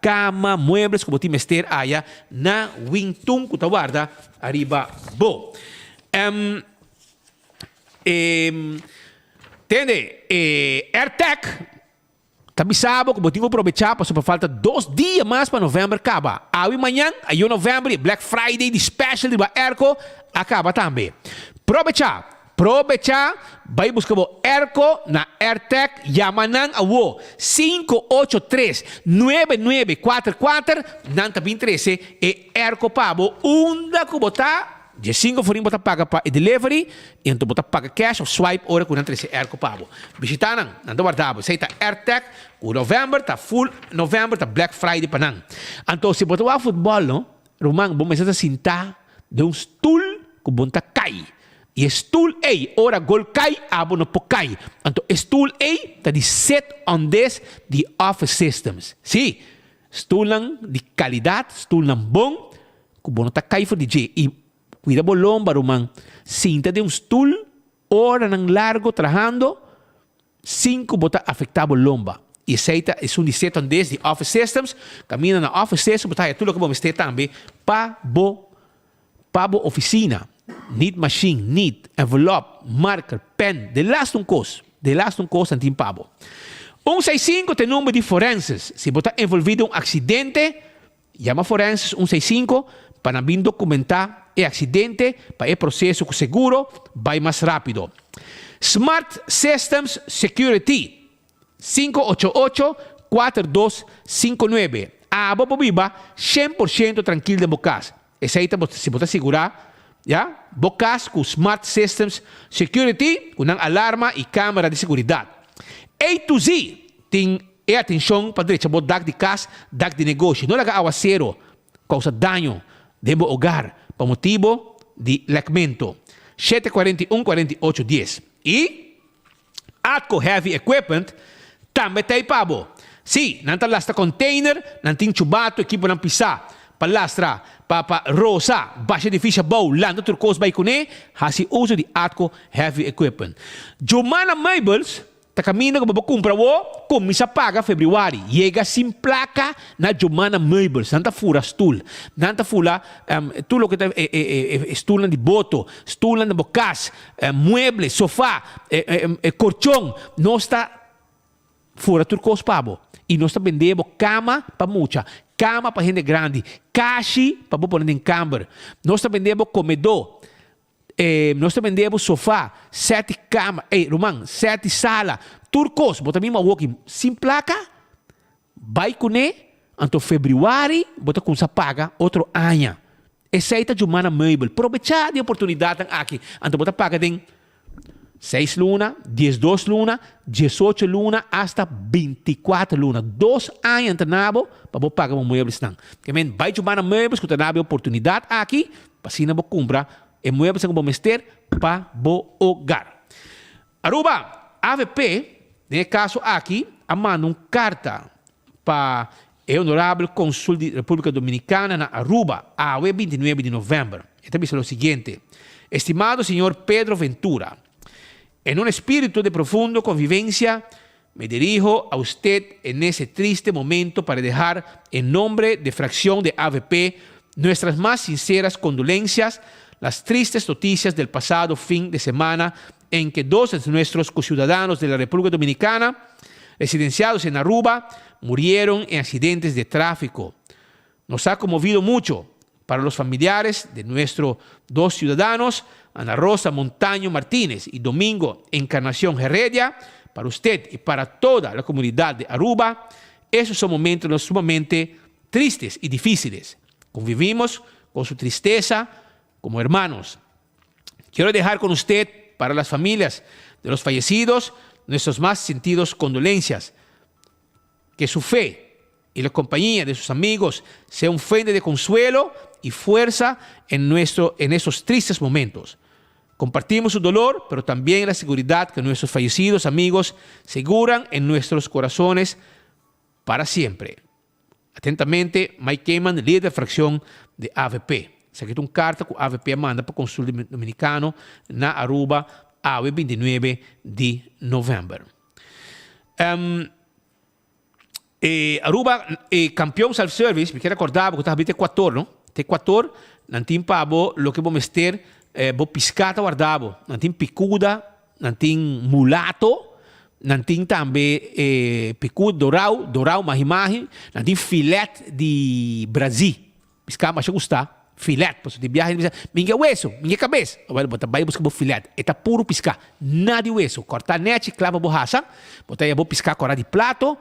Cama, muebles. Como tem mester aí na Wintung. Que guarda. Arriba. Bo. Entende? AirTech. Também sabe que eu tenho que aproveitar para falta 2 dias mais para novembro acaba. Amanhã, aí novembro, Black Friday, de special de Erco, acaba também. Aproveitar, vai buscar o Erco na AirTech, Yamanan Awo, 583-9944, Nanta 13, e Erco Pabo, unda que botar. De 5 forinhos você paga para delivery, e então você paga cash ou swipe, hora com 13 Erco Pabo. Visitaram, não guardava. Você está AirTech, o novembro está full, novembro está Black Friday para não. Então, se você vai futebol, não, Romang, você está sentar de um stool que você cai. E stool A, ora gol cai, abo não pode cair. Então, stool A está de set on this de Office Systems. Sim, stool de qualidade, stool bom, que você está cai for DJ. E cuida bo lomba, Roman. Sinta de um stool, hora ng largo trabajando, 5 bota afectado lomba. E aceita, é um diseto on this, de Office Systems, camina na Office Systems, bota aí tudo que vamos ter também, pa bo oficina, need machine, need envelope, marker, pen, de last um cost antim pabo. 165 tem número de forenses. Se bota envolvido um acidente, chama forenses 165, para vir documentar o acidente, para o processo com seguro, vai mais rápido. Smart Systems Security, 588-4259. A Bobo Viva, 100% tranquilo de bocas. Essa aí se você segurar, bocas com Smart Systems Security, com alarma e câmera de segurança. A to Z, tem atenção para direita, dar de casa, dar de negócio. Não laga aguacero, causa dano de hogar, por motivo de lacmento. 741-4810. E Atco Heavy Equipment também tem pabo. Sim, não lastra container, não tem chubato, equipo não pisar. Palastra, para rosa, baixa difícil, bow, lando turcos vai com ele, hasi uso de Atco Heavy Equipment. Jumana Meubles, ta caminho que vou comprar o começa a pagar februário chega sem placa na Jumana Meubles nanta fura stool nanta fura tudo que stool de boto stool de bocas mueble sofá colchão não está fora turcos pabo e nós está vendendo cama para muita cama para gente grande caixa para pôr em camber nós está vendendo comedor nós também vendemos sofá, 7 camas, Roman, 7 salas, turcos, bota mesmo walking, sem placa, vai com ele, então februário, bota com essa paga, outro ano. Essa é a Jumana Meuble, aproveitar a oportunidade aqui, então bota paga tem 6 luna, 12 luna, 18 luna, hasta 24 luna, 2 anos internado, para pagar os muebles. Que men, vai Jumana Meubles, que tem a oportunidade aqui, para se não comprar, e muebles que vamos ter para o hogar. Aruba, AVP, nesse caso aqui, manda uma carta para o Honorável Consul da República Dominicana na Aruba, a 29 de novembro. Esta dice lo siguiente: estimado señor Pedro Ventura, en un espíritu de profundo convivencia, me dirijo a usted en ese triste momento para dejar en nombre de fracción de AVP nuestras más sinceras condolencias las tristes noticias del pasado fin de semana en que 2 de nuestros conciudadanos de la República Dominicana, residenciados en Aruba, murieron en accidentes de tráfico. Nos ha conmovido mucho. Para los familiares de nuestros 2 ciudadanos, Ana Rosa Montaño Martínez y Domingo Encarnación Heredia, para usted y para toda la comunidad de Aruba, esos son momentos sumamente tristes y difíciles. Convivimos con su tristeza como hermanos. Quiero dejar con usted, para las familias de los fallecidos, nuestros más sentidos condolencias. Que su fe y la compañía de sus amigos sea un fuente de consuelo y fuerza en esos tristes momentos. Compartimos su dolor, pero también la seguridad que nuestros fallecidos amigos seguran en nuestros corazones para siempre. Atentamente, Mike Cayman, líder de fracción de AVP. Essa aqui é uma carta que a AVP manda para o Consul Dominicano na Aruba a 29 de novembro. Aruba, campeão self-service, me quero recordar, porque eu estava em Equador, não? Equador, não tem pabo, lo que vamos ter, vou piscata guardado, não tem picuda, não tem mulato, não tem também picuda dourau, mahi-mahi, não tem filete de Brasil, piscar, mas eu gostar. Filete, posso de viagem, minha hueso, minha cabeça. Vai buscar o filete, é puro piscar, nada de hueso. Cortar net, clava borracha, botar aí, vou piscar cora de plato,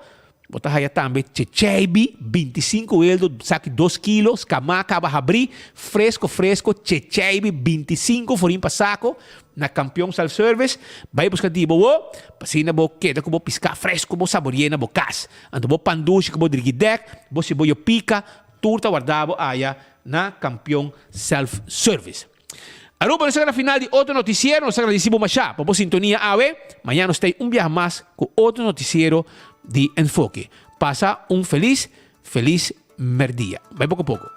botar aí também chechebi, 25 euros, saque 2 quilos, camaca, vai abrir, fresco, chechebi, 25 forinho para saco, na campeão self-service, vai buscar de boa, passina bo queda que vou piscar fresco, vou saborear na bocas. Então vou panduche, que vou dirigir, vou se vou pica, turta guardado aí na campeão self-service. Aruba, nessa era final de outro noticiero, nós agradecemos mais já por sintonia AVE. Amanhã nós temos viaje mais com outro noticiero de Enfoque. Passa feliz merdia. Vai pouco a pouco.